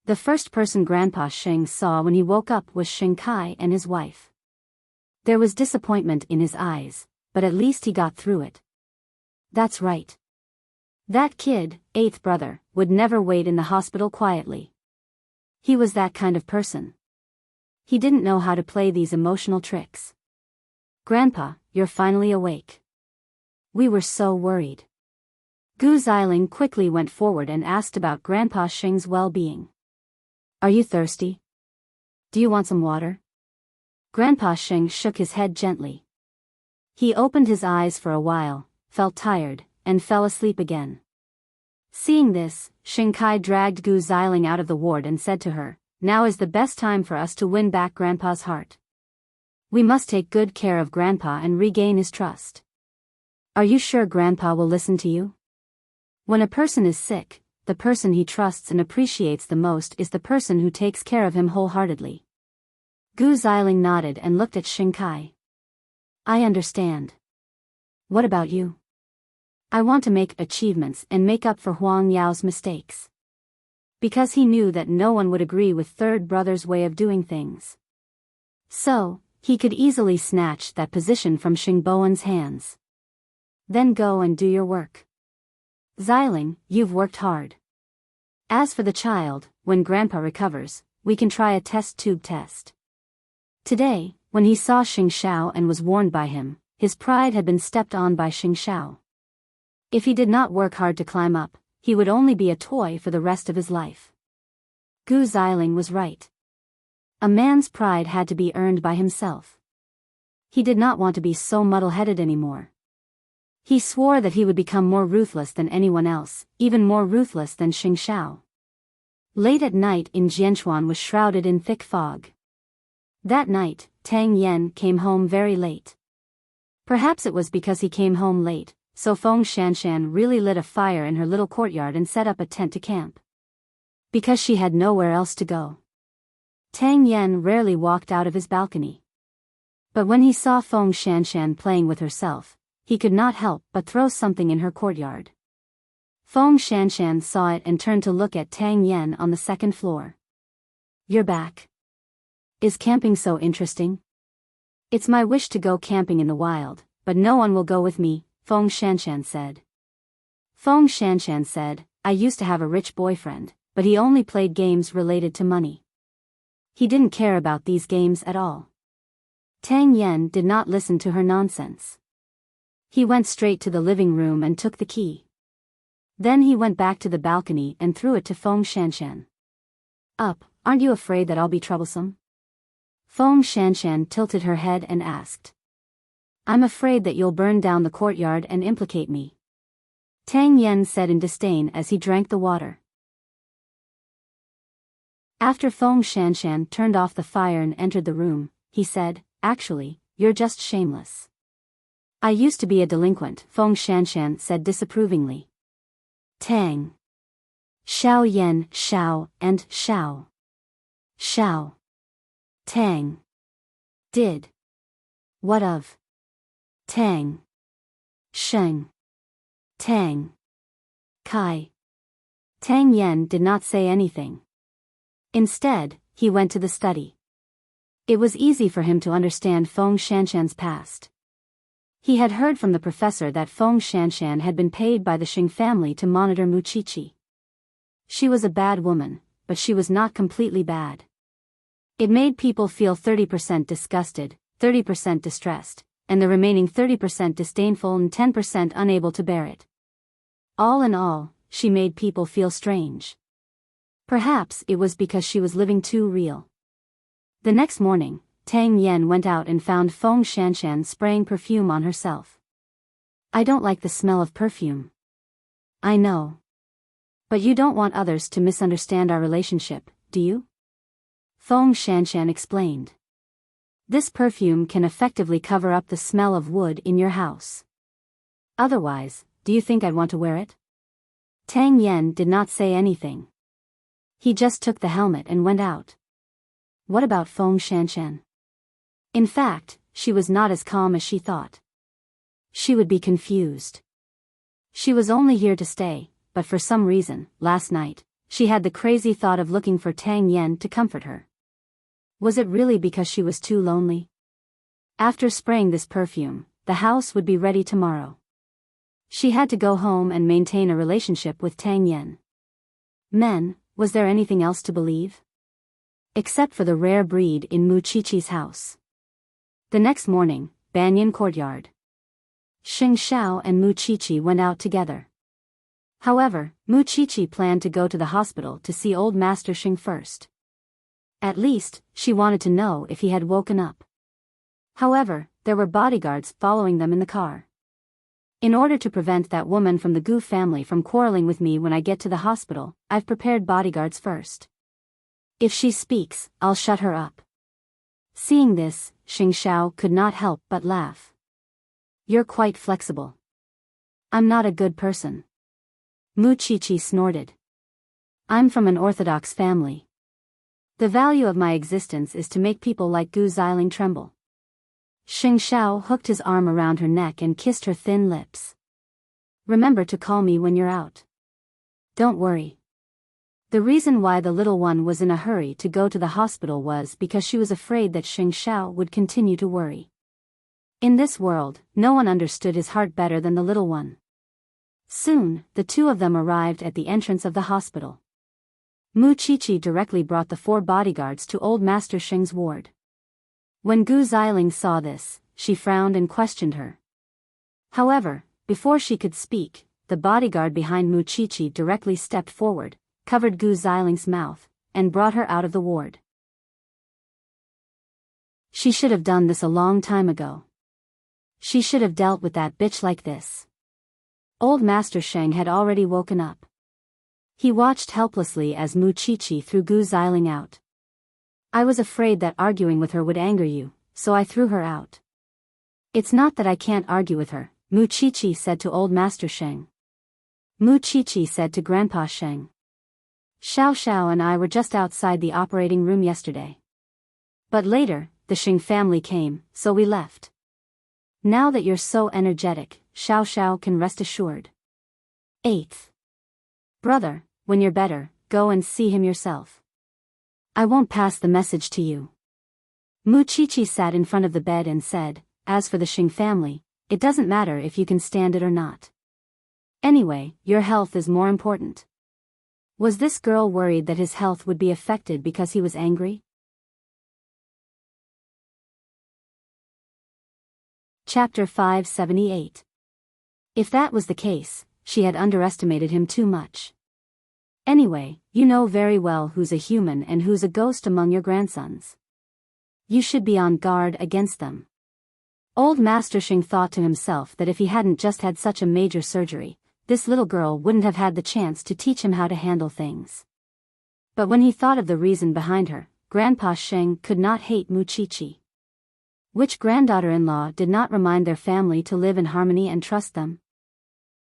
The first person Grandpa Sheng saw when he woke up was Sheng Kai and his wife. There was disappointment in his eyes, but at least he got through it. That's right. That kid, eighth brother, would never wait in the hospital quietly. He was that kind of person. He didn't know how to play these emotional tricks. Grandpa, you're finally awake. We were so worried. Gu Xiling quickly went forward and asked about Grandpa Sheng's well-being. Are you thirsty? Do you want some water? Grandpa Sheng shook his head gently. He opened his eyes for a while, felt tired, and fell asleep again. Seeing this, Sheng Kai dragged Gu Xiling out of the ward and said to her, now is the best time for us to win back Grandpa's heart. We must take good care of Grandpa and regain his trust. Are you sure Grandpa will listen to you? When a person is sick, the person he trusts and appreciates the most is the person who takes care of him wholeheartedly. Gu Xiling nodded and looked at Sheng Kai. I understand. What about you? I want to make achievements and make up for Huang Yao's mistakes. Because he knew that no one would agree with third brother's way of doing things. So, he could easily snatch that position from Xing Bowen's hands. Then go and do your work. Xiling, you've worked hard. As for the child, when Grandpa recovers, we can try a test tube test. Today, when he saw Xing Xiao and was warned by him, his pride had been stepped on by Xing Xiao. If he did not work hard to climb up, he would only be a toy for the rest of his life. Gu Xiling was right. A man's pride had to be earned by himself. He did not want to be so muddle-headed anymore. He swore that he would become more ruthless than anyone else, even more ruthless than Xing Xiao. Late at night in Jianchuan was shrouded in thick fog. That night, Tang Yan came home very late. Perhaps it was because he came home late, so Feng Shanshan really lit a fire in her little courtyard and set up a tent to camp. Because she had nowhere else to go. Tang Yan rarely walked out of his balcony. But when he saw Feng Shanshan playing with herself, he could not help but throw something in her courtyard. Feng Shanshan saw it and turned to look at Tang Yan on the second floor. You're back. Is camping so interesting? It's my wish to go camping in the wild, but no one will go with me, Feng Shanshan said. Feng Shanshan said, I used to have a rich boyfriend, but he only played games related to money. He didn't care about these games at all. Tang Yan did not listen to her nonsense. He went straight to the living room and took the key. Then he went back to the balcony and threw it to Feng Shanshan. Up, aren't you afraid that I'll be troublesome? Feng Shanshan tilted her head and asked. I'm afraid that you'll burn down the courtyard and implicate me. Tang Yan said in disdain as he drank the water. After Feng Shanshan turned off the fire and entered the room, he said, actually, you're just shameless. I used to be a delinquent, Feng Shanshan said disapprovingly. Tang. Xiao Yan, Xiao, and Xiao. Xiao. Tang. Did. What of? Tang. Sheng. Tang. Kai. Tang Yan did not say anything. Instead, he went to the study. It was easy for him to understand Feng Shanshan's past. He had heard from the professor that Feng Shanshan had been paid by the Xing family to monitor Muqiqi. She was a bad woman, but she was not completely bad. It made people feel 30% disgusted, 30% distressed, and the remaining 30% disdainful and 10% unable to bear it. All in all, she made people feel strange. Perhaps it was because she was living too real. The next morning, Tang Yan went out and found Feng Shanshan spraying perfume on herself. I don't like the smell of perfume. I know. But you don't want others to misunderstand our relationship, do you? Feng Shanshan explained. This perfume can effectively cover up the smell of wood in your house. Otherwise, do you think I'd want to wear it? Tang Yan did not say anything. He just took the helmet and went out. What about Feng Shanshan? In fact, she was not as calm as she thought. She would be confused. She was only here to stay, but for some reason, last night, she had the crazy thought of looking for Tang Yen to comfort her. Was it really because she was too lonely? After spraying this perfume, the house would be ready tomorrow. She had to go home and maintain a relationship with Tang Yen. Men, was there anything else to believe? Except for the rare breed in Muchichi's house. The next morning, Banyan Courtyard. Xing Xiao and Muchichi went out together. However, Muchichi planned to go to the hospital to see old Master Xing first. At least, she wanted to know if he had woken up. However, there were bodyguards following them in the car. In order to prevent that woman from the Gu family from quarreling with me when I get to the hospital, I've prepared bodyguards first. If she speaks, I'll shut her up. Seeing this, Xing Xiao could not help but laugh. You're quite flexible. I'm not a good person. Muchichi snorted. I'm from an orthodox family. The value of my existence is to make people like Gu Xiling tremble. Xing Xiao hooked his arm around her neck and kissed her thin lips. Remember to call me when you're out. Don't worry. The reason why the little one was in a hurry to go to the hospital was because she was afraid that Xing Xiao would continue to worry. In this world, no one understood his heart better than the little one. Soon, the two of them arrived at the entrance of the hospital. Muchichi directly brought the 4 bodyguards to old Master Xing's ward. When Gu Xiling saw this, she frowned and questioned her. However, before she could speak, the bodyguard behind Muchichi directly stepped forward, covered Gu Xiling's mouth, and brought her out of the ward. She should have done this a long time ago. She should have dealt with that bitch like this. Old Master Sheng had already woken up. He watched helplessly as Muchichi threw Gu Xiling out. I was afraid that arguing with her would anger you, so I threw her out. It's not that I can't argue with her, Muchichi said to old Master Sheng. Muchichi said to Grandpa Sheng. Xiao Xiao and I were just outside the operating room yesterday. But later, the Xing family came, so we left. Now that you're so energetic, Xiao Xiao can rest assured. 8th. Brother, when you're better, go and see him yourself. I won't pass the message to you. Muchichi sat in front of the bed and said, as for the Xing family, it doesn't matter if you can stand it or not. Anyway, your health is more important. Was this girl worried that his health would be affected because he was angry? Chapter 578. If that was the case, she had underestimated him too much. Anyway, you know very well who's a human and who's a ghost among your grandsons. You should be on guard against them. Old Master Xing thought to himself that if he hadn't just had such a major surgery, this little girl wouldn't have had the chance to teach him how to handle things. But when he thought of the reason behind her, Grandpa Sheng could not hate Muchichi. Which granddaughter-in-law did not remind their family to live in harmony and trust them?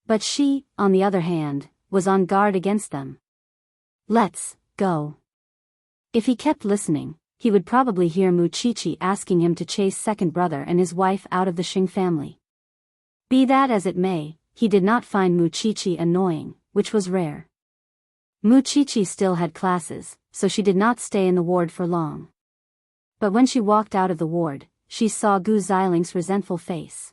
But she, on the other hand, was on guard against them. Let's go. If he kept listening, he would probably hear Muchichi asking him to chase second brother and his wife out of the Xing family. Be that as it may, he did not find Muchichi annoying, which was rare. Muchichi still had classes, so she did not stay in the ward for long. But when she walked out of the ward, she saw Gu Xiling's resentful face.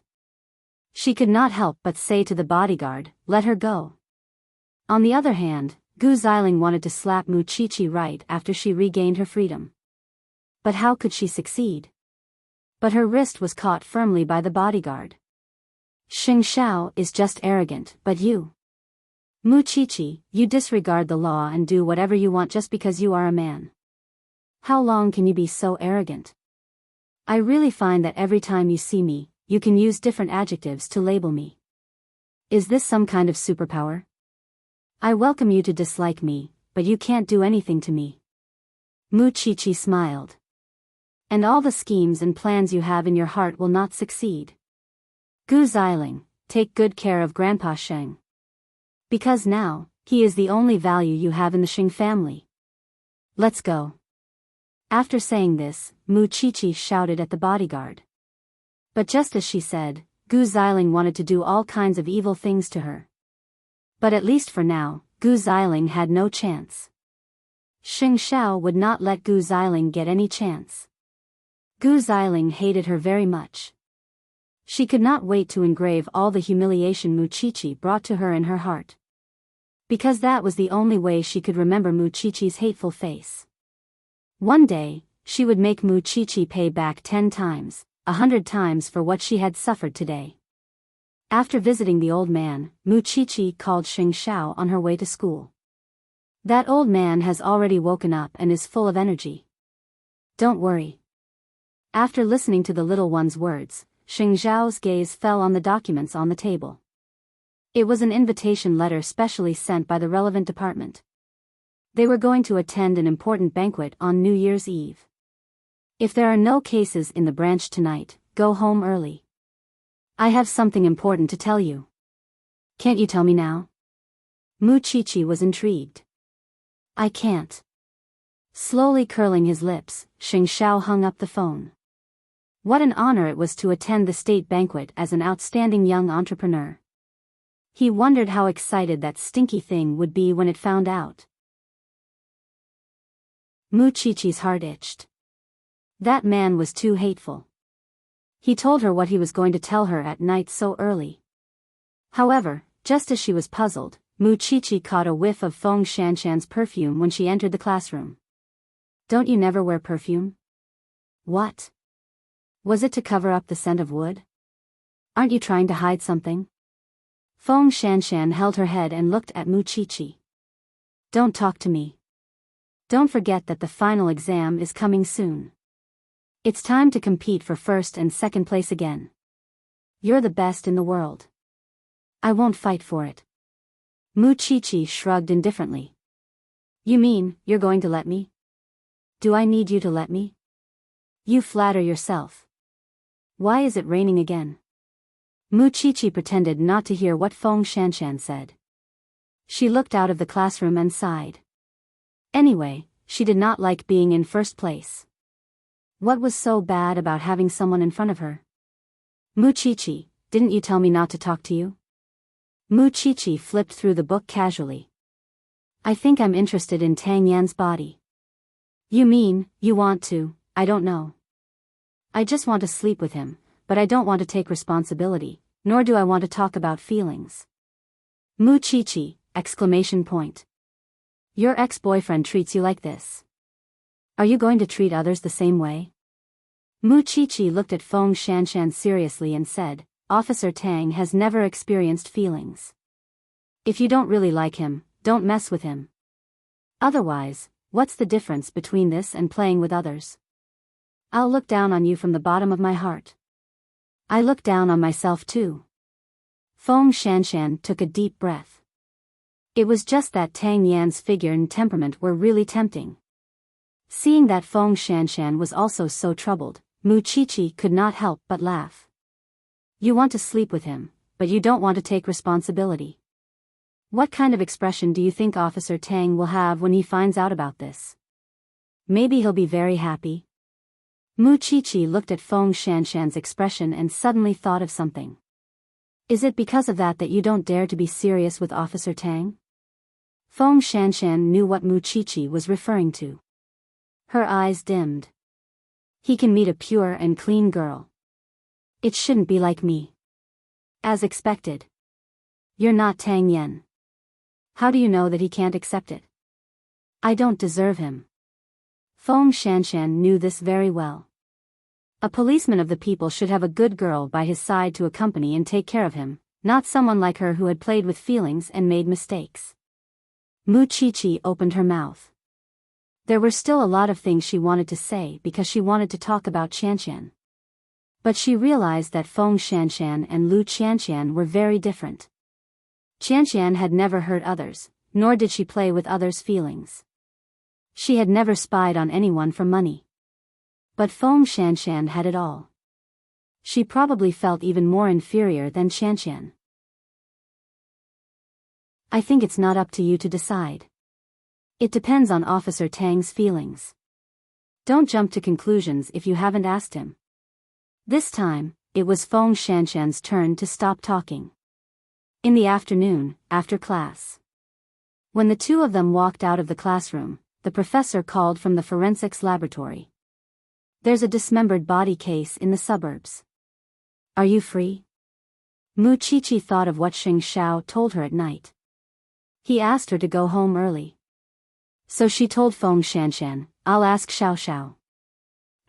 She could not help but say to the bodyguard, let her go. On the other hand, Gu Xiling wanted to slap Muchichi right after she regained her freedom. But how could she succeed? But her wrist was caught firmly by the bodyguard. Xing Xiao is just arrogant, but you. Muchichi, you disregard the law and do whatever you want just because you are a man. How long can you be so arrogant? I really find that every time you see me, you can use different adjectives to label me. Is this some kind of superpower? I welcome you to dislike me, but you can't do anything to me. Muchichi smiled. And all the schemes and plans you have in your heart will not succeed. Gu Xiling, take good care of Grandpa Sheng. Because now, he is the only value you have in the Xing family. Let's go. After saying this, Mu Chichi shouted at the bodyguard. But just as she said, Gu Xiling wanted to do all kinds of evil things to her. But at least for now, Gu Xiling had no chance. Xing Xiao would not let Gu Xiling get any chance. Gu Xiling hated her very much. She could not wait to engrave all the humiliation Mu Chichi brought to her in her heart. Because that was the only way she could remember Mu Chichi's hateful face. One day, she would make Mu Chichi pay back 10 times, 100 times for what she had suffered today. After visiting the old man, Mu Chichi called Xing Xiao on her way to school. That old man has already woken up and is full of energy. Don't worry. After listening to the little one's words, Xing Xiao's gaze fell on the documents on the table. It was an invitation letter specially sent by the relevant department. They were going to attend an important banquet on New Year's Eve. If there are no cases in the branch tonight, go home early. I have something important to tell you. Can't you tell me now? Mu Chichi was intrigued. I can't. Slowly curling his lips, Xing Xiao hung up the phone. What an honor it was to attend the state banquet as an outstanding young entrepreneur. He wondered how excited that stinky thing would be when it found out. Mu Chichi's heart itched. That man was too hateful. He told her what he was going to tell her at night so early. However, just as she was puzzled, Mu Chichi caught a whiff of Feng Shanshan's perfume when she entered the classroom. Don't you never wear perfume? What? Was it to cover up the scent of wood? Aren't you trying to hide something? Feng Shanshan held her head and looked at Mu Chichi. Don't talk to me. Don't forget that the final exam is coming soon. It's time to compete for first and second place again. You're the best in the world. I won't fight for it. Mu Chichi shrugged indifferently. You mean, you're going to let me? Do I need you to let me? You flatter yourself. Why is it raining again? Mu Chichi pretended not to hear what Feng Shanshan said. She looked out of the classroom and sighed. Anyway, she did not like being in first place. What was so bad about having someone in front of her? Mu Chichi, didn't you tell me not to talk to you? Mu Chichi flipped through the book casually. I think I'm interested in Tang Yan's body. You mean, you want to, I don't know. I just want to sleep with him, but I don't want to take responsibility, nor do I want to talk about feelings. Mu Chichi, exclamation point. Your ex-boyfriend treats you like this. Are you going to treat others the same way? Mu Chichi looked at Feng Shanshan seriously and said, Officer Tang has never experienced feelings. If you don't really like him, don't mess with him. Otherwise, what's the difference between this and playing with others? I'll look down on you from the bottom of my heart. I look down on myself too. Feng Shanshan took a deep breath. It was just that Tang Yan's figure and temperament were really tempting. Seeing that Feng Shanshan was also so troubled, Mu Chichi could not help but laugh. You want to sleep with him, but you don't want to take responsibility. What kind of expression do you think Officer Tang will have when he finds out about this? Maybe he'll be very happy. Mu Chichi looked at Feng Shanshan's expression and suddenly thought of something. Is it because of that you don't dare to be serious with Officer Tang? Feng Shanshan knew what Mu Chichi was referring to. Her eyes dimmed. He can meet a pure and clean girl. It shouldn't be like me. As expected. You're not Tang Yan. How do you know that he can't accept it? I don't deserve him. Feng Shanshan knew this very well. A policeman of the people should have a good girl by his side to accompany and take care of him, not someone like her who had played with feelings and made mistakes. Mu Chichi opened her mouth. There were still a lot of things she wanted to say because she wanted to talk about Qianqian. But she realized that Feng Shanshan and Lu Qianqian were very different. Qianqian had never hurt others, nor did she play with others' feelings. She had never spied on anyone for money. But Feng Shanshan had it all. She probably felt even more inferior than Qianqian. I think it's not up to you to decide. It depends on Officer Tang's feelings. Don't jump to conclusions if you haven't asked him. This time, it was Feng Shanshan's turn to stop talking. In the afternoon, after class. When the two of them walked out of the classroom, the professor called from the forensics laboratory. There's a dismembered body case in the suburbs. Are you free? Mu Qiqi thought of what Xing Xiao told her at night. He asked her to go home early. So she told Feng Shanshan, I'll ask Xiao Xiao.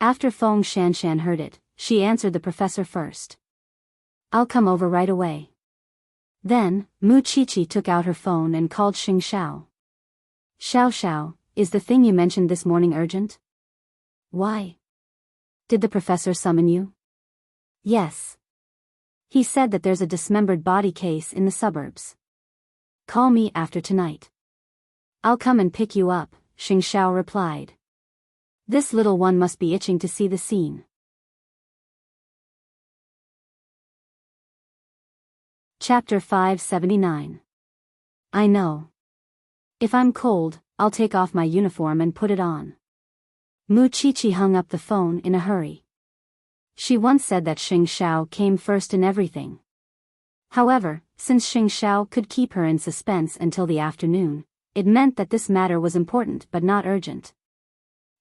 After Feng Shanshan heard it, she answered the professor first. I'll come over right away. Then, Mu Qiqi took out her phone and called Xing Xiao. Xiao Xiao, is the thing you mentioned this morning urgent? Why? Did the professor summon you? Yes. He said that there's a dismembered body case in the suburbs. Call me after tonight. I'll come and pick you up, Xing Xiao replied. This little one must be itching to see the scene. Chapter 579. I know. If I'm cold, I'll take off my uniform and put it on. Mu Qiqi hung up the phone in a hurry. She once said that Xing Xiao came first in everything. However, since Xing Xiao could keep her in suspense until the afternoon, it meant that this matter was important but not urgent.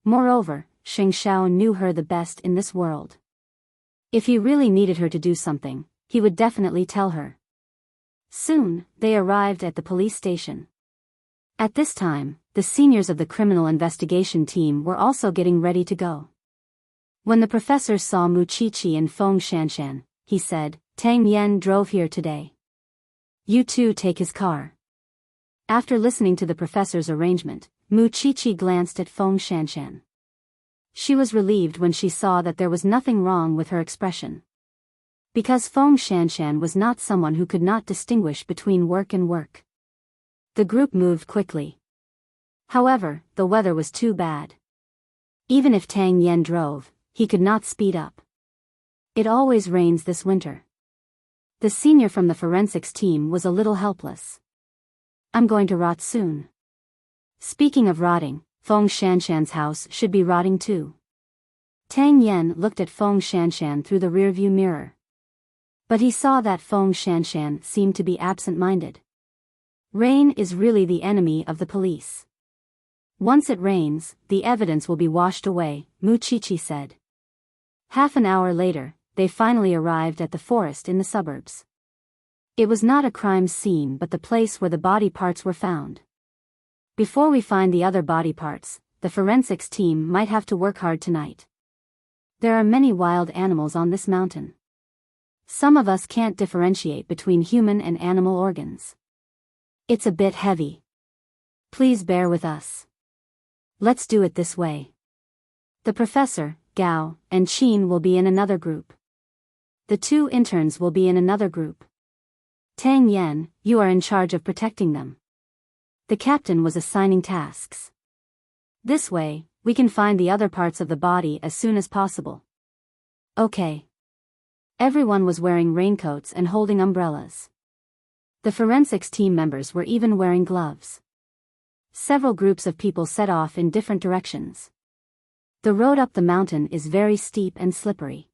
Moreover, Xing Xiao knew her the best in this world. If he really needed her to do something, he would definitely tell her. Soon, they arrived at the police station. At this time, the seniors of the criminal investigation team were also getting ready to go. When the professor saw Mu Qiqi and Feng Shanshan, he said, Tang Yan drove here today. You two take his car. After listening to the professor's arrangement, Mu Qiqi glanced at Feng Shanshan. She was relieved when she saw that there was nothing wrong with her expression. Because Feng Shanshan was not someone who could not distinguish between work and work. The group moved quickly. However, the weather was too bad. Even if Tang Yan drove, he could not speed up. It always rains this winter. The senior from the forensics team was a little helpless. I'm going to rot soon. Speaking of rotting, Feng Shanshan's house should be rotting too. Tang Yan looked at Feng Shanshan through the rearview mirror. But he saw that Feng Shanshan seemed to be absent-minded. Rain is really the enemy of the police. Once it rains, the evidence will be washed away, Mu Qiqi said. Half an hour later, they finally arrived at the forest in the suburbs. It was not a crime scene but the place where the body parts were found. Before we find the other body parts, the forensics team might have to work hard tonight. There are many wild animals on this mountain. Some of us can't differentiate between human and animal organs. It's a bit heavy. Please bear with us. Let's do it this way. The professor, Gao, and Qin will be in another group. The two interns will be in another group. Tang Yan, you are in charge of protecting them. The captain was assigning tasks. This way, we can find the other parts of the body as soon as possible. Okay. Everyone was wearing raincoats and holding umbrellas. The forensics team members were even wearing gloves. Several groups of people set off in different directions. The road up the mountain is very steep and slippery.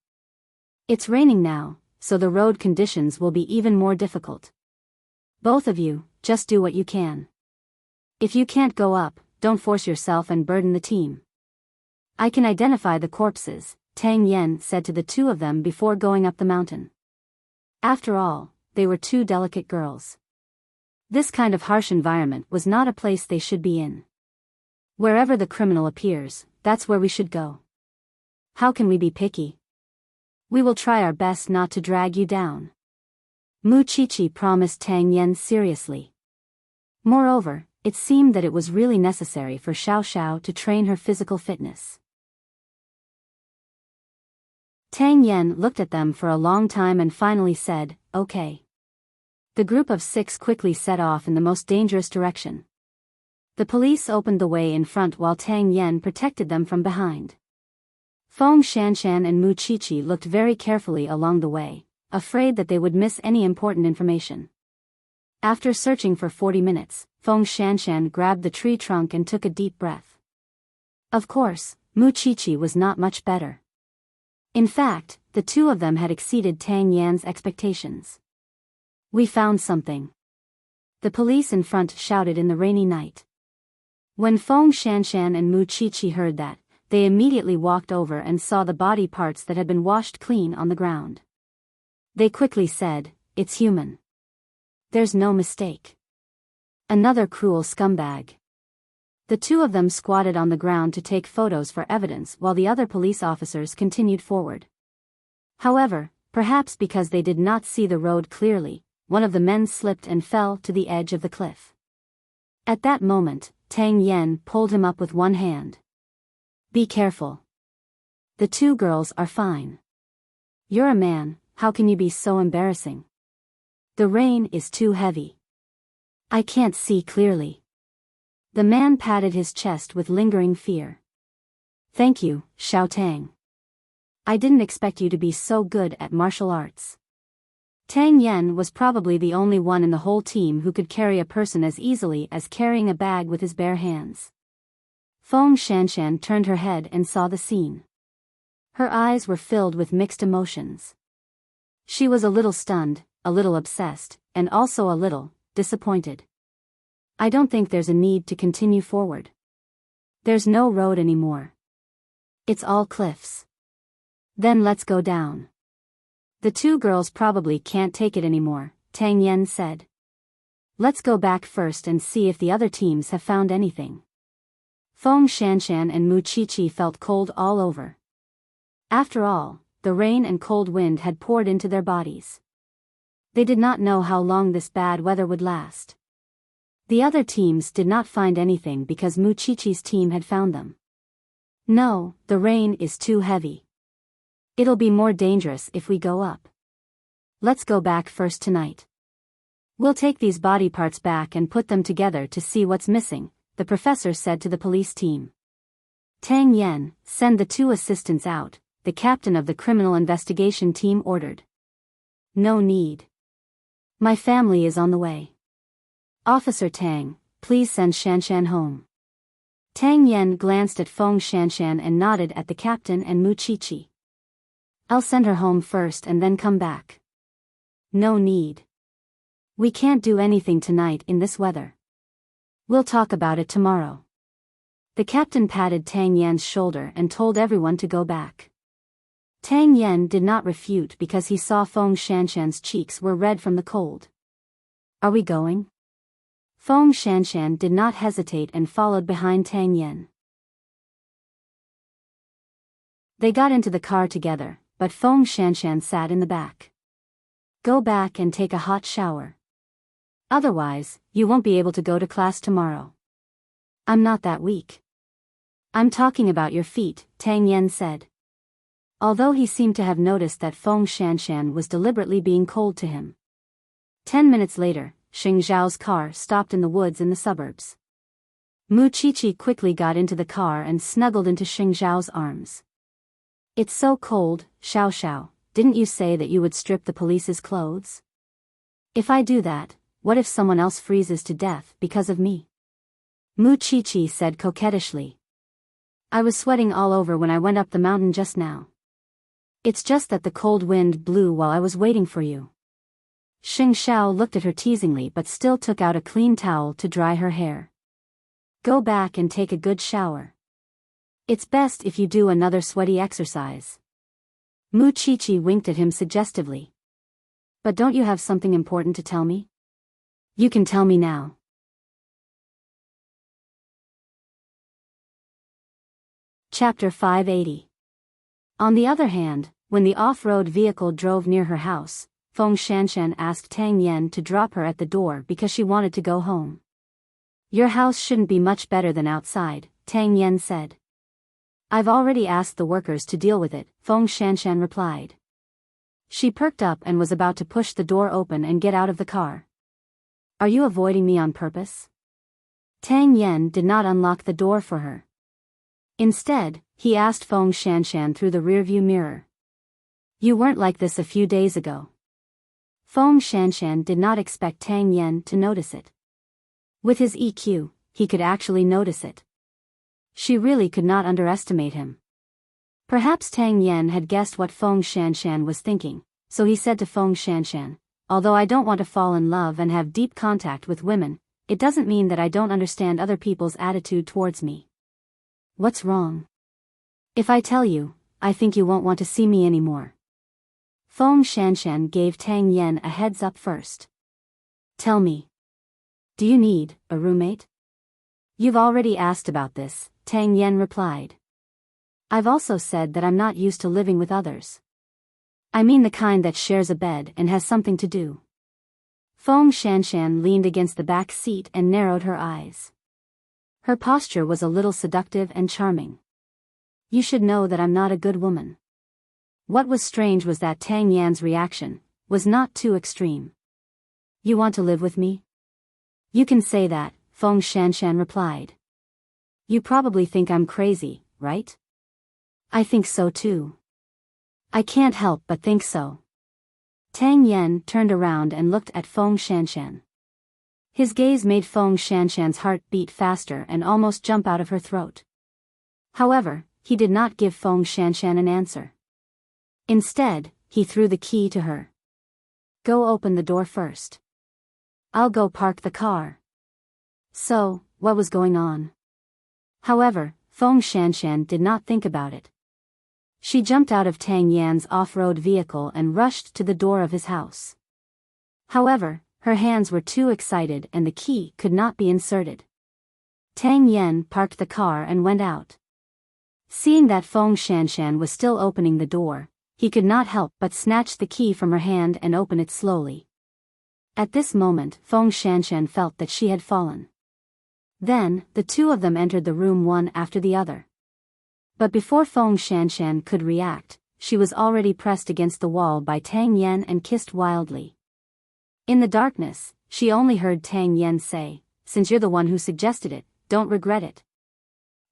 It's raining now, so the road conditions will be even more difficult. Both of you, just do what you can. If you can't go up, don't force yourself and burden the team. I can identify the corpses, Tang Yan said to the two of them before going up the mountain. After all, they were two delicate girls. This kind of harsh environment was not a place they should be in. Wherever the criminal appears, that's where we should go. How can we be picky? We will try our best not to drag you down. Mu Qiqi promised Tang Yan seriously. Moreover, it seemed that it was really necessary for Xiao Xiao to train her physical fitness. Tang Yan looked at them for a long time and finally said, okay. The group of 6 quickly set off in the most dangerous direction. The police opened the way in front while Tang Yan protected them from behind. Feng Shanshan and Mu Qiqi looked very carefully along the way, afraid that they would miss any important information. After searching for 40 minutes, Feng Shanshan grabbed the tree trunk and took a deep breath. Of course, Muqiqi was not much better. In fact, the two of them had exceeded Tang Yan's expectations. We found something. The police in front shouted in the rainy night. When Feng Shanshan and Muqiqi heard that, they immediately walked over and saw the body parts that had been washed clean on the ground. They quickly said, "It's human. There's no mistake. Another cruel scumbag." The two of them squatted on the ground to take photos for evidence while the other police officers continued forward. However, perhaps because they did not see the road clearly, one of the men slipped and fell to the edge of the cliff. At that moment, Tang Yan pulled him up with one hand. "Be careful. The two girls are fine. You're a man, how can you be so embarrassing? The rain is too heavy. I can't see clearly." The man patted his chest with lingering fear. "Thank you, Xiao Tang. I didn't expect you to be so good at martial arts." Tang Yan was probably the only one in the whole team who could carry a person as easily as carrying a bag with his bare hands. Feng Shanshan turned her head and saw the scene. Her eyes were filled with mixed emotions. She was a little stunned, a little obsessed, and also a little disappointed. "I don't think there's a need to continue forward. There's no road anymore. It's all cliffs. Then let's go down." "The two girls probably can't take it anymore," Tang Yan said. "Let's go back first and see if the other teams have found anything." Feng Shanshan and Muqiqi felt cold all over. After all, the rain and cold wind had poured into their bodies. They did not know how long this bad weather would last. The other teams did not find anything because Muqiqi's team had found them. "No, the rain is too heavy. It'll be more dangerous if we go up. Let's go back first tonight. We'll take these body parts back and put them together to see what's missing," the professor said to the police team. "Tang Yan, send the two assistants out," the captain of the criminal investigation team ordered. "No need. My family is on the way. Officer Tang, please send Shanshan home." Tang Yan glanced at Feng Shanshan and nodded at the captain and Muqiqi. "I'll send her home first and then come back." "No need. We can't do anything tonight in this weather. We'll talk about it tomorrow." The captain patted Tang Yan's shoulder and told everyone to go back. Tang Yan did not refute because he saw Feng Shanshan's cheeks were red from the cold. "Are we going?" Feng Shanshan did not hesitate and followed behind Tang Yan. They got into the car together, but Feng Shanshan sat in the back. "Go back and take a hot shower. Otherwise, you won't be able to go to class tomorrow." "I'm not that weak." "I'm talking about your feet," Tang Yan said. Although he seemed to have noticed that Feng Shanshan was deliberately being cold to him. 10 minutes later, Xing Zhao's car stopped in the woods in the suburbs. Muqiqi quickly got into the car and snuggled into Xing Zhao's arms. "It's so cold, Xiao Xiao, didn't you say that you would strip the police's clothes? If I do that, what if someone else freezes to death because of me?" Muqiqi said coquettishly. "I was sweating all over when I went up the mountain just now. It's just that the cold wind blew while I was waiting for you." Xing Xiao looked at her teasingly but still took out a clean towel to dry her hair. "Go back and take a good shower. It's best if you do another sweaty exercise." Muqiqi winked at him suggestively. "But don't you have something important to tell me? You can tell me now." Chapter 580. On the other hand, when the off-road vehicle drove near her house, Feng Shanshan asked Tang Yan to drop her at the door because she wanted to go home. "Your house shouldn't be much better than outside," Tang Yan said. "I've already asked the workers to deal with it," Feng Shanshan replied. She perked up and was about to push the door open and get out of the car. "Are you avoiding me on purpose?" Tang Yan did not unlock the door for her. Instead, he asked Feng Shanshan through the rearview mirror. "You weren't like this a few days ago." Feng Shanshan did not expect Tang Yan to notice it. With his EQ, he could actually notice it. She really could not underestimate him. Perhaps Tang Yen had guessed what Feng Shanshan was thinking, so he said to Feng Shanshan, although I don't want to fall in love and have deep contact with women, it doesn't mean that I don't understand other people's attitude towards me. What's wrong? If I tell you, I think you won't want to see me anymore. Feng Shanshan gave Tang Yen a heads up first. Tell me. Do you need a roommate? You've already asked about this, Tang Yen replied. I've also said that I'm not used to living with others. I mean the kind that shares a bed and has something to do. Feng Shanshan leaned against the back seat and narrowed her eyes. Her posture was a little seductive and charming. You should know that I'm not a good woman. What was strange was that Tang Yan's reaction was not too extreme. You want to live with me? You can say that, Feng Shanshan replied. You probably think I'm crazy, right? I think so too. I can't help but think so. Tang Yen turned around and looked at Feng Shanshan. His gaze made Feng Shanshan's heart beat faster and almost jump out of her throat. However, he did not give Feng Shanshan an answer. Instead, he threw the key to her. Go open the door first. I'll go park the car. So, what was going on? However, Feng Shanshan did not think about it. She jumped out of Tang Yan's off-road vehicle and rushed to the door of his house. However, her hands were too excited and the key could not be inserted. Tang Yan parked the car and went out. Seeing that Feng Shanshan was still opening the door, he could not help but snatch the key from her hand and open it slowly. At this moment, Feng Shanshan felt that she had fallen. Then, the two of them entered the room one after the other. But before Feng Shanshan could react, she was already pressed against the wall by Tang Yen and kissed wildly. In the darkness, she only heard Tang Yen say, since you're the one who suggested it, don't regret it.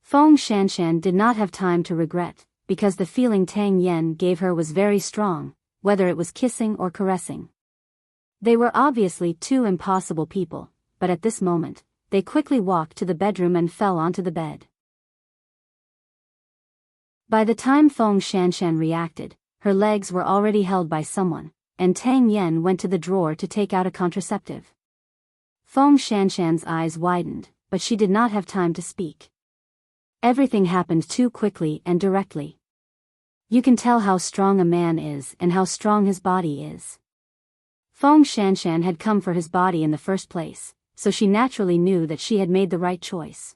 Feng Shanshan did not have time to regret, because the feeling Tang Yen gave her was very strong, whether it was kissing or caressing. They were obviously two impossible people, but at this moment, they quickly walked to the bedroom and fell onto the bed. By the time Feng Shanshan reacted, her legs were already held by someone, and Tang Yen went to the drawer to take out a contraceptive. Feng Shanshan's eyes widened, but she did not have time to speak. Everything happened too quickly and directly. You can tell how strong a man is and how strong his body is. Feng Shanshan had come for his body in the first place, so she naturally knew that she had made the right choice.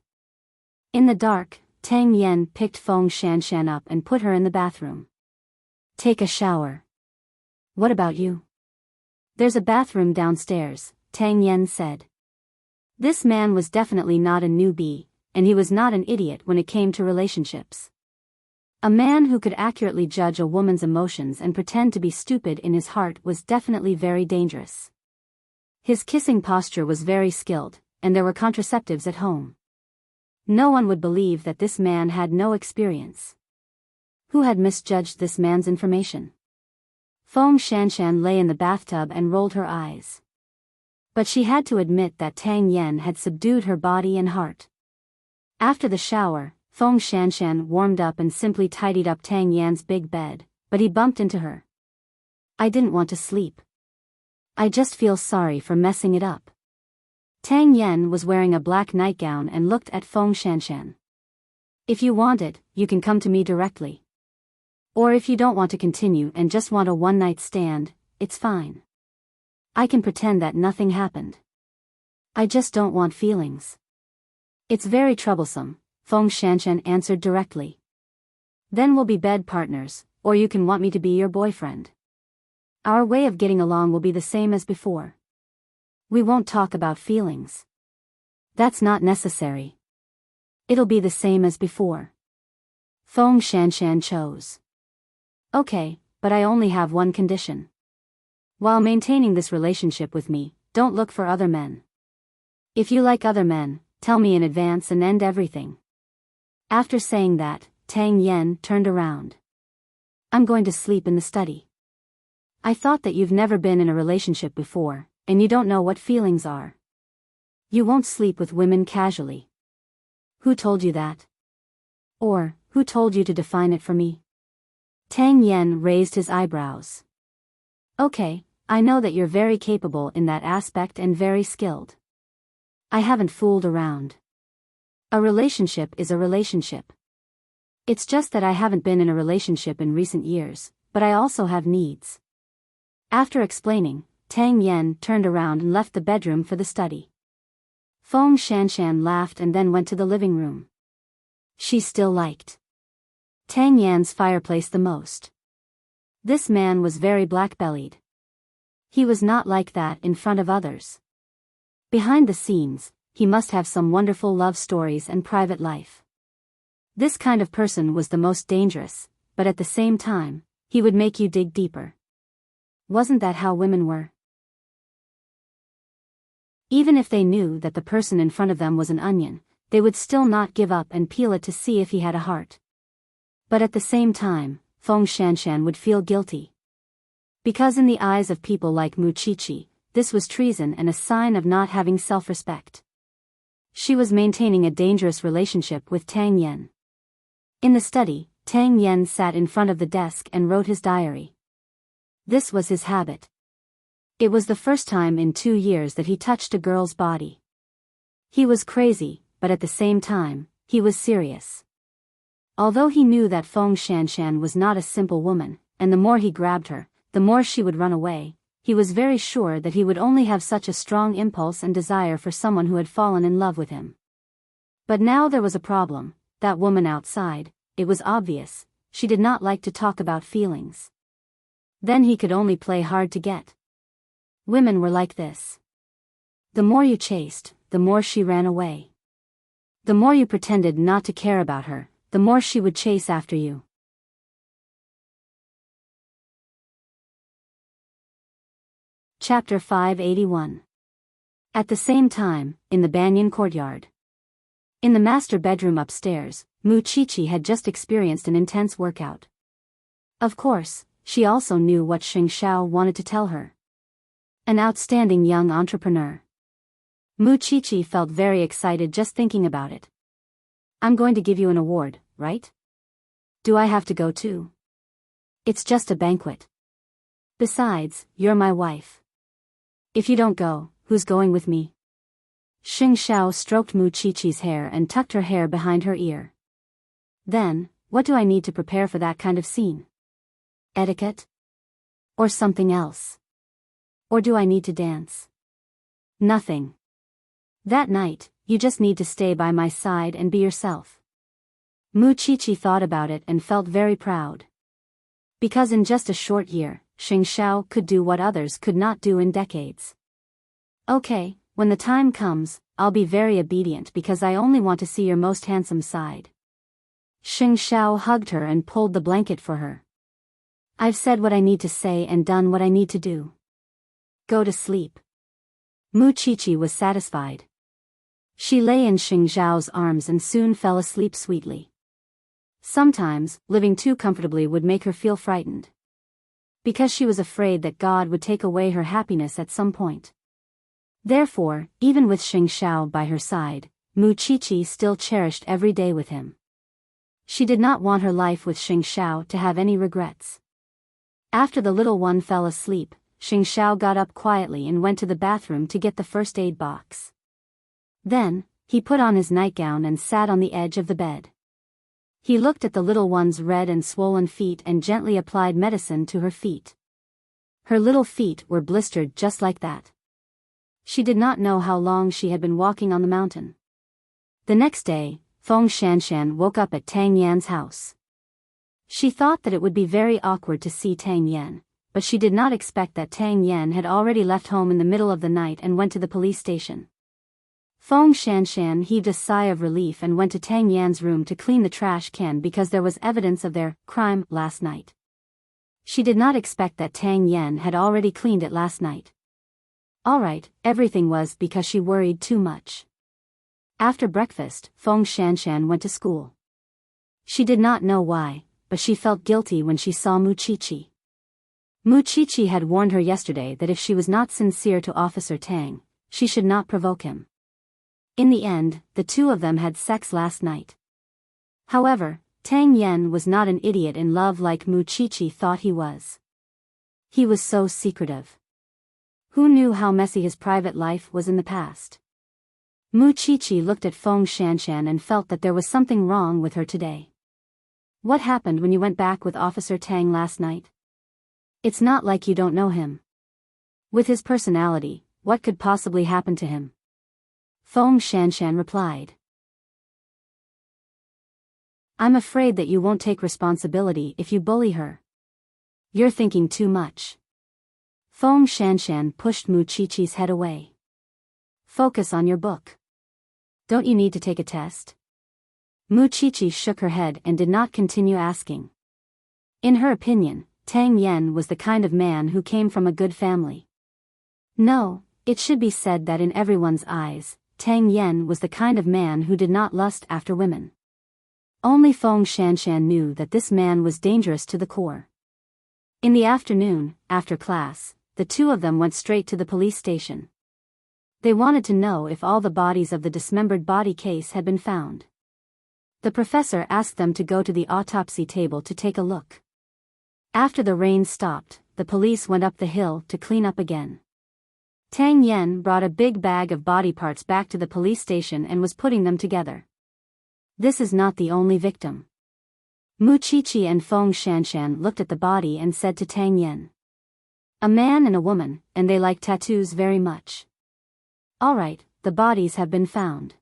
In the dark, Tang Yen picked Feng Shanshan up and put her in the bathroom. Take a shower. What about you? There's a bathroom downstairs, Tang Yen said. This man was definitely not a newbie, and he was not an idiot when it came to relationships. A man who could accurately judge a woman's emotions and pretend to be stupid in his heart was definitely very dangerous. His kissing posture was very skilled, and there were contraceptives at home. No one would believe that this man had no experience. Who had misjudged this man's information? Feng Shanshan lay in the bathtub and rolled her eyes. But she had to admit that Tang Yen had subdued her body and heart. After the shower, Feng Shanshan warmed up and simply tidied up Tang Yan's big bed, but he bumped into her. I didn't want to sleep. I just feel sorry for messing it up. Tang Yen was wearing a black nightgown and looked at Feng Shanshan. If you want it, you can come to me directly. Or if you don't want to continue and just want a one-night stand, it's fine. I can pretend that nothing happened. I just don't want feelings. It's very troublesome, Feng Shanshan answered directly. Then we'll be bed partners, or you can want me to be your boyfriend. Our way of getting along will be the same as before. We won't talk about feelings. That's not necessary. It'll be the same as before. Feng Shanshan chose. Okay, but I only have one condition. While maintaining this relationship with me, don't look for other men. If you like other men, tell me in advance and end everything. After saying that, Tang Yen turned around. I'm going to sleep in the study. I thought that you've never been in a relationship before, and you don't know what feelings are. You won't sleep with women casually. Who told you that? Or, who told you to define it for me? Tang Yen raised his eyebrows. Okay, I know that you're very capable in that aspect and very skilled. I haven't fooled around. A relationship is a relationship. It's just that I haven't been in a relationship in recent years, but I also have needs. After explaining, Tang Yen turned around and left the bedroom for the study. Feng Shanshan laughed and then went to the living room. She still liked Tang Yan's fireplace the most. This man was very black-bellied. He was not like that in front of others. Behind the scenes, he must have some wonderful love stories and private life. This kind of person was the most dangerous, but at the same time, he would make you dig deeper. Wasn't that how women were? Even if they knew that the person in front of them was an onion, they would still not give up and peel it to see if he had a heart. But at the same time, Feng Shanshan would feel guilty. Because in the eyes of people like Mu Qiqi, this was treason and a sign of not having self-respect. She was maintaining a dangerous relationship with Tang Yen. In the study, Tang Yen sat in front of the desk and wrote his diary. This was his habit. It was the first time in 2 years that he touched a girl's body. He was crazy, but at the same time, he was serious. Although he knew that Feng Shanshan was not a simple woman, and the more he grabbed her, the more she would run away, he was very sure that he would only have such a strong impulse and desire for someone who had fallen in love with him. But now there was a problem. That woman outside, it was obvious, she did not like to talk about feelings. Then he could only play hard to get. Women were like this. The more you chased, the more she ran away. The more you pretended not to care about her, the more she would chase after you. Chapter 581. At the same time, in the banyan courtyard. In the master bedroom upstairs, Mu Qiqi had just experienced an intense workout. Of course, she also knew what Xing Xiao wanted to tell her. An outstanding young entrepreneur. Mu Qiqi felt very excited just thinking about it. I'm going to give you an award, right? Do I have to go too? It's just a banquet. Besides, you're my wife. If you don't go, who's going with me? Xing Xiao stroked Mu Qiqi's hair and tucked her hair behind her ear. Then, what do I need to prepare for that kind of scene? Etiquette? Or something else? Or do I need to dance? Nothing. That night, you just need to stay by my side and be yourself. Mu Qiqi thought about it and felt very proud. Because in just a short year, Xing Xiao could do what others could not do in decades. Okay, when the time comes, I'll be very obedient because I only want to see your most handsome side. Xing Xiao hugged her and pulled the blanket for her. I've said what I need to say and done what I need to do. Go to sleep. Mu Qiqi was satisfied. She lay in Xing Xiao's arms and soon fell asleep sweetly. Sometimes, living too comfortably would make her feel frightened. Because she was afraid that God would take away her happiness at some point. Therefore, even with Xing Xiao by her side, Mu Qiqi still cherished every day with him. She did not want her life with Xing Xiao to have any regrets. After the little one fell asleep, Xing Xiao got up quietly and went to the bathroom to get the first aid box. Then, he put on his nightgown and sat on the edge of the bed. He looked at the little one's red and swollen feet and gently applied medicine to her feet. Her little feet were blistered just like that. She did not know how long she had been walking on the mountain. The next day, Feng Shanshan woke up at Tang Yan's house. She thought that it would be very awkward to see Tang Yan, but she did not expect that Tang Yan had already left home in the middle of the night and went to the police station. Feng Shanshan heaved a sigh of relief and went to Tang Yan's room to clean the trash can because there was evidence of their crime last night. She did not expect that Tang Yan had already cleaned it last night. Alright, everything was because she worried too much. After breakfast, Feng Shanshan went to school. She did not know why, but she felt guilty when she saw Mu Qiqi. Mu Qiqi had warned her yesterday that if she was not sincere to Officer Tang, she should not provoke him. In the end, the two of them had sex last night. However, Tang Yen was not an idiot in love like Mu Chichi thought he was. He was so secretive. Who knew how messy his private life was in the past? Mu Chichi looked at Feng Shanshan and felt that there was something wrong with her today. What happened when you went back with Officer Tang last night? It's not like you don't know him. With his personality, what could possibly happen to him? Feng Shanshan replied. I'm afraid that you won't take responsibility if you bully her. You're thinking too much. Feng Shanshan pushed Mu Chichi's head away. Focus on your book. Don't you need to take a test? Mu Chichi shook her head and did not continue asking. In her opinion, Tang Yen was the kind of man who came from a good family. No, it should be said that in everyone's eyes, Tang Yen was the kind of man who did not lust after women. Only Feng Shanshan knew that this man was dangerous to the core. In the afternoon, after class, the two of them went straight to the police station. They wanted to know if all the bodies of the dismembered body case had been found. The professor asked them to go to the autopsy table to take a look. After the rain stopped, the police went up the hill to clean up again. Tang Yen brought a big bag of body parts back to the police station and was putting them together. This is not the only victim. Mu Chichi and Feng Shanshan looked at the body and said to Tang Yen. A man and a woman, and they like tattoos very much. Alright, the bodies have been found.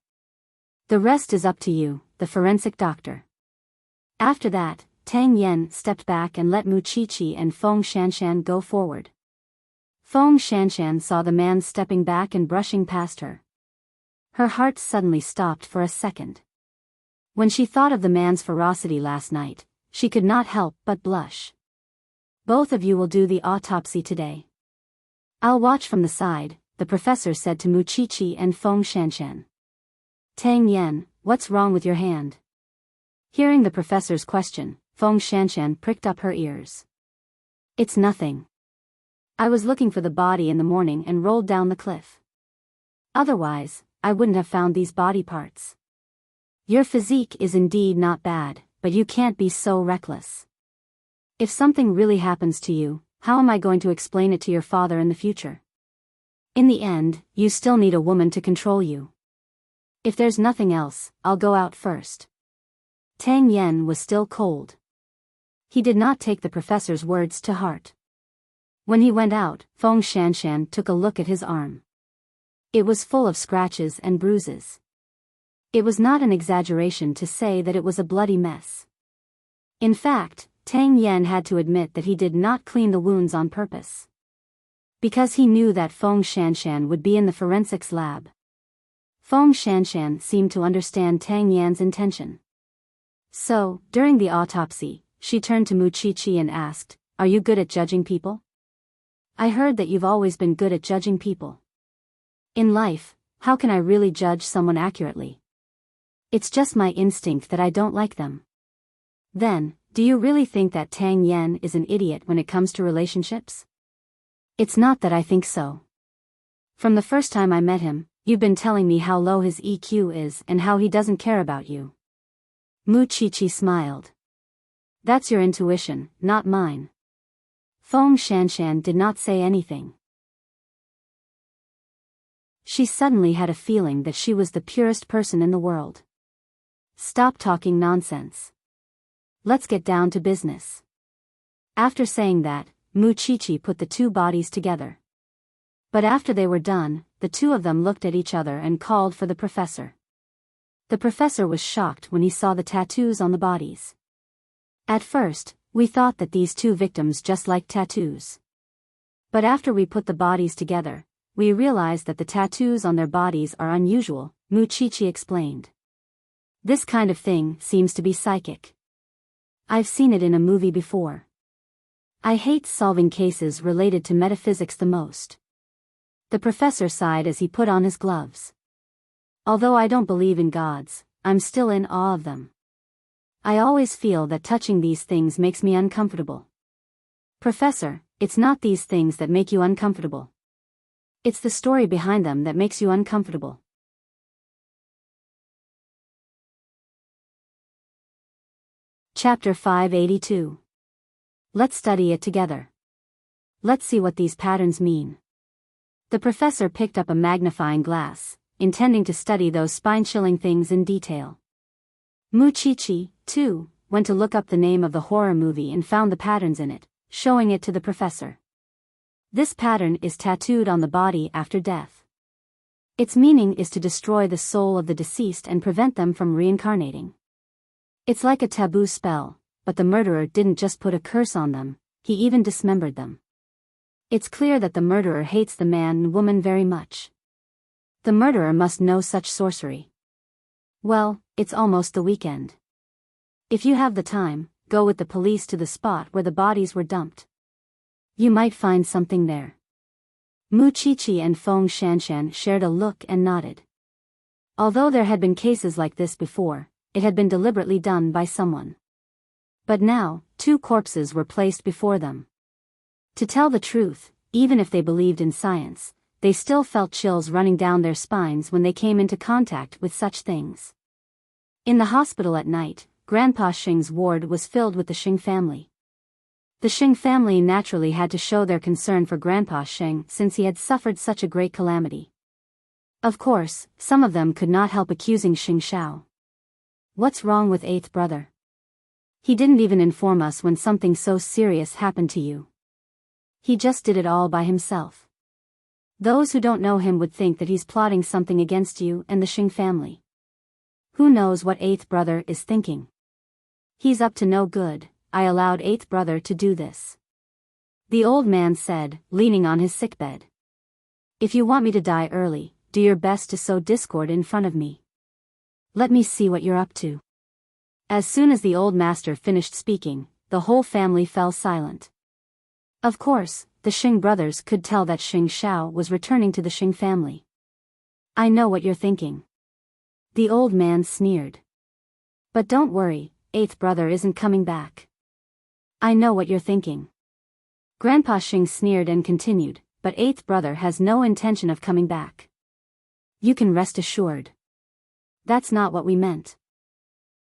The rest is up to you, the forensic doctor. After that, Tang Yen stepped back and let Mu Chichi and Feng Shanshan go forward. Feng Shanshan saw the man stepping back and brushing past her. Her heart suddenly stopped for a second. When she thought of the man's ferocity last night, she could not help but blush. Both of you will do the autopsy today. I'll watch from the side, the professor said to Mu Chichi and Feng Shanshan. Tang Yen, what's wrong with your hand? Hearing the professor's question, Feng Shanshan pricked up her ears. It's nothing. I was looking for the body in the morning and rolled down the cliff. Otherwise, I wouldn't have found these body parts. Your physique is indeed not bad, but you can't be so reckless. If something really happens to you, how am I going to explain it to your father in the future? In the end, you still need a woman to control you. If there's nothing else, I'll go out first. Tang Yen was still cold. He did not take the professor's words to heart. When he went out, Feng Shanshan took a look at his arm. It was full of scratches and bruises. It was not an exaggeration to say that it was a bloody mess. In fact, Tang Yen had to admit that he did not clean the wounds on purpose. Because he knew that Feng Shanshan would be in the forensics lab. Feng Shanshan seemed to understand Tang Yan's intention. So, during the autopsy, she turned to Mu Chichi and asked, "Are you good at judging people? I heard that you've always been good at judging people. In life, how can I really judge someone accurately? It's just my instinct that I don't like them." Then, do you really think that Tang Yen is an idiot when it comes to relationships? It's not that I think so. From the first time I met him, you've been telling me how low his EQ is and how he doesn't care about you. Mu Chichi smiled. That's your intuition, not mine. Feng Shanshan did not say anything. She suddenly had a feeling that she was the purest person in the world. Stop talking nonsense. Let's get down to business. After saying that, Mu Chichi put the two bodies together. But after they were done, the two of them looked at each other and called for the professor. The professor was shocked when he saw the tattoos on the bodies. At first, we thought that these two victims just liked tattoos. But after we put the bodies together, we realized that the tattoos on their bodies are unusual, Mu Chichi explained. This kind of thing seems to be psychic. I've seen it in a movie before. I hate solving cases related to metaphysics the most. The professor sighed as he put on his gloves. Although I don't believe in gods, I'm still in awe of them. I always feel that touching these things makes me uncomfortable. Professor, it's not these things that make you uncomfortable. It's the story behind them that makes you uncomfortable. Chapter 582. Let's study it together. Let's see what these patterns mean. The professor picked up a magnifying glass, intending to study those spine-chilling things in detail. Muchichi, too, went to look up the name of the horror movie and found the patterns in it, showing it to the professor. This pattern is tattooed on the body after death. Its meaning is to destroy the soul of the deceased and prevent them from reincarnating. It's like a taboo spell, but the murderer didn't just put a curse on them, he even dismembered them. It's clear that the murderer hates the man and woman very much. The murderer must know such sorcery. Well, it's almost the weekend. If you have the time, go with the police to the spot where the bodies were dumped. You might find something there. Muchichi and Feng Shanshan shared a look and nodded. Although there had been cases like this before, it had been deliberately done by someone. But now, 2 corpses were placed before them. To tell the truth, even if they believed in science, they still felt chills running down their spines when they came into contact with such things. In the hospital at night, Grandpa Xing's ward was filled with the Xing family. The Xing family naturally had to show their concern for Grandpa Xing since he had suffered such a great calamity. Of course, some of them could not help accusing Xing Shao. What's wrong with 8th brother? He didn't even inform us when something so serious happened to you. He just did it all by himself. Those who don't know him would think that he's plotting something against you and the Xing family. Who knows what 8th brother is thinking? He's up to no good. I allowed 8th brother to do this. The old man said, leaning on his sickbed. If you want me to die early, do your best to sow discord in front of me. Let me see what you're up to. As soon as the old master finished speaking, the whole family fell silent. Of course, the Xing brothers could tell that Xing Shao was returning to the Xing family. I know what you're thinking. The old man sneered. But don't worry, 8th brother isn't coming back. I know what you're thinking. Grandpa Xing sneered and continued, but 8th brother has no intention of coming back. You can rest assured. That's not what we meant.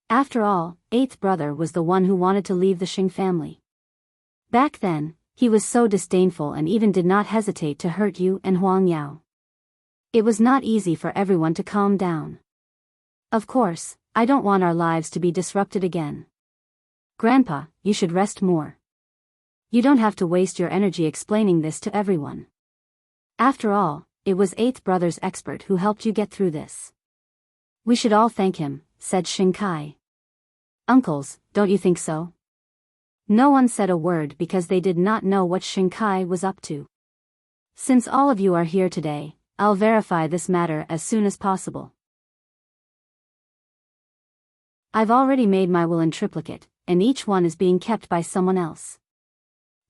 After all, 8th brother was the one who wanted to leave the Xing family. Back then, he was so disdainful and even did not hesitate to hurt you and Huang Yao. It was not easy for everyone to calm down. Of course, I don't want our lives to be disrupted again. Grandpa, you should rest more. You don't have to waste your energy explaining this to everyone. After all, it was 8th brother's expert who helped you get through this. We should all thank him, said Xing Kai. Uncles, don't you think so? No one said a word because they did not know what Xing Kai was up to. Since all of you are here today, I'll verify this matter as soon as possible. I've already made my will in triplicate, and each one is being kept by someone else.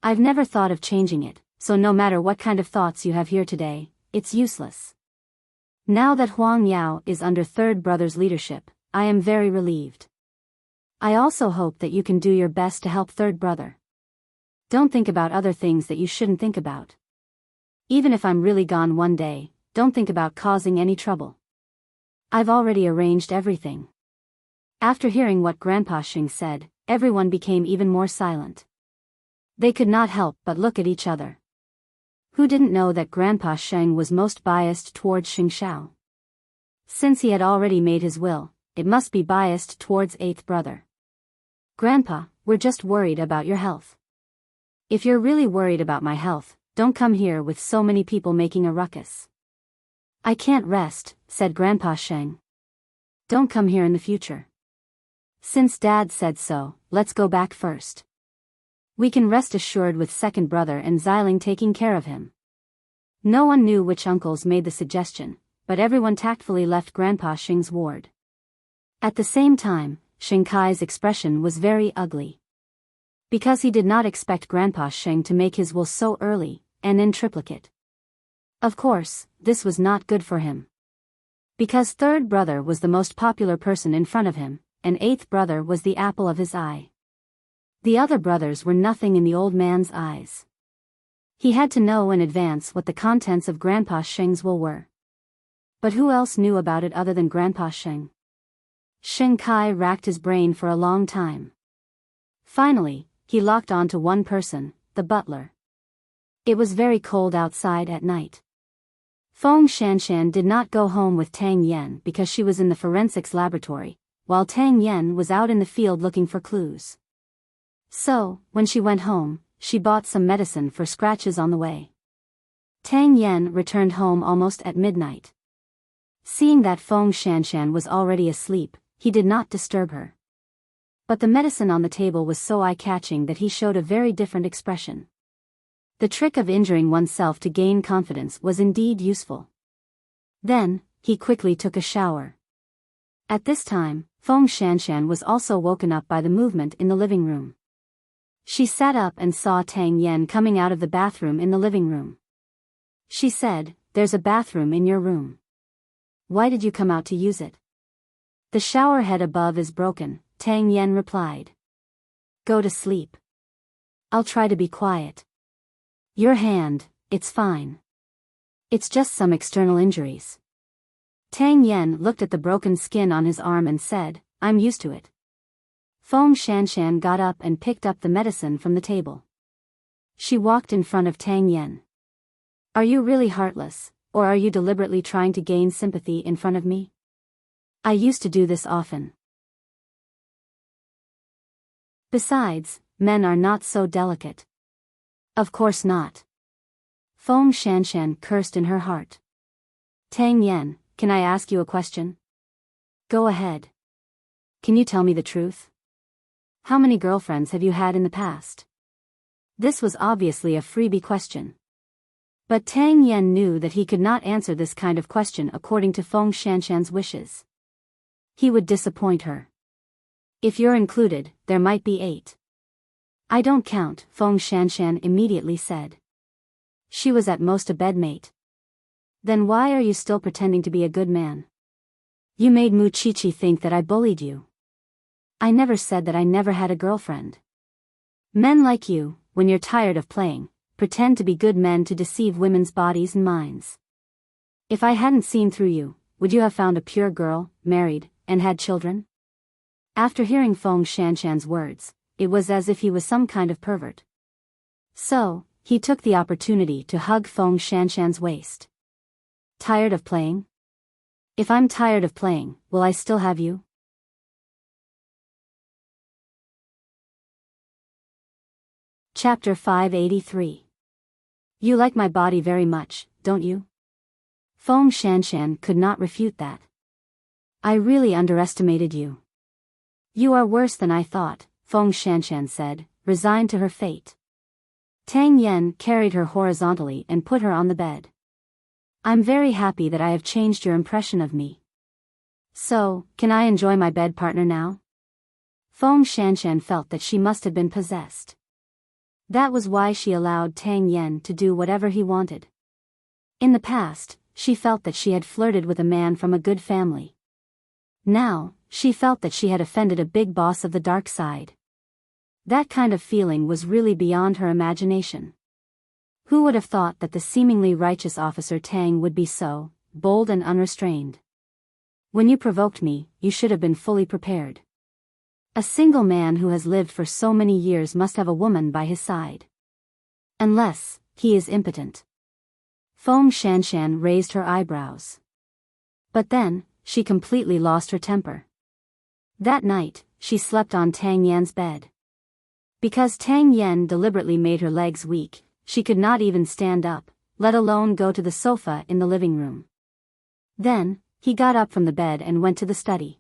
I've never thought of changing it, so no matter what kind of thoughts you have here today, it's useless. Now that Huang Yao is under 3rd brother's leadership, I am very relieved. I also hope that you can do your best to help 3rd brother. Don't think about other things that you shouldn't think about. Even if I'm really gone one day, don't think about causing any trouble. I've already arranged everything. After hearing what Grandpa Xing said, everyone became even more silent. They could not help but look at each other. Who didn't know that Grandpa Xing was most biased towards Xing Shao? Since he had already made his will, it must be biased towards 8th brother. Grandpa, we're just worried about your health. If you're really worried about my health, don't come here with so many people making a ruckus. I can't rest, said Grandpa Xing. Don't come here in the future. Since Dad said so, let's go back first. We can rest assured with 2nd brother and Xiling taking care of him. No one knew which uncles made the suggestion, but everyone tactfully left Grandpa Xing's ward. At the same time, Xing Kai's expression was very ugly. Because he did not expect Grandpa Xing to make his will so early, and in triplicate. Of course, this was not good for him. Because 3rd brother was the most popular person in front of him, and 8th brother was the apple of his eye. The other brothers were nothing in the old man's eyes. He had to know in advance what the contents of Grandpa Xing's will were. But who else knew about it other than Grandpa Xing? Xing Kai racked his brain for a long time. Finally, he locked on to one person, the butler. It was very cold outside at night. Feng Shanshan did not go home with Tang Yen because she was in the forensics laboratory, while Tang Yen was out in the field looking for clues. So, when she went home, she bought some medicine for scratches on the way. Tang Yen returned home almost at midnight. Seeing that Feng Shanshan was already asleep, he did not disturb her. But the medicine on the table was so eye-catching that he showed a very different expression. The trick of injuring oneself to gain confidence was indeed useful. Then, he quickly took a shower. At this time, Feng Shanshan was also woken up by the movement in the living room. She sat up and saw Tang Yen coming out of the bathroom in the living room. She said, "There's a bathroom in your room. Why did you come out to use it?" "The shower head above is broken," Tang Yen replied. "Go to sleep. I'll try to be quiet." "Your hand, it's fine. It's just some external injuries." Tang Yen looked at the broken skin on his arm and said, "I'm used to it." Feng Shanshan got up and picked up the medicine from the table. She walked in front of Tang Yen. "Are you really heartless, or are you deliberately trying to gain sympathy in front of me? I used to do this often. Besides, men are not so delicate." "Of course not." Feng Shanshan cursed in her heart. "Tang Yen, can I ask you a question?" "Go ahead. Can you tell me the truth? How many girlfriends have you had in the past?" This was obviously a freebie question. But Tang Yen knew that he could not answer this kind of question according to Feng Shanshan's wishes. He would disappoint her. "If you're included, there might be 8. "I don't count," Feng Shanshan immediately said. "She was at most a bedmate." "Then why are you still pretending to be a good man? You made Mu Chichi think that I bullied you." "I never said that I never had a girlfriend." "Men like you, when you're tired of playing, pretend to be good men to deceive women's bodies and minds. If I hadn't seen through you, would you have found a pure girl, married, and had children?" After hearing Feng Shanshan's words, it was as if he was some kind of pervert. So, he took the opportunity to hug Feng Shanshan's waist. "Tired of playing? If I'm tired of playing, will I still have you?" Chapter 583. You like my body very much, don't you? Feng Shanshan could not refute that. "I really underestimated you." "You are worse than I thought," Feng Shanshan said, resigned to her fate. Tang Yen carried her horizontally and put her on the bed. "I'm very happy that I have changed your impression of me. So, can I enjoy my bed partner now?" Feng Shanshan felt that she must have been possessed. That was why she allowed Tang Yen to do whatever he wanted. In the past, she felt that she had flirted with a man from a good family. Now, she felt that she had offended a big boss of the dark side. That kind of feeling was really beyond her imagination. Who would have thought that the seemingly righteous officer Tang would be so bold and unrestrained? "When you provoked me, you should have been fully prepared." A single man who has lived for so many years must have a woman by his side. Unless, he is impotent. Feng Shanshan raised her eyebrows. But then, she completely lost her temper. That night, she slept on Tang Yan's bed. Because Tang Yen deliberately made her legs weak, she could not even stand up, let alone go to the sofa in the living room. Then, he got up from the bed and went to the study.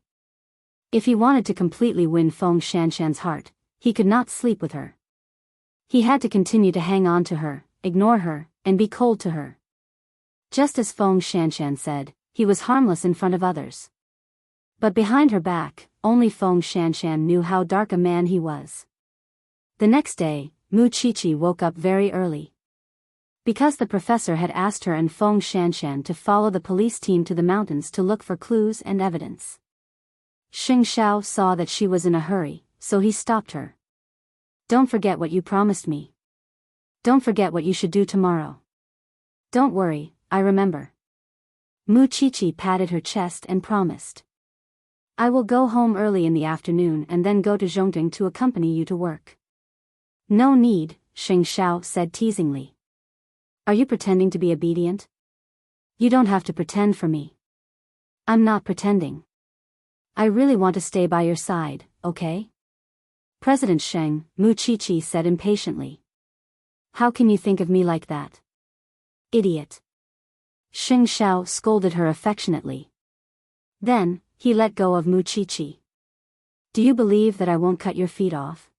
If he wanted to completely win Feng Shanshan's heart, he could not sleep with her. He had to continue to hang on to her, ignore her, and be cold to her. Just as Feng Shanshan said, he was harmless in front of others. But behind her back, only Feng Shanshan knew how dark a man he was. The next day, Mu Chichi woke up very early. Because the professor had asked her and Feng Shanshan to follow the police team to the mountains to look for clues and evidence. Xing Xiao saw that she was in a hurry, so he stopped her. "Don't forget what you promised me. Don't forget what you should do tomorrow." "Don't worry, I remember." Mu Chichi patted her chest and promised. I will go home early in the afternoon and then go to Zhongting to accompany you to work. No need, Xing Xiao said teasingly. Are you pretending to be obedient? You don't have to pretend for me. I'm not pretending. I really want to stay by your side, okay? President Sheng, Mu Qiqi said impatiently. How can you think of me like that? Idiot. Xing Xiao scolded her affectionately. Then, he let go of Mu Qiqi. Do you believe that I won't cut your feet off?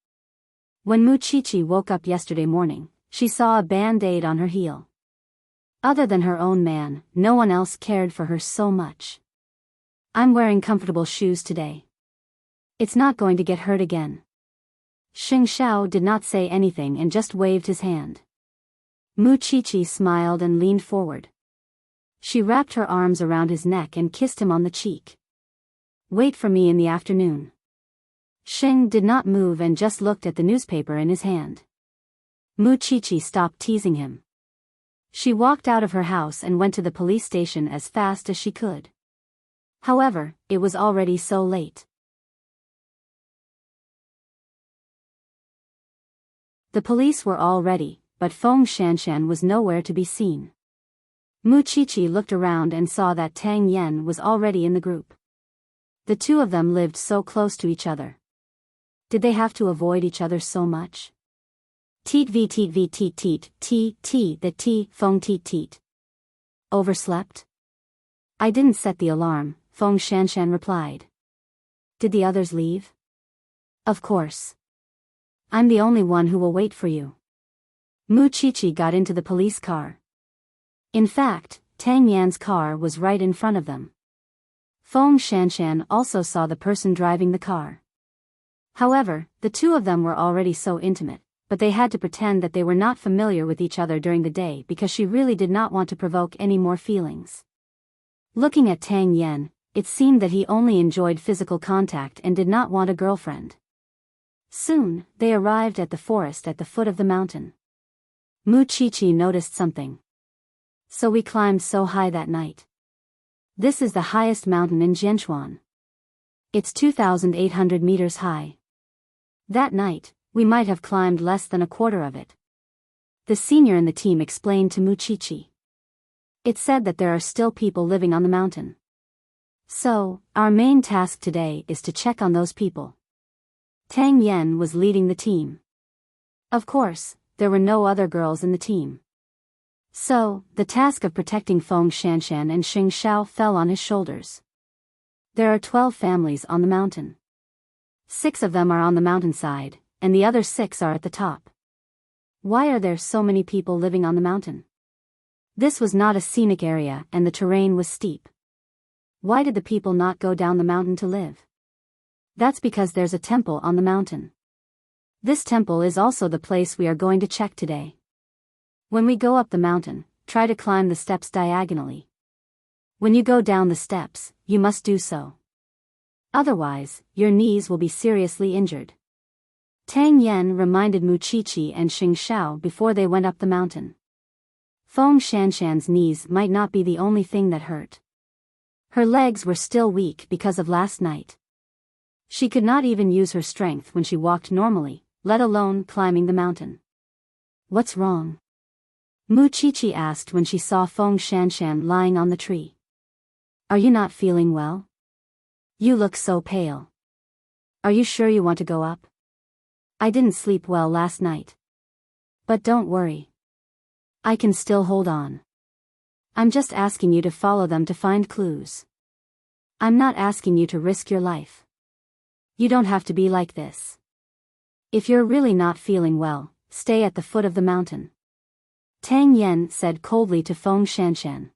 When Mu Qiqi woke up yesterday morning, she saw a band-aid on her heel. Other than her own man, no one else cared for her so much. I'm wearing comfortable shoes today. It's not going to get hurt again. Xing Xiao did not say anything and just waved his hand. Mu Qiqi smiled and leaned forward. She wrapped her arms around his neck and kissed him on the cheek. Wait for me in the afternoon. Xing did not move and just looked at the newspaper in his hand. Mu Qiqi stopped teasing him. She walked out of her house and went to the police station as fast as she could. However, it was already so late. The police were all ready, but Feng Shanshan was nowhere to be seen. Mu Qiqi looked around and saw that Tang Yan was already in the group. The two of them lived so close to each other. Did they have to avoid each other so much? Teet v teet v teet teet, the Feng teet teet. Overslept? I didn't set the alarm, Feng Shanshan replied. Did the others leave? Of course. I'm the only one who will wait for you. Mu Qiqi got into the police car. In fact, Tang Yan's car was right in front of them. Feng Shanshan also saw the person driving the car. However, the two of them were already so intimate, but they had to pretend that they were not familiar with each other during the day because she really did not want to provoke any more feelings. Looking at Tang Yan, it seemed that he only enjoyed physical contact and did not want a girlfriend. Soon, they arrived at the forest at the foot of the mountain. Mu Qiqi noticed something. So we climbed so high that night. This is the highest mountain in Jianchuan. It's 2,800 meters high. That night, we might have climbed less than a quarter of it. The senior in the team explained to Mu Qiqi. It said that there are still people living on the mountain. So, our main task today is to check on those people. Tang Yan was leading the team. Of course, there were no other girls in the team. So, the task of protecting Feng Shanshan and Xing Xiao fell on his shoulders. There are 12 families on the mountain. 6 of them are on the mountainside, and the other 6 are at the top. Why are there so many people living on the mountain? This was not a scenic area and the terrain was steep. Why did the people not go down the mountain to live? That's because there's a temple on the mountain. This temple is also the place we are going to check today. When we go up the mountain, try to climb the steps diagonally. When you go down the steps, you must do so. Otherwise, your knees will be seriously injured. Tang Yan reminded Mu Qiqi and Xing Xiao before they went up the mountain. Feng Shanshan's knees might not be the only thing that hurt. Her legs were still weak because of last night. She could not even use her strength when she walked normally, let alone climbing the mountain. What's wrong? Mu Qiqi asked when she saw Feng Shanshan lying on the tree. Are you not feeling well? You look so pale. Are you sure you want to go up? I didn't sleep well last night. But don't worry. I can still hold on. I'm just asking you to follow them to find clues. I'm not asking you to risk your life. You don't have to be like this. If you're really not feeling well, stay at the foot of the mountain. Tang Yan said coldly to Feng Shanshan.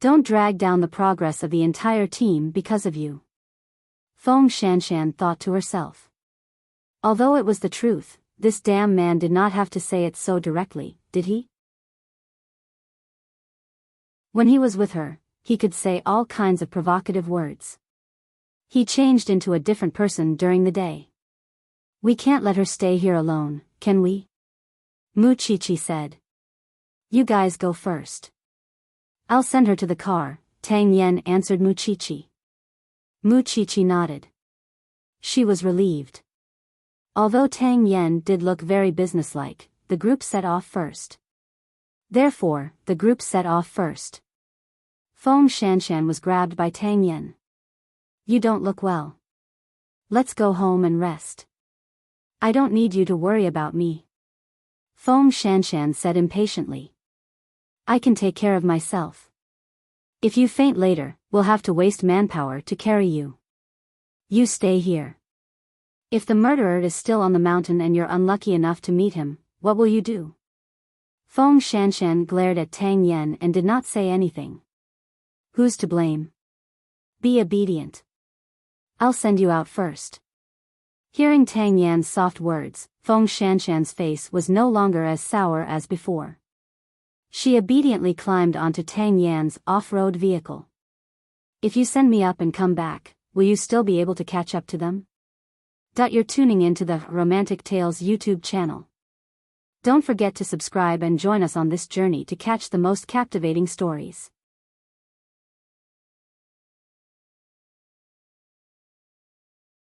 Don't drag down the progress of the entire team because of you. Feng Shanshan thought to herself. Although it was the truth, this damn man did not have to say it so directly, did he? When he was with her, he could say all kinds of provocative words. He changed into a different person during the day. We can't let her stay here alone, can we? Mu Qiqi said. You guys go first. I'll send her to the car, Tang Yan answered Mu Qiqi. Mu Qiqi nodded. She was relieved. Although Tang Yan did look very businesslike, the group set off first. Therefore, the group set off first. Feng Shanshan was grabbed by Tang Yan. You don't look well. Let's go home and rest. I don't need you to worry about me. Feng Shanshan said impatiently. I can take care of myself. If you faint later, we'll have to waste manpower to carry you. You stay here. If the murderer is still on the mountain and you're unlucky enough to meet him, what will you do? Feng Shanshan glared at Tang Yan and did not say anything. Who's to blame? Be obedient. I'll send you out first. Hearing Tang Yan's soft words, Feng Shanshan's face was no longer as sour as before. She obediently climbed onto Tang Yan's off-road vehicle. If you send me up and come back, will you still be able to catch up to them? You're tuning in to the Romantic Tales YouTube channel. Don't forget to subscribe and join us on this journey to catch the most captivating stories.